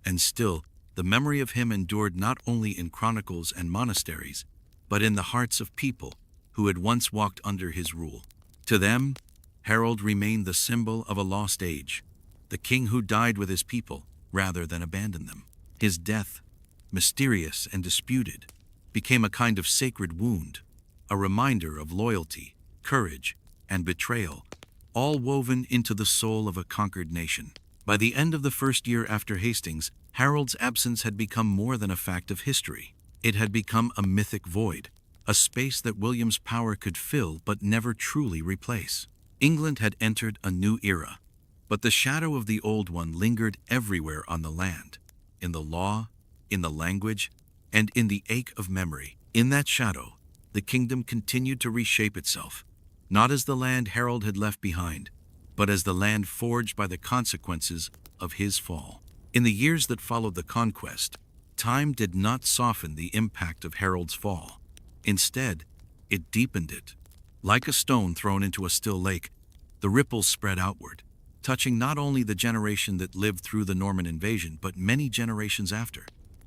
And still, the memory of him endured not only in chronicles and monasteries, but in the hearts of people who had once walked under his rule. To them, Harold remained the symbol of a lost age, the king who died with his people rather than abandon them. His death, mysterious and disputed, became a kind of sacred wound, a reminder of loyalty, courage, and betrayal, all woven into the soul of a conquered nation. By the end of the first year after Hastings, Harold's absence had become more than a fact of history. It had become a mythic void, a space that William's power could fill but never truly replace. England had entered a new era, but the shadow of the old one lingered everywhere on the land, in the law, in the language, and in the ache of memory. In that shadow, the kingdom continued to reshape itself, not as the land Harold had left behind, but as the land forged by the consequences of his fall. In the years that followed the conquest, time did not soften the impact of Harold's fall. Instead, it deepened it. Like a stone thrown into a still lake, the ripples spread outward, touching not only the generation that lived through the Norman invasion, but many generations after.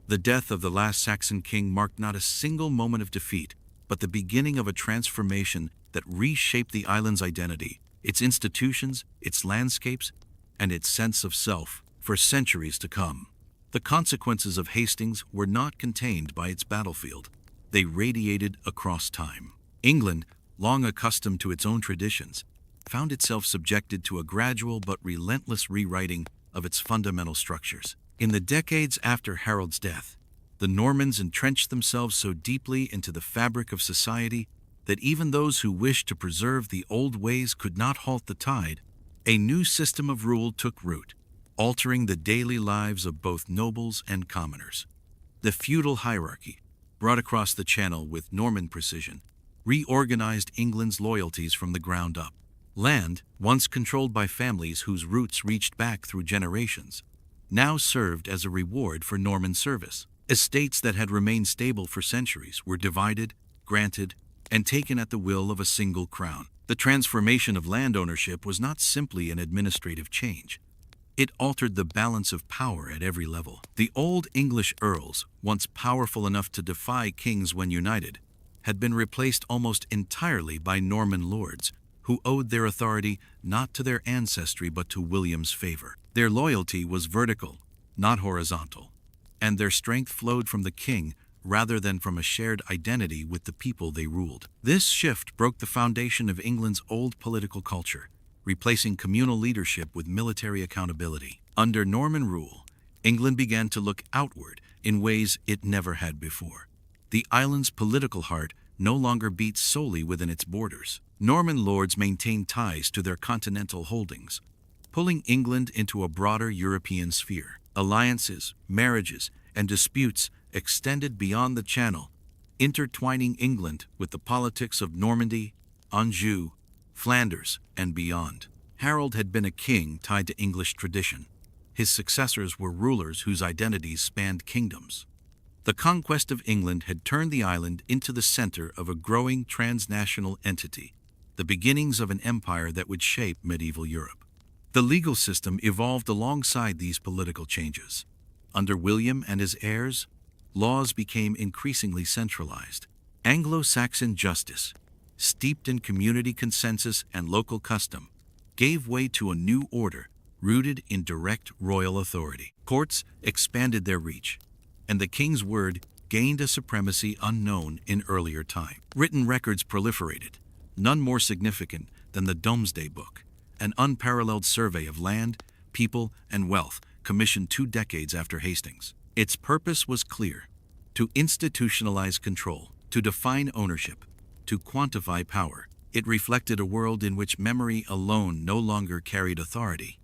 The death of the last Saxon king marked not a single moment of defeat, but the beginning of a transformation that reshaped the island's identity, its institutions, its landscapes, and its sense of self for centuries to come. The consequences of Hastings were not contained by its battlefield. They radiated across time. England, long accustomed to its own traditions, found itself subjected to a gradual but relentless rewriting of its fundamental structures. In the decades after Harold's death, the Normans entrenched themselves so deeply into the fabric of society that even those who wished to preserve the old ways could not halt the tide. A new system of rule took root, altering the daily lives of both nobles and commoners. The feudal hierarchy, brought across the Channel with Norman precision, reorganized England's loyalties from the ground up. Land, once controlled by families whose roots reached back through generations, now served as a reward for Norman service. Estates that had remained stable for centuries were divided, granted, and taken at the will of a single crown. The transformation of land ownership was not simply an administrative change. It altered the balance of power at every level. The old English earls, once powerful enough to defy kings when united, had been replaced almost entirely by Norman lords, who owed their authority not to their ancestry but to William's favor. Their loyalty was vertical, not horizontal, and their strength flowed from the king rather than from a shared identity with the people they ruled. This shift broke the foundation of England's old political culture, replacing communal leadership with military accountability. Under Norman rule, England began to look outward in ways it never had before. The island's political heart no longer beat solely within its borders. Norman lords maintained ties to their continental holdings, pulling England into a broader European sphere. Alliances, marriages, and disputes extended beyond the Channel, intertwining England with the politics of Normandy, Anjou, Flanders, and beyond. Harold had been a king tied to English tradition. His successors were rulers whose identities spanned kingdoms. The conquest of England had turned the island into the center of a growing transnational entity, the beginnings of an empire that would shape medieval Europe. The legal system evolved alongside these political changes. Under William and his heirs, laws became increasingly centralized. Anglo-Saxon justice, steeped in community consensus and local custom, gave way to a new order rooted in direct royal authority. Courts expanded their reach, and the king's word gained a supremacy unknown in earlier time. Written records proliferated, none more significant than the Domesday Book, an unparalleled survey of land, people, and wealth commissioned 2 decades after Hastings. Its purpose was clear: to institutionalize control, to define ownership, to quantify power. It reflected a world in which memory alone no longer carried authority.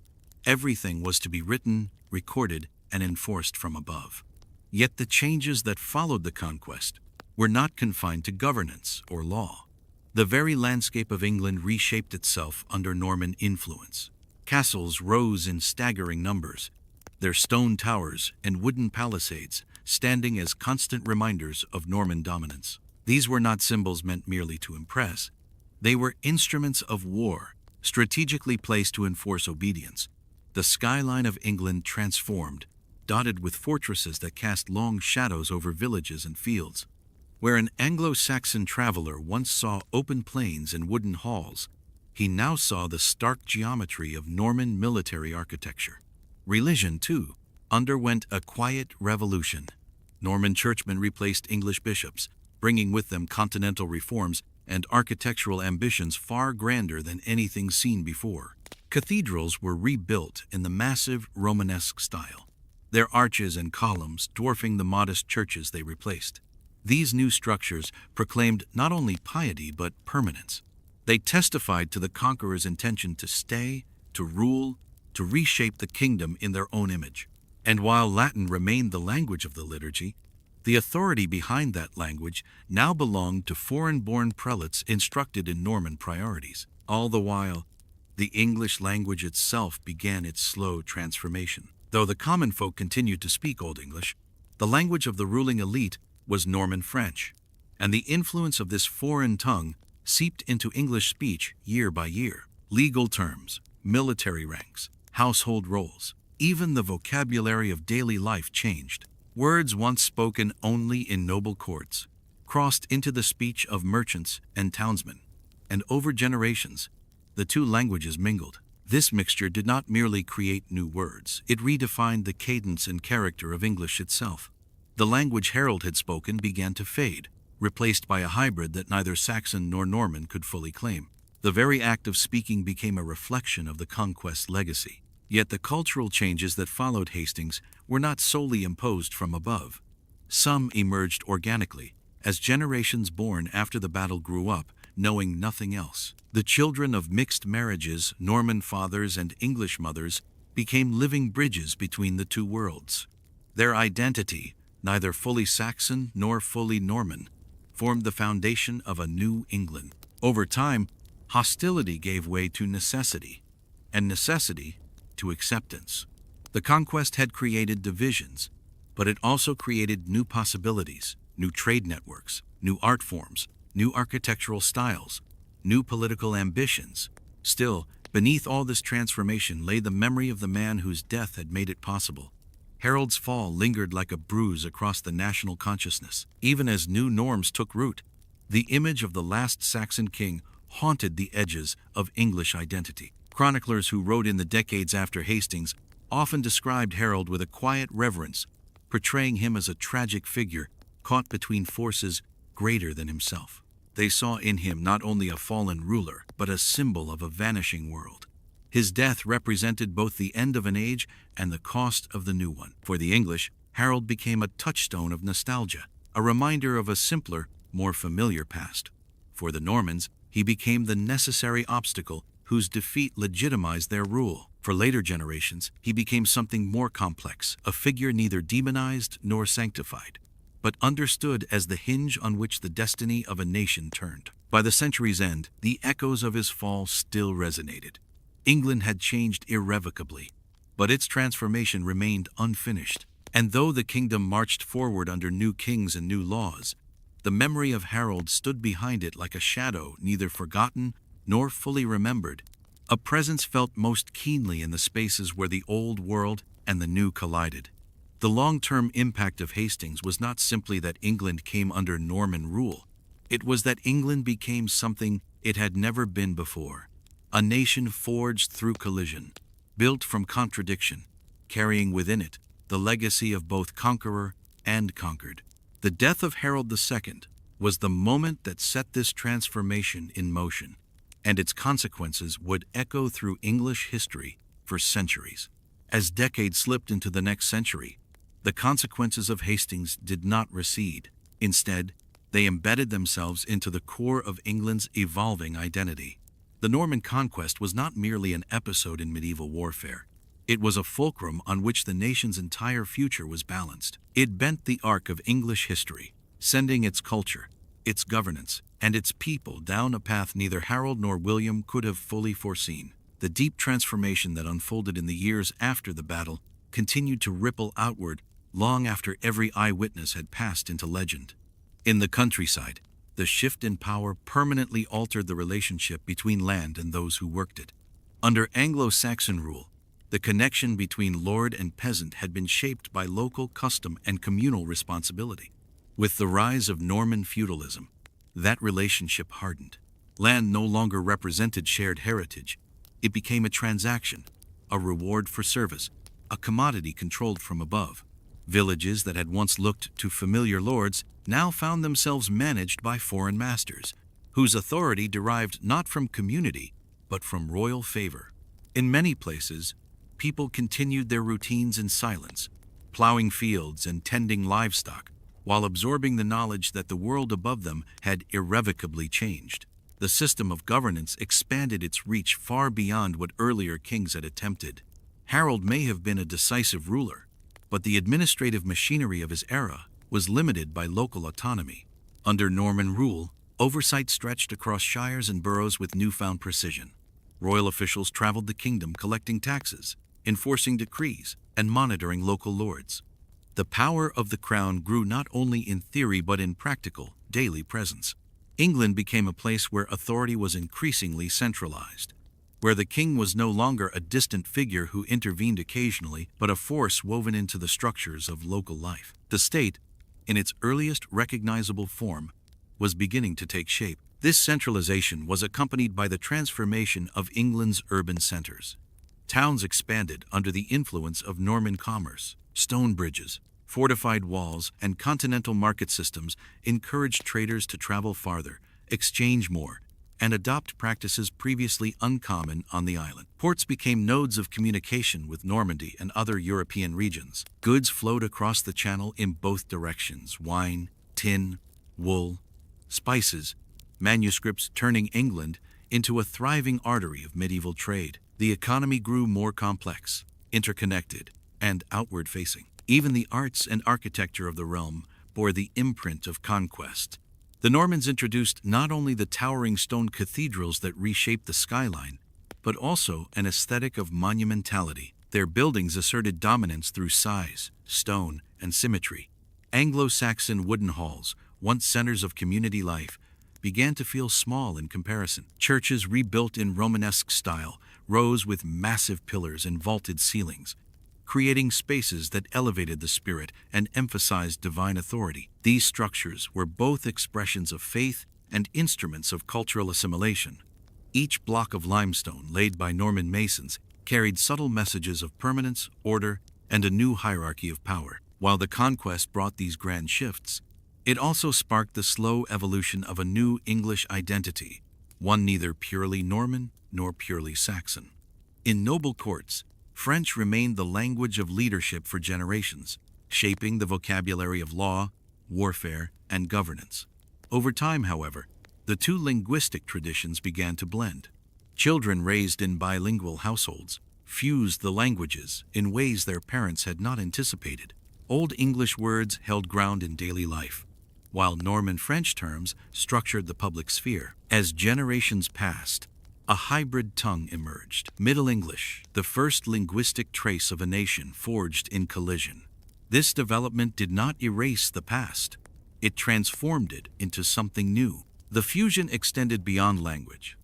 Everything was to be written, recorded, and enforced from above. Yet the changes that followed the conquest were not confined to governance or law. The very landscape of England reshaped itself under Norman influence. Castles rose in staggering numbers, their stone towers and wooden palisades standing as constant reminders of Norman dominance. These were not symbols meant merely to impress. They were instruments of war, strategically placed to enforce obedience. The skyline of England transformed, dotted with fortresses that cast long shadows over villages and fields. Where an Anglo-Saxon traveler once saw open plains and wooden halls, he now saw the stark geometry of Norman military architecture. Religion, too, underwent a quiet revolution. Norman churchmen replaced English bishops, bringing with them continental reforms and architectural ambitions far grander than anything seen before. Cathedrals were rebuilt in the massive Romanesque style, their arches and columns dwarfing the modest churches they replaced. These new structures proclaimed not only piety but permanence. They testified to the conqueror's intention to stay, to rule, to reshape the kingdom in their own image. And while Latin remained the language of the liturgy, the authority behind that language now belonged to foreign-born prelates instructed in Norman priorities. All the while, the English language itself began its slow transformation. Though the common folk continued to speak Old English, the language of the ruling elite was Norman French, and the influence of this foreign tongue seeped into English speech year by year. Legal terms, military ranks, household roles, even the vocabulary of daily life changed. Words once spoken only in noble courts crossed into the speech of merchants and townsmen, and over generations, the two languages mingled. This mixture did not merely create new words, it redefined the cadence and character of English itself. The language Harold had spoken began to fade, replaced by a hybrid that neither Saxon nor Norman could fully claim. The very act of speaking became a reflection of the conquest's legacy. Yet the cultural changes that followed Hastings were not solely imposed from above. Some emerged organically, as generations born after the battle grew up, knowing nothing else. The children of mixed marriages, Norman fathers and English mothers, became living bridges between the two worlds. Their identity, neither fully Saxon nor fully Norman, formed the foundation of a new England. Over time, hostility gave way to necessity, and necessity to acceptance. The conquest had created divisions, but it also created new possibilities, new trade networks, new art forms, new architectural styles, new political ambitions. Still, beneath all this transformation lay the memory of the man whose death had made it possible. Harold's fall lingered like a bruise across the national consciousness. Even as new norms took root, the image of the last Saxon king haunted the edges of English identity. Chroniclers who wrote in the decades after Hastings often described Harold with a quiet reverence, portraying him as a tragic figure caught between forces greater than himself. They saw in him not only a fallen ruler, but a symbol of a vanishing world. His death represented both the end of an age and the cost of the new one. For the English, Harold became a touchstone of nostalgia, a reminder of a simpler, more familiar past. For the Normans, he became the necessary obstacle whose defeat legitimized their rule. For later generations, he became something more complex, a figure neither demonized nor sanctified, but understood as the hinge on which the destiny of a nation turned. By the century's end, the echoes of his fall still resonated. England had changed irrevocably, but its transformation remained unfinished. And though the kingdom marched forward under new kings and new laws, the memory of Harold stood behind it like a shadow, neither forgotten nor fully remembered, a presence felt most keenly in the spaces where the old world and the new collided. The long-term impact of Hastings was not simply that England came under Norman rule. It was that England became something it had never been before. A nation forged through collision, built from contradiction, carrying within it the legacy of both conqueror and conquered. The death of Harold II was the moment that set this transformation in motion, and its consequences would echo through English history for centuries. As decades slipped into the next century, the consequences of Hastings did not recede. Instead, they embedded themselves into the core of England's evolving identity. The Norman conquest was not merely an episode in medieval warfare. It was a fulcrum on which the nation's entire future was balanced. It bent the arc of English history, sending its culture, its governance, and its people down a path neither Harold nor William could have fully foreseen. The deep transformation that unfolded in the years after the battle continued to ripple outward long after every eyewitness had passed into legend. In the countryside, the shift in power permanently altered the relationship between land and those who worked it. Under Anglo-Saxon rule, the connection between lord and peasant had been shaped by local custom and communal responsibility. With the rise of Norman feudalism, that relationship hardened. Land no longer represented shared heritage. It became a transaction, a reward for service, a commodity controlled from above. Villages that had once looked to familiar lords now found themselves managed by foreign masters, whose authority derived not from community, but from royal favor. In many places, people continued their routines in silence, plowing fields and tending livestock, while absorbing the knowledge that the world above them had irrevocably changed. The system of governance expanded its reach far beyond what earlier kings had attempted. Harold may have been a decisive ruler, but the administrative machinery of his era was limited by local autonomy. Under Norman rule, oversight stretched across shires and boroughs with newfound precision. Royal officials traveled the kingdom collecting taxes, enforcing decrees, and monitoring local lords. The power of the crown grew not only in theory but in practical, daily presence. England became a place where authority was increasingly centralized, where the king was no longer a distant figure who intervened occasionally, but a force woven into the structures of local life. The state, in its earliest recognizable form, was beginning to take shape. This centralization was accompanied by the transformation of England's urban centers. Towns expanded under the influence of Norman commerce. Stone bridges, fortified walls, and continental market systems encouraged traders to travel farther, exchange more, and adopt practices previously uncommon on the island. Ports became nodes of communication with Normandy and other European regions. Goods flowed across the channel in both directions: wine, tin, wool, spices, manuscripts, turning England into a thriving artery of medieval trade. The economy grew more complex, interconnected, and outward-facing. Even the arts and architecture of the realm bore the imprint of conquest. The Normans introduced not only the towering stone cathedrals that reshaped the skyline, but also an aesthetic of monumentality. Their buildings asserted dominance through size, stone, and symmetry. Anglo-Saxon wooden halls, once centers of community life, began to feel small in comparison. Churches rebuilt in Romanesque style rose with massive pillars and vaulted ceilings, creating spaces that elevated the spirit and emphasized divine authority. These structures were both expressions of faith and instruments of cultural assimilation. Each block of limestone laid by Norman masons carried subtle messages of permanence, order, and a new hierarchy of power. While the conquest brought these grand shifts, it also sparked the slow evolution of a new English identity, one neither purely Norman nor purely Saxon. In noble courts, French remained the language of leadership for generations, shaping the vocabulary of law, warfare, and governance. Over time, however, the two linguistic traditions began to blend. Children raised in bilingual households fused the languages in ways their parents had not anticipated. Old English words held ground in daily life, while Norman French terms structured the public sphere. As generations passed, a hybrid tongue emerged. Middle English, the first linguistic trace of a nation forged in collision. This development did not erase the past. It transformed it into something new. The fusion extended beyond language.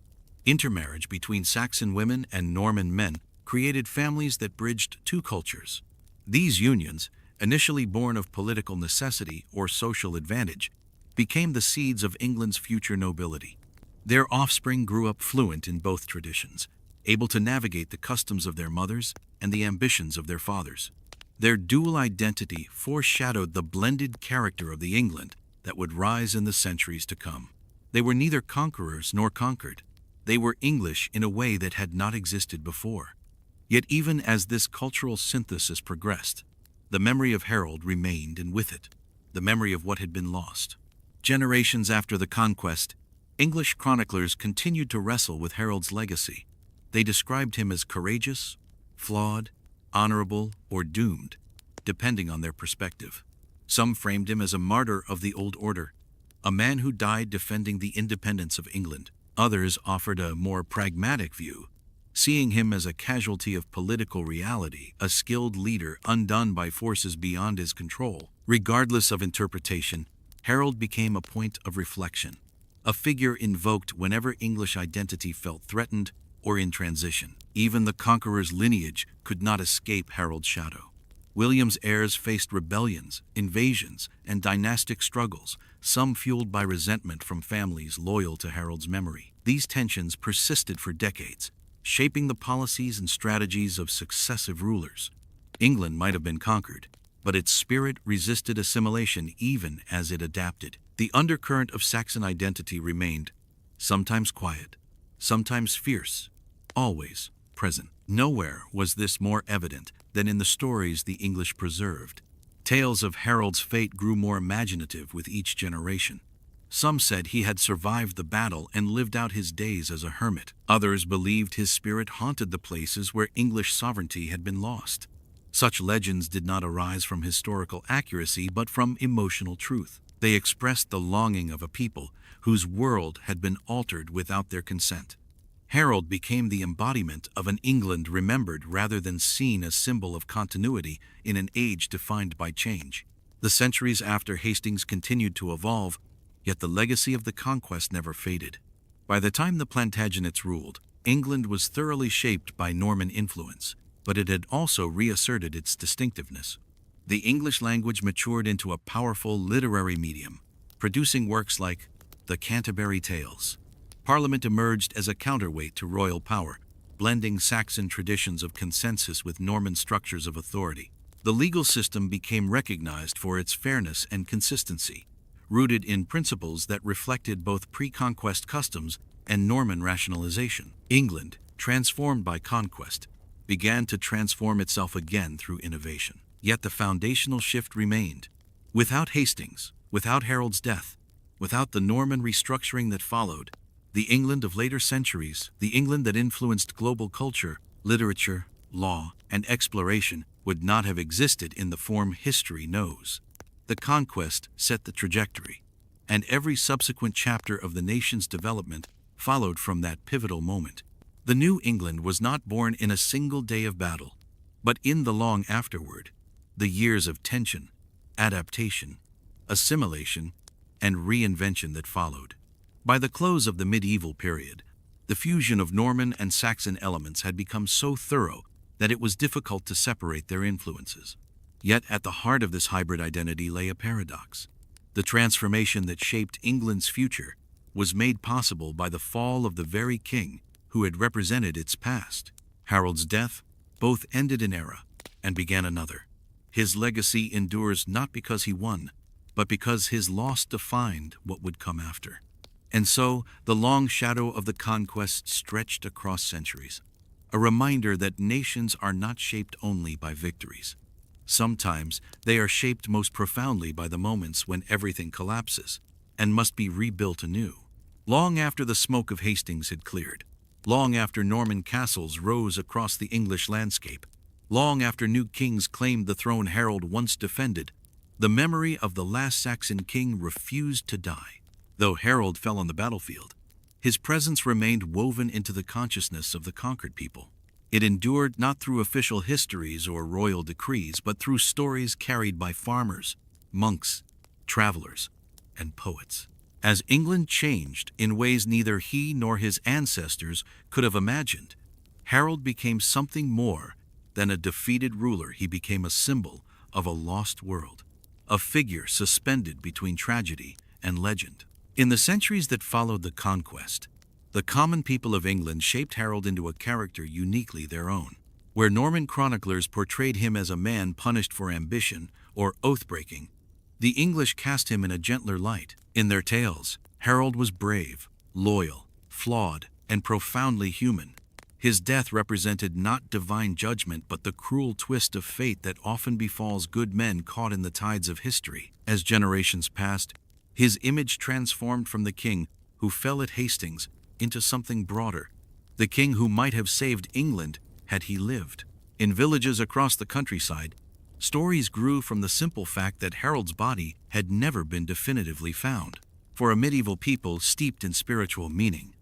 Intermarriage between Saxon women and Norman men created families that bridged two cultures. These unions, initially born of political necessity or social advantage, became the seeds of England's future nobility. Their offspring grew up fluent in both traditions, able to navigate the customs of their mothers and the ambitions of their fathers. Their dual identity foreshadowed the blended character of the England that would rise in the centuries to come. They were neither conquerors nor conquered. They were English in a way that had not existed before. Yet even as this cultural synthesis progressed, the memory of Harold remained, and with it, the memory of what had been lost. Generations after the conquest, English chroniclers continued to wrestle with Harold's legacy. They described him as courageous, flawed, honorable, or doomed, depending on their perspective. Some framed him as a martyr of the old order, a man who died defending the independence of England. Others offered a more pragmatic view, seeing him as a casualty of political reality, a skilled leader undone by forces beyond his control. Regardless of interpretation, Harold became a point of reflection, a figure invoked whenever English identity felt threatened or in transition. Even the conqueror's lineage could not escape Harold's shadow. William's heirs faced rebellions, invasions, and dynastic struggles, some fueled by resentment from families loyal to Harold's memory. These tensions persisted for decades, shaping the policies and strategies of successive rulers. England might have been conquered, but its spirit resisted assimilation even as it adapted. The undercurrent of Saxon identity remained, sometimes quiet, sometimes fierce, always present. Nowhere was this more evident than in the stories the English preserved. Tales of Harold's fate grew more imaginative with each generation. Some said he had survived the battle and lived out his days as a hermit. Others believed his spirit haunted the places where English sovereignty had been lost. Such legends did not arise from historical accuracy but from emotional truth. They expressed the longing of a people whose world had been altered without their consent. Harold became the embodiment of an England remembered rather than seen as symbol of continuity in an age defined by change. The centuries after Hastings continued to evolve, yet the legacy of the conquest never faded. By the time the Plantagenets ruled, England was thoroughly shaped by Norman influence, but it had also reasserted its distinctiveness. The English language matured into a powerful literary medium, producing works like the Canterbury Tales. Parliament emerged as a counterweight to royal power, blending Saxon traditions of consensus with Norman structures of authority. The legal system became recognized for its fairness and consistency, rooted in principles that reflected both pre-conquest customs and Norman rationalization. England, transformed by conquest, began to transform itself again through innovation. Yet the foundational shift remained. Without Hastings, without Harold's death, without the Norman restructuring that followed, the England of later centuries, the England that influenced global culture, literature, law, and exploration, would not have existed in the form history knows. The conquest set the trajectory, and every subsequent chapter of the nation's development followed from that pivotal moment. The New England was not born in a single day of battle, but in the long afterward, the years of tension, adaptation, assimilation, and reinvention that followed. By the close of the medieval period, the fusion of Norman and Saxon elements had become so thorough that it was difficult to separate their influences. Yet at the heart of this hybrid identity lay a paradox. The transformation that shaped England's future was made possible by the fall of the very king who had represented its past. Harold's death both ended an era and began another. His legacy endures not because he won, but because his loss defined what would come after. And so, the long shadow of the conquest stretched across centuries, a reminder that nations are not shaped only by victories. Sometimes they are shaped most profoundly by the moments when everything collapses and must be rebuilt anew. Long after the smoke of Hastings had cleared, long after Norman castles rose across the English landscape, long after new kings claimed the throne Harold once defended, the memory of the last Saxon king refused to die. Though Harold fell on the battlefield, his presence remained woven into the consciousness of the conquered people. It endured not through official histories or royal decrees, but through stories carried by farmers, monks, travelers, and poets. As England changed in ways neither he nor his ancestors could have imagined, Harold became something more than a defeated ruler. He became a symbol of a lost world, a figure suspended between tragedy and legend. In the centuries that followed the conquest, the common people of England shaped Harold into a character uniquely their own. Where Norman chroniclers portrayed him as a man punished for ambition or oath-breaking, the English cast him in a gentler light. In their tales, Harold was brave, loyal, flawed, and profoundly human. His death represented not divine judgment but the cruel twist of fate that often befalls good men caught in the tides of history. As generations passed, his image transformed from the king who fell at Hastings into something broader, the king who might have saved England had he lived. In villages across the countryside, stories grew from the simple fact that Harold's body had never been definitively found. For a medieval people steeped in spiritual meaning,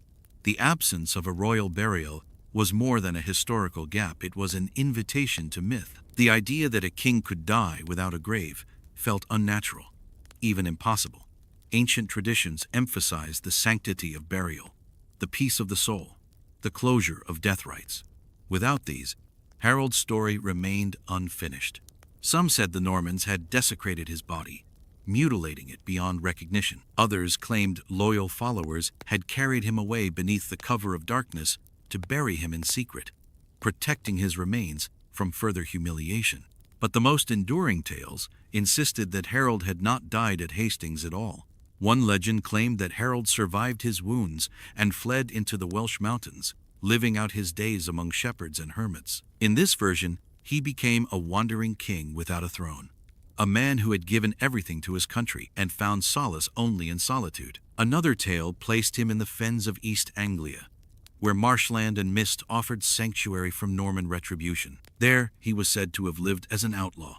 the absence of a royal burial was more than a historical gap, it was an invitation to myth. The idea that a king could die without a grave felt unnatural, even impossible. Ancient traditions emphasized the sanctity of burial, the peace of the soul, the closure of death rites. Without these, Harold's story remained unfinished. Some said the Normans had desecrated his body, mutilating it beyond recognition. Others claimed loyal followers had carried him away beneath the cover of darkness to bury him in secret, protecting his remains from further humiliation. But the most enduring tales insisted that Harold had not died at Hastings at all. One legend claimed that Harold survived his wounds and fled into the Welsh mountains, living out his days among shepherds and hermits. In this version, he became a wandering king without a throne, a man who had given everything to his country and found solace only in solitude. Another tale placed him in the fens of East Anglia, where marshland and mist offered sanctuary from Norman retribution. There, he was said to have lived as an outlaw,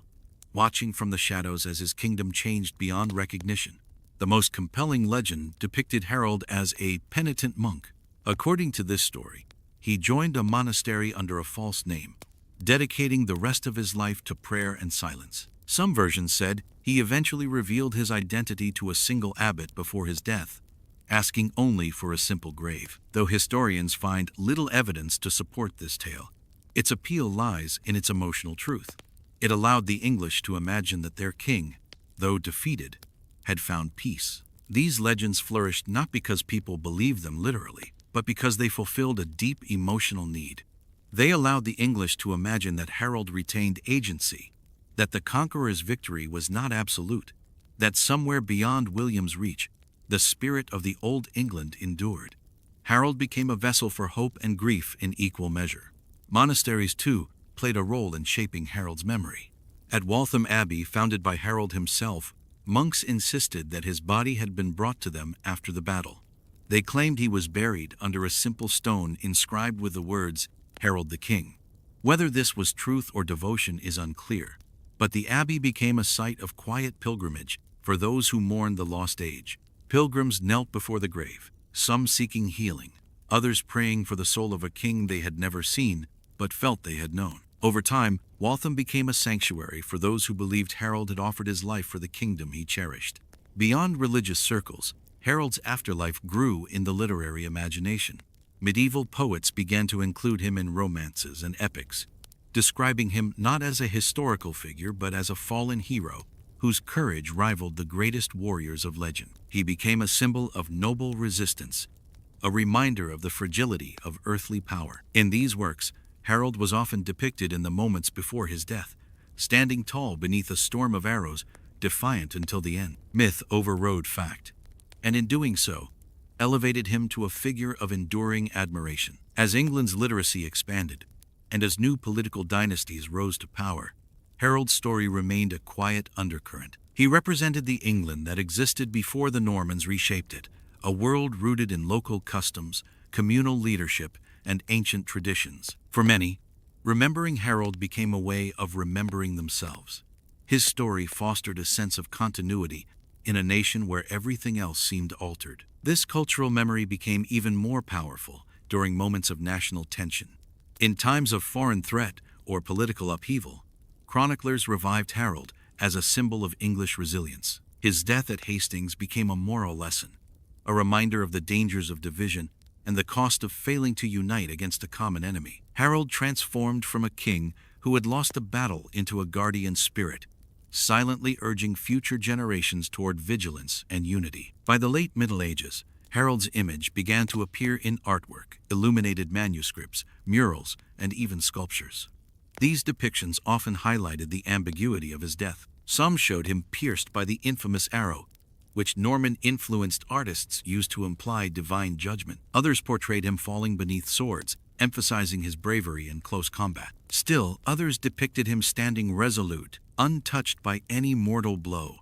watching from the shadows as his kingdom changed beyond recognition. The most compelling legend depicted Harold as a penitent monk. According to this story, he joined a monastery under a false name, dedicating the rest of his life to prayer and silence. Some versions said he eventually revealed his identity to a single abbot before his death, asking only for a simple grave. Though historians find little evidence to support this tale, its appeal lies in its emotional truth. It allowed the English to imagine that their king, though defeated, had found peace. These legends flourished not because people believed them literally, but because they fulfilled a deep emotional need. They allowed the English to imagine that Harold retained agency, that the conqueror's victory was not absolute, that somewhere beyond William's reach, the spirit of the Old England endured. Harold became a vessel for hope and grief in equal measure. Monasteries, too, played a role in shaping Harold's memory. At Waltham Abbey, founded by Harold himself, monks insisted that his body had been brought to them after the battle. They claimed he was buried under a simple stone inscribed with the words, "Harold the King." Whether this was truth or devotion is unclear, but the abbey became a site of quiet pilgrimage for those who mourned the lost age. Pilgrims knelt before the grave, some seeking healing, others praying for the soul of a king they had never seen but felt they had known. Over time, Waltham became a sanctuary for those who believed Harold had offered his life for the kingdom he cherished. Beyond religious circles, Harold's afterlife grew in the literary imagination. Medieval poets began to include him in romances and epics, describing him not as a historical figure but as a fallen hero whose courage rivaled the greatest warriors of legend. He became a symbol of noble resistance, a reminder of the fragility of earthly power. In these works, Harold was often depicted in the moments before his death, standing tall beneath a storm of arrows, defiant until the end. Myth overrode fact, and in doing so, elevated him to a figure of enduring admiration. As England's literacy expanded, and as new political dynasties rose to power, Harold's story remained a quiet undercurrent. He represented the England that existed before the Normans reshaped it, a world rooted in local customs, communal leadership, and ancient traditions. For many, remembering Harold became a way of remembering themselves. His story fostered a sense of continuity in a nation where everything else seemed altered. This cultural memory became even more powerful during moments of national tension. In times of foreign threat or political upheaval, chroniclers revived Harold as a symbol of English resilience. His death at Hastings became a moral lesson, a reminder of the dangers of division and the cost of failing to unite against a common enemy. Harold transformed from a king who had lost a battle into a guardian spirit, silently urging future generations toward vigilance and unity. By the late Middle Ages, Harold's image began to appear in artwork, illuminated manuscripts, murals, and even sculptures. These depictions often highlighted the ambiguity of his death. Some showed him pierced by the infamous arrow, which Norman-influenced artists used to imply divine judgment. Others portrayed him falling beneath swords, emphasizing his bravery in close combat. Still, others depicted him standing resolute, untouched by any mortal blow,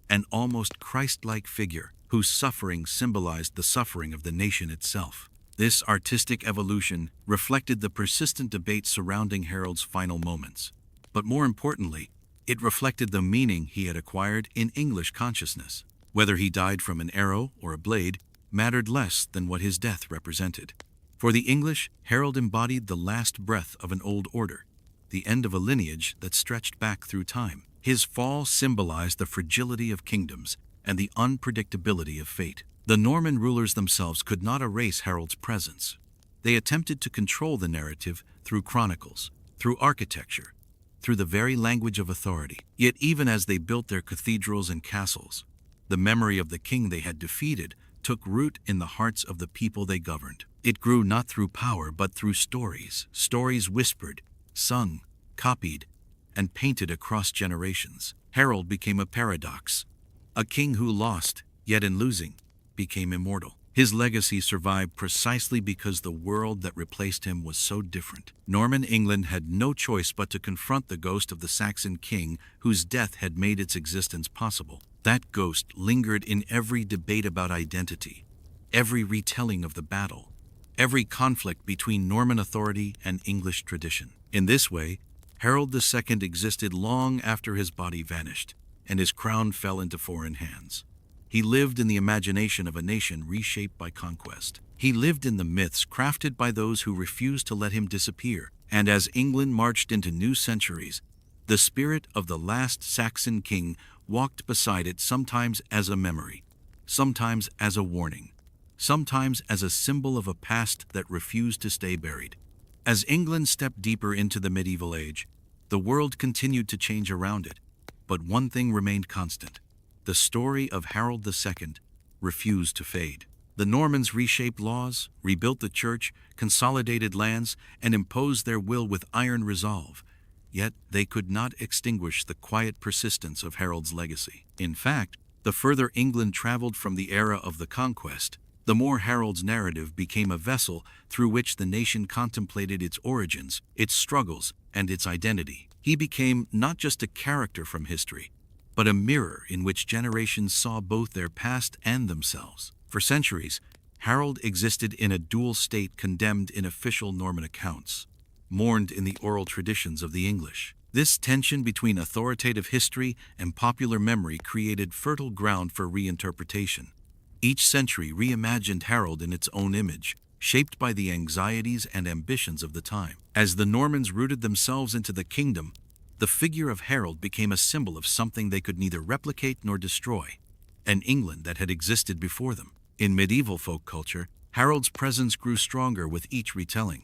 an almost Christ-like figure whose suffering symbolized the suffering of the nation itself. This artistic evolution reflected the persistent debate surrounding Harold's final moments. But more importantly, it reflected the meaning he had acquired in English consciousness. Whether he died from an arrow or a blade mattered less than what his death represented. For the English, Harold embodied the last breath of an old order, the end of a lineage that stretched back through time. His fall symbolized the fragility of kingdoms and the unpredictability of fate. The Norman rulers themselves could not erase Harold's presence. They attempted to control the narrative through chronicles, through architecture, through the very language of authority. Yet even as they built their cathedrals and castles, the memory of the king they had defeated took root in the hearts of the people they governed. It grew not through power but through stories, stories whispered, sung, copied, and painted across generations. Harold became a paradox, a king who lost, yet in losing, became immortal. His legacy survived precisely because the world that replaced him was so different. Norman England had no choice but to confront the ghost of the Saxon king whose death had made its existence possible. That ghost lingered in every debate about identity, every retelling of the battle, every conflict between Norman authority and English tradition. In this way, Harold II existed long after his body vanished, and his crown fell into foreign hands. He lived in the imagination of a nation reshaped by conquest. He lived in the myths crafted by those who refused to let him disappear. And as England marched into new centuries, the spirit of the last Saxon king walked beside it, sometimes as a memory, sometimes as a warning, sometimes as a symbol of a past that refused to stay buried. As England stepped deeper into the medieval age, the world continued to change around it, but one thing remained constant. The story of Harold II refused to fade. The Normans reshaped laws, rebuilt the church, consolidated lands, and imposed their will with iron resolve. Yet they could not extinguish the quiet persistence of Harold's legacy. In fact, the further England traveled from the era of the conquest, the more Harold's narrative became a vessel through which the nation contemplated its origins, its struggles, and its identity. He became not just a character from history, but a mirror in which generations saw both their past and themselves. For centuries, Harold existed in a dual state, condemned in official Norman accounts, mourned in the oral traditions of the English. This tension between authoritative history and popular memory created fertile ground for reinterpretation. Each century reimagined Harold in its own image, shaped by the anxieties and ambitions of the time. As the Normans rooted themselves into the kingdom, the figure of Harold became a symbol of something they could neither replicate nor destroy, an England that had existed before them. In medieval folk culture, Harold's presence grew stronger with each retelling.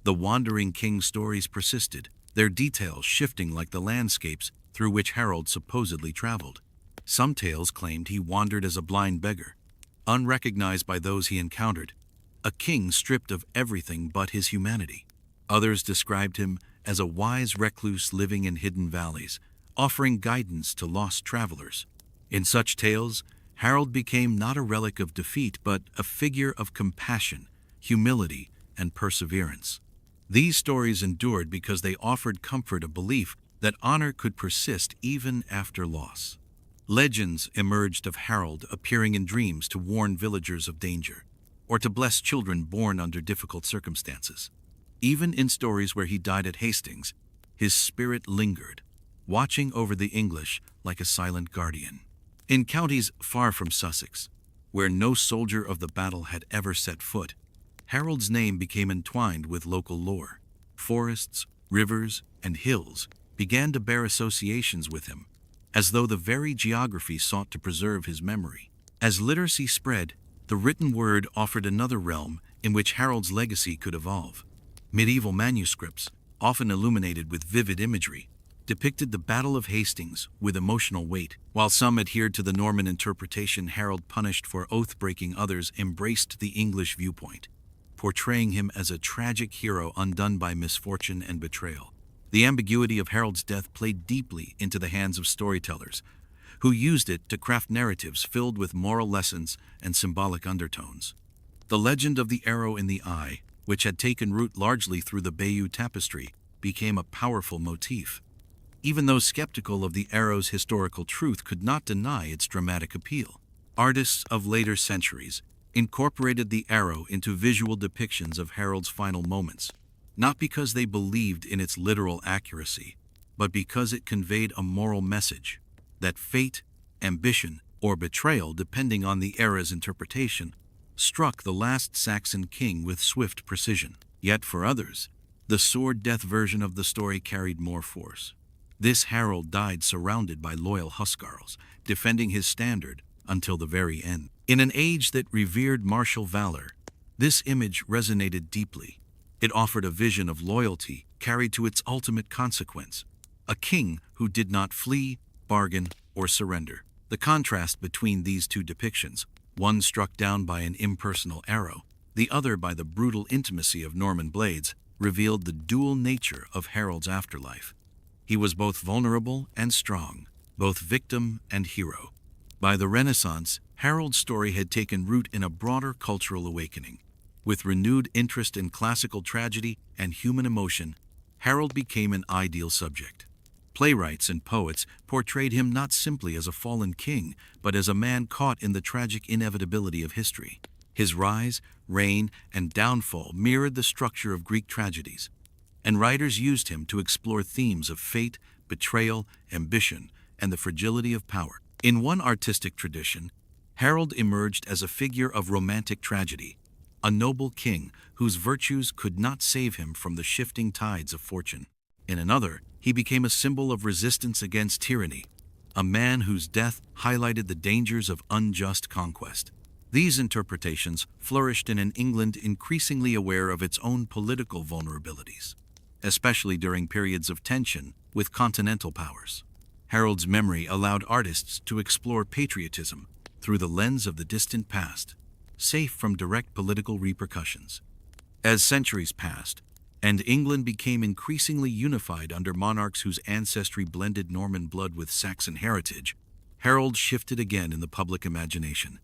The wandering king stories persisted, their details shifting like the landscapes through which Harold supposedly traveled. Some tales claimed he wandered as a blind beggar, unrecognized by those he encountered, a king stripped of everything but his humanity. Others described him as a wise recluse living in hidden valleys, offering guidance to lost travelers. In such tales, Harold became not a relic of defeat, but a figure of compassion, humility, and perseverance. These stories endured because they offered comfort, a belief that honor could persist even after loss. Legends emerged of Harold appearing in dreams to warn villagers of danger, or to bless children born under difficult circumstances. Even in stories where he died at Hastings, his spirit lingered, watching over the English like a silent guardian. In counties far from Sussex, where no soldier of the battle had ever set foot, Harold's name became entwined with local lore. Forests, rivers, and hills began to bear associations with him, as though the very geography sought to preserve his memory. As literacy spread, the written word offered another realm in which Harold's legacy could evolve. Medieval manuscripts, often illuminated with vivid imagery, depicted the Battle of Hastings with emotional weight. While some adhered to the Norman interpretation Harold punished for oath-breaking, others embraced the English viewpoint, portraying him as a tragic hero undone by misfortune and betrayal. The ambiguity of Harold's death played deeply into the hands of storytellers, who used it to craft narratives filled with moral lessons and symbolic undertones. The legend of the arrow in the eye, which had taken root largely through the Bayeux Tapestry, became a powerful motif. Even those skeptical of the arrow's historical truth could not deny its dramatic appeal. Artists of later centuries incorporated the arrow into visual depictions of Harold's final moments, not because they believed in its literal accuracy, but because it conveyed a moral message that fate, ambition, or betrayal, depending on the era's interpretation, struck the last Saxon king with swift precision. Yet for others, the sword death version of the story carried more force. This Harold died surrounded by loyal huscarls, defending his standard until the very end. In an age that revered martial valor, this image resonated deeply. It offered a vision of loyalty carried to its ultimate consequence, a king who did not flee, bargain, or surrender. The contrast between these two depictions, one struck down by an impersonal arrow, the other by the brutal intimacy of Norman blades, revealed the dual nature of Harold's afterlife. He was both vulnerable and strong, both victim and hero. By the Renaissance, Harold's story had taken root in a broader cultural awakening. With renewed interest in classical tragedy and human emotion, Harold became an ideal subject. Playwrights and poets portrayed him not simply as a fallen king, but as a man caught in the tragic inevitability of history. His rise, reign, and downfall mirrored the structure of Greek tragedies, and writers used him to explore themes of fate, betrayal, ambition, and the fragility of power. In one artistic tradition, Harold emerged as a figure of romantic tragedy, a noble king whose virtues could not save him from the shifting tides of fortune. In another, he became a symbol of resistance against tyranny, a man whose death highlighted the dangers of unjust conquest. These interpretations flourished in an England increasingly aware of its own political vulnerabilities, especially during periods of tension with continental powers. Harold's memory allowed artists to explore patriotism through the lens of the distant past, safe from direct political repercussions. As centuries passed, and England became increasingly unified under monarchs whose ancestry blended Norman blood with Saxon heritage, Harold shifted again in the public imagination.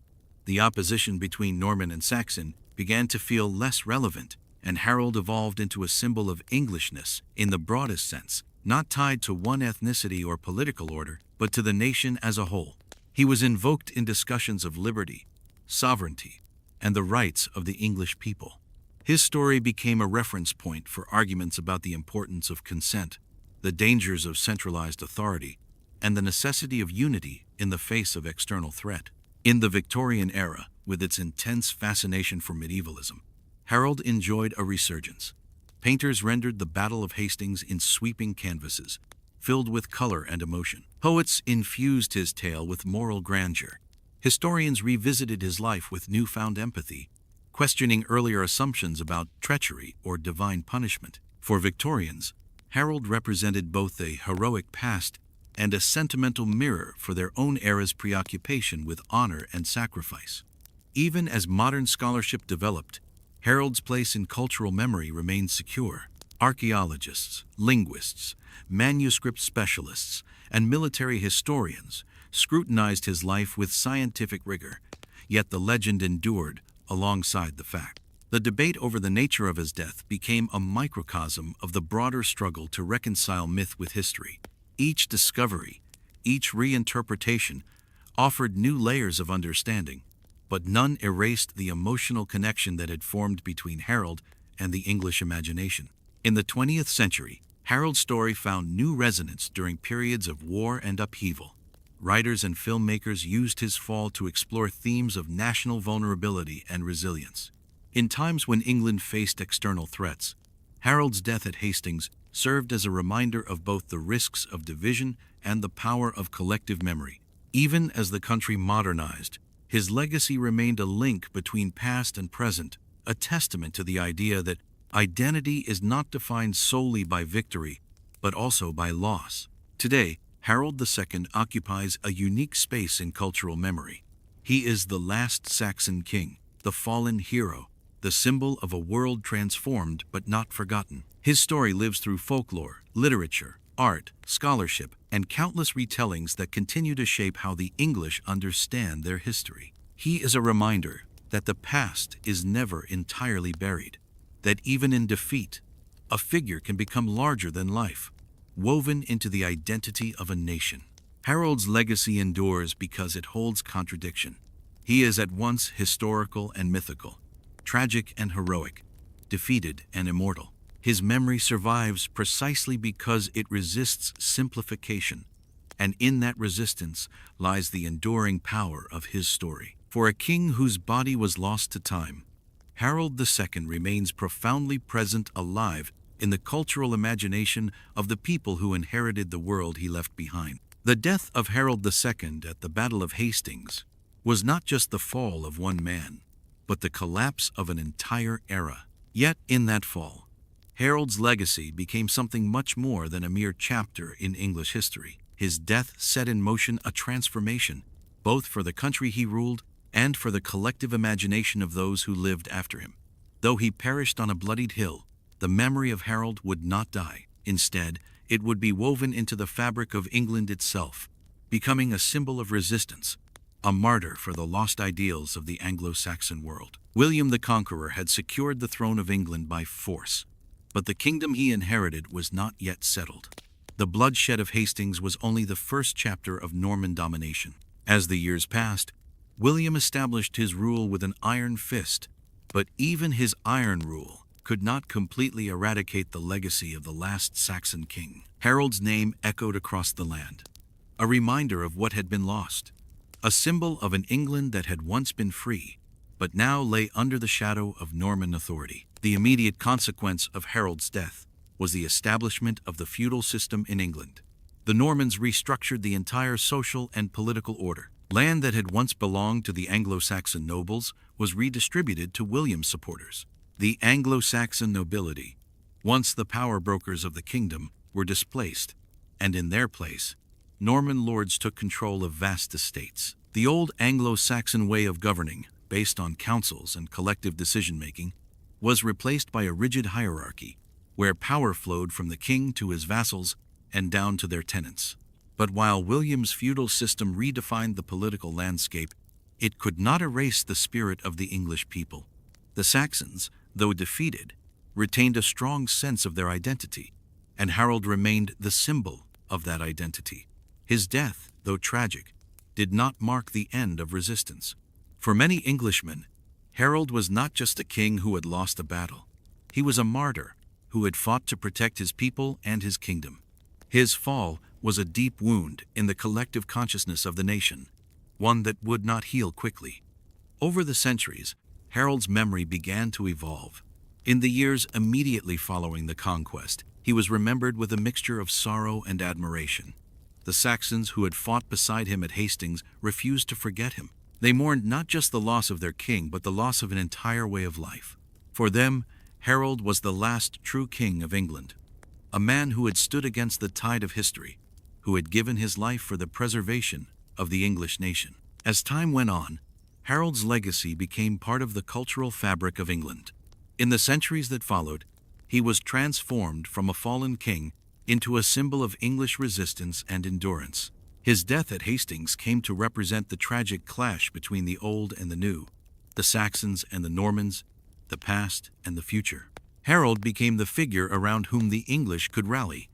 The opposition between Norman and Saxon began to feel less relevant, and Harold evolved into a symbol of Englishness in the broadest sense, not tied to one ethnicity or political order, but to the nation as a whole. He was invoked in discussions of liberty, sovereignty, and the rights of the English people. His story became a reference point for arguments about the importance of consent, the dangers of centralized authority, and the necessity of unity in the face of external threat. In the Victorian era, with its intense fascination for medievalism, Harold enjoyed a resurgence. Painters rendered the Battle of Hastings in sweeping canvases, filled with color and emotion. Poets infused his tale with moral grandeur. Historians revisited his life with newfound empathy, questioning earlier assumptions about treachery or divine punishment. For Victorians, Harold represented both a heroic past and a sentimental mirror for their own era's preoccupation with honor and sacrifice. Even as modern scholarship developed, Harold's place in cultural memory remained secure. Archaeologists, linguists, manuscript specialists, and military historians scrutinized his life with scientific rigor, yet the legend endured alongside the fact. The debate over the nature of his death became a microcosm of the broader struggle to reconcile myth with history. Each discovery, each reinterpretation, offered new layers of understanding, but none erased the emotional connection that had formed between Harold and the English imagination. In the 20th century, Harold's story found new resonance during periods of war and upheaval. Writers and filmmakers used his fall to explore themes of national vulnerability and resilience. In times when England faced external threats, Harold's death at Hastings served as a reminder of both the risks of division and the power of collective memory. Even as the country modernized, his legacy remained a link between past and present, a testament to the idea that identity is not defined solely by victory, but also by loss. Today, Harold II occupies a unique space in cultural memory. He is the last Saxon king, the fallen hero, the symbol of a world transformed but not forgotten. His story lives through folklore, literature, art, scholarship, and countless retellings that continue to shape how the English understand their history. He is a reminder that the past is never entirely buried, that even in defeat, a figure can become larger than life, woven into the identity of a nation. Harold's legacy endures because it holds contradiction. He is at once historical and mythical, tragic and heroic, defeated and immortal. His memory survives precisely because it resists simplification, and in that resistance lies the enduring power of his story. For a king whose body was lost to time, Harold II remains profoundly present, alive in the cultural imagination of the people who inherited the world he left behind. The death of Harold II at the Battle of Hastings was not just the fall of one man, but the collapse of an entire era. Yet in that fall, Harold's legacy became something much more than a mere chapter in English history. His death set in motion a transformation, both for the country he ruled and for the collective imagination of those who lived after him. Though he perished on a bloodied hill, the memory of Harold would not die. Instead, it would be woven into the fabric of England itself, becoming a symbol of resistance, a martyr for the lost ideals of the Anglo-Saxon world. William the Conqueror had secured the throne of England by force, but the kingdom he inherited was not yet settled. The bloodshed of Hastings was only the first chapter of Norman domination. As the years passed, William established his rule with an iron fist, but even his iron rule could not completely eradicate the legacy of the last Saxon king. Harold's name echoed across the land, a reminder of what had been lost, a symbol of an England that had once been free, but now lay under the shadow of Norman authority. The immediate consequence of Harold's death was the establishment of the feudal system in England. The Normans restructured the entire social and political order. Land that had once belonged to the Anglo-Saxon nobles was redistributed to William's supporters. The Anglo-Saxon nobility, once the power brokers of the kingdom, were displaced, and in their place, Norman lords took control of vast estates. The old Anglo-Saxon way of governing, based on councils and collective decision-making, was replaced by a rigid hierarchy, where power flowed from the king to his vassals and down to their tenants. But while William's feudal system redefined the political landscape, it could not erase the spirit of the English people. The Saxons, though defeated, retained a strong sense of their identity, and Harold remained the symbol of that identity. His death, though tragic, did not mark the end of resistance. For many Englishmen, Harold was not just a king who had lost a battle. He was a martyr who had fought to protect his people and his kingdom. His fall was a deep wound in the collective consciousness of the nation, one that would not heal quickly. Over the centuries, Harold's memory began to evolve. In the years immediately following the conquest, he was remembered with a mixture of sorrow and admiration. The Saxons who had fought beside him at Hastings refused to forget him. They mourned not just the loss of their king, but the loss of an entire way of life. For them, Harold was the last true king of England, a man who had stood against the tide of history, who had given his life for the preservation of the English nation. As time went on, Harold's legacy became part of the cultural fabric of England. In the centuries that followed, he was transformed from a fallen king into a symbol of English resistance and endurance. His death at Hastings came to represent the tragic clash between the old and the new, the Saxons and the Normans, the past and the future. Harold became the figure around whom the English could rally,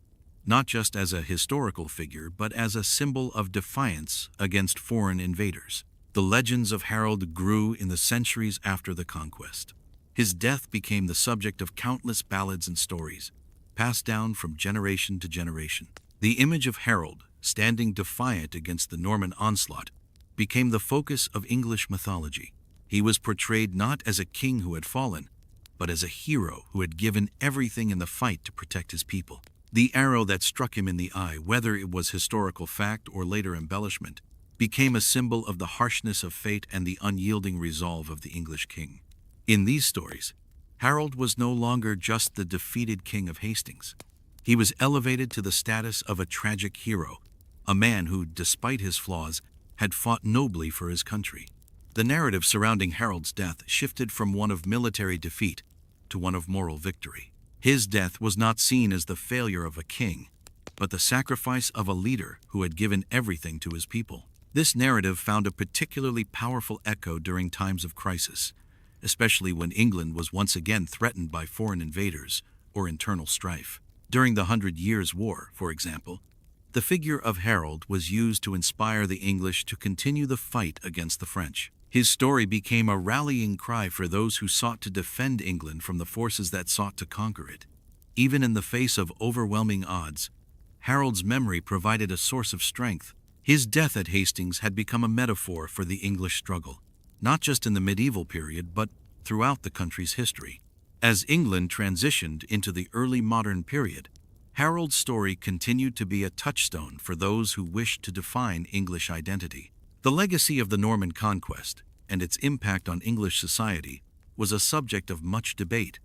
not just as a historical figure, but as a symbol of defiance against foreign invaders. The legends of Harold grew in the centuries after the conquest. His death became the subject of countless ballads and stories, passed down from generation to generation. The image of Harold, standing defiant against the Norman onslaught, became the focus of English mythology. He was portrayed not as a king who had fallen, but as a hero who had given everything in the fight to protect his people. The arrow that struck him in the eye, whether it was historical fact or later embellishment, became a symbol of the harshness of fate and the unyielding resolve of the English king. In these stories, Harold was no longer just the defeated king of Hastings. He was elevated to the status of a tragic hero, a man who, despite his flaws, had fought nobly for his country. The narrative surrounding Harold's death shifted from one of military defeat to one of moral victory. His death was not seen as the failure of a king, but the sacrifice of a leader who had given everything to his people. This narrative found a particularly powerful echo during times of crisis, especially when England was once again threatened by foreign invaders or internal strife. During the 100 Years' War, for example, the figure of Harold was used to inspire the English to continue the fight against the French. His story became a rallying cry for those who sought to defend England from the forces that sought to conquer it. Even in the face of overwhelming odds, Harold's memory provided a source of strength. His death at Hastings had become a metaphor for the English struggle, not just in the medieval period, but throughout the country's history. As England transitioned into the early modern period, Harold's story continued to be a touchstone for those who wished to define English identity. The legacy of the Norman conquest and its impact on English society was a subject of much debate.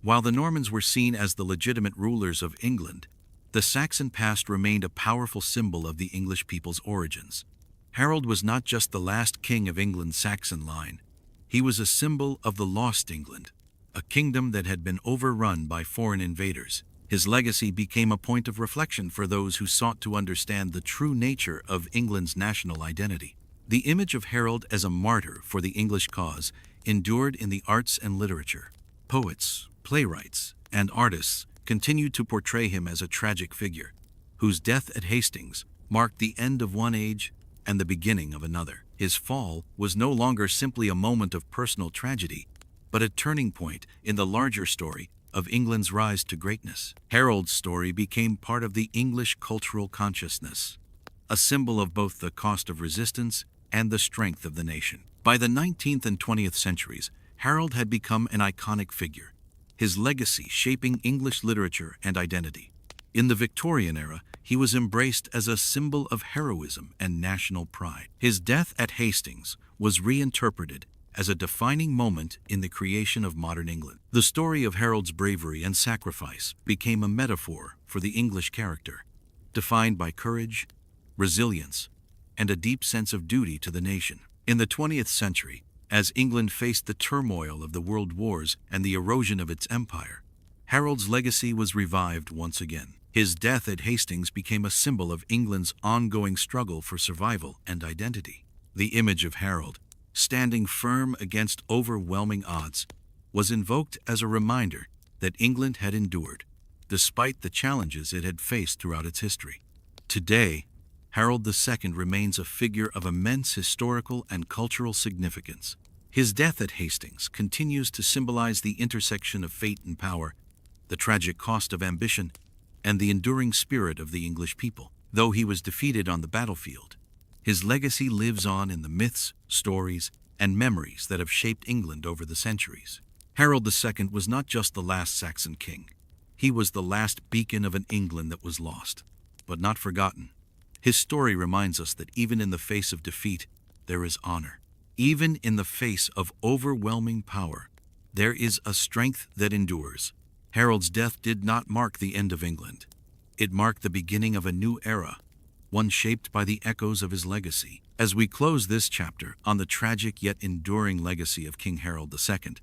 While the Normans were seen as the legitimate rulers of England, the Saxon past remained a powerful symbol of the English people's origins. Harold was not just the last king of England's Saxon line. He was a symbol of the lost England, a kingdom that had been overrun by foreign invaders. His legacy became a point of reflection for those who sought to understand the true nature of England's national identity. The image of Harold as a martyr for the English cause endured in the arts and literature. Poets, playwrights, and artists continued to portray him as a tragic figure, whose death at Hastings marked the end of one age and the beginning of another. His fall was no longer simply a moment of personal tragedy, but a turning point in the larger story of England's rise to greatness. Harold's story became part of the English cultural consciousness, a symbol of both the cost of resistance and the strength of the nation. By the 19th and 20th centuries, Harold had become an iconic figure, his legacy shaping English literature and identity. In the Victorian era, he was embraced as a symbol of heroism and national pride. His death at Hastings was reinterpreted as a defining moment in the creation of modern England. The story of Harold's bravery and sacrifice became a metaphor for the English character, defined by courage, resilience, and a deep sense of duty to the nation. In the 20th century, as England faced the turmoil of the world wars and the erosion of its empire, Harold's legacy was revived once again. His death at Hastings became a symbol of England's ongoing struggle for survival and identity. The image of Harold, standing firm against overwhelming odds, was invoked as a reminder that England had endured, despite the challenges it had faced throughout its history. Today, Harold II remains a figure of immense historical and cultural significance. His death at Hastings continues to symbolize the intersection of fate and power, the tragic cost of ambition, and the enduring spirit of the English people. Though he was defeated on the battlefield, his legacy lives on in the myths, stories, and memories that have shaped England over the centuries. Harold II was not just the last Saxon king. He was the last beacon of an England that was lost, but not forgotten. His story reminds us that even in the face of defeat, there is honor. Even in the face of overwhelming power, there is a strength that endures. Harold's death did not mark the end of England. It marked the beginning of a new era, one shaped by the echoes of his legacy. As we close this chapter on the tragic yet enduring legacy of King Harold II,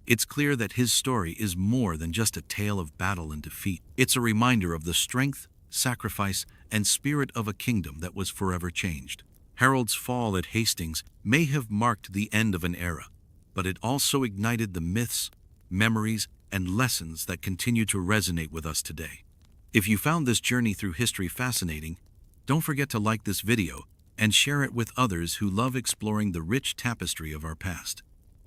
it's clear that his story is more than just a tale of battle and defeat. It's a reminder of the strength, sacrifice, and spirit of a kingdom that was forever changed. Harold's fall at Hastings may have marked the end of an era, but it also ignited the myths, memories, and lessons that continue to resonate with us today. If you found this journey through history fascinating, don't forget to like this video and share it with others who love exploring the rich tapestry of our past.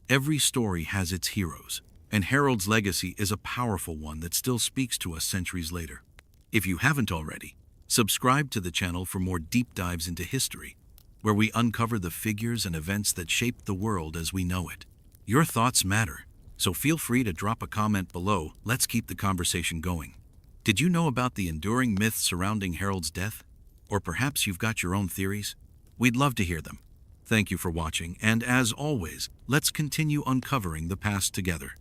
Every story has its heroes, and Harold's legacy is a powerful one that still speaks to us centuries later. If you haven't already, subscribe to the channel for more deep dives into history, where we uncover the figures and events that shaped the world as we know it. Your thoughts matter, so feel free to drop a comment below. Let's keep the conversation going. Did you know about the enduring myths surrounding Harold's death? Or perhaps you've got your own theories? We'd love to hear them. Thank you for watching, and as always, let's continue uncovering the past together.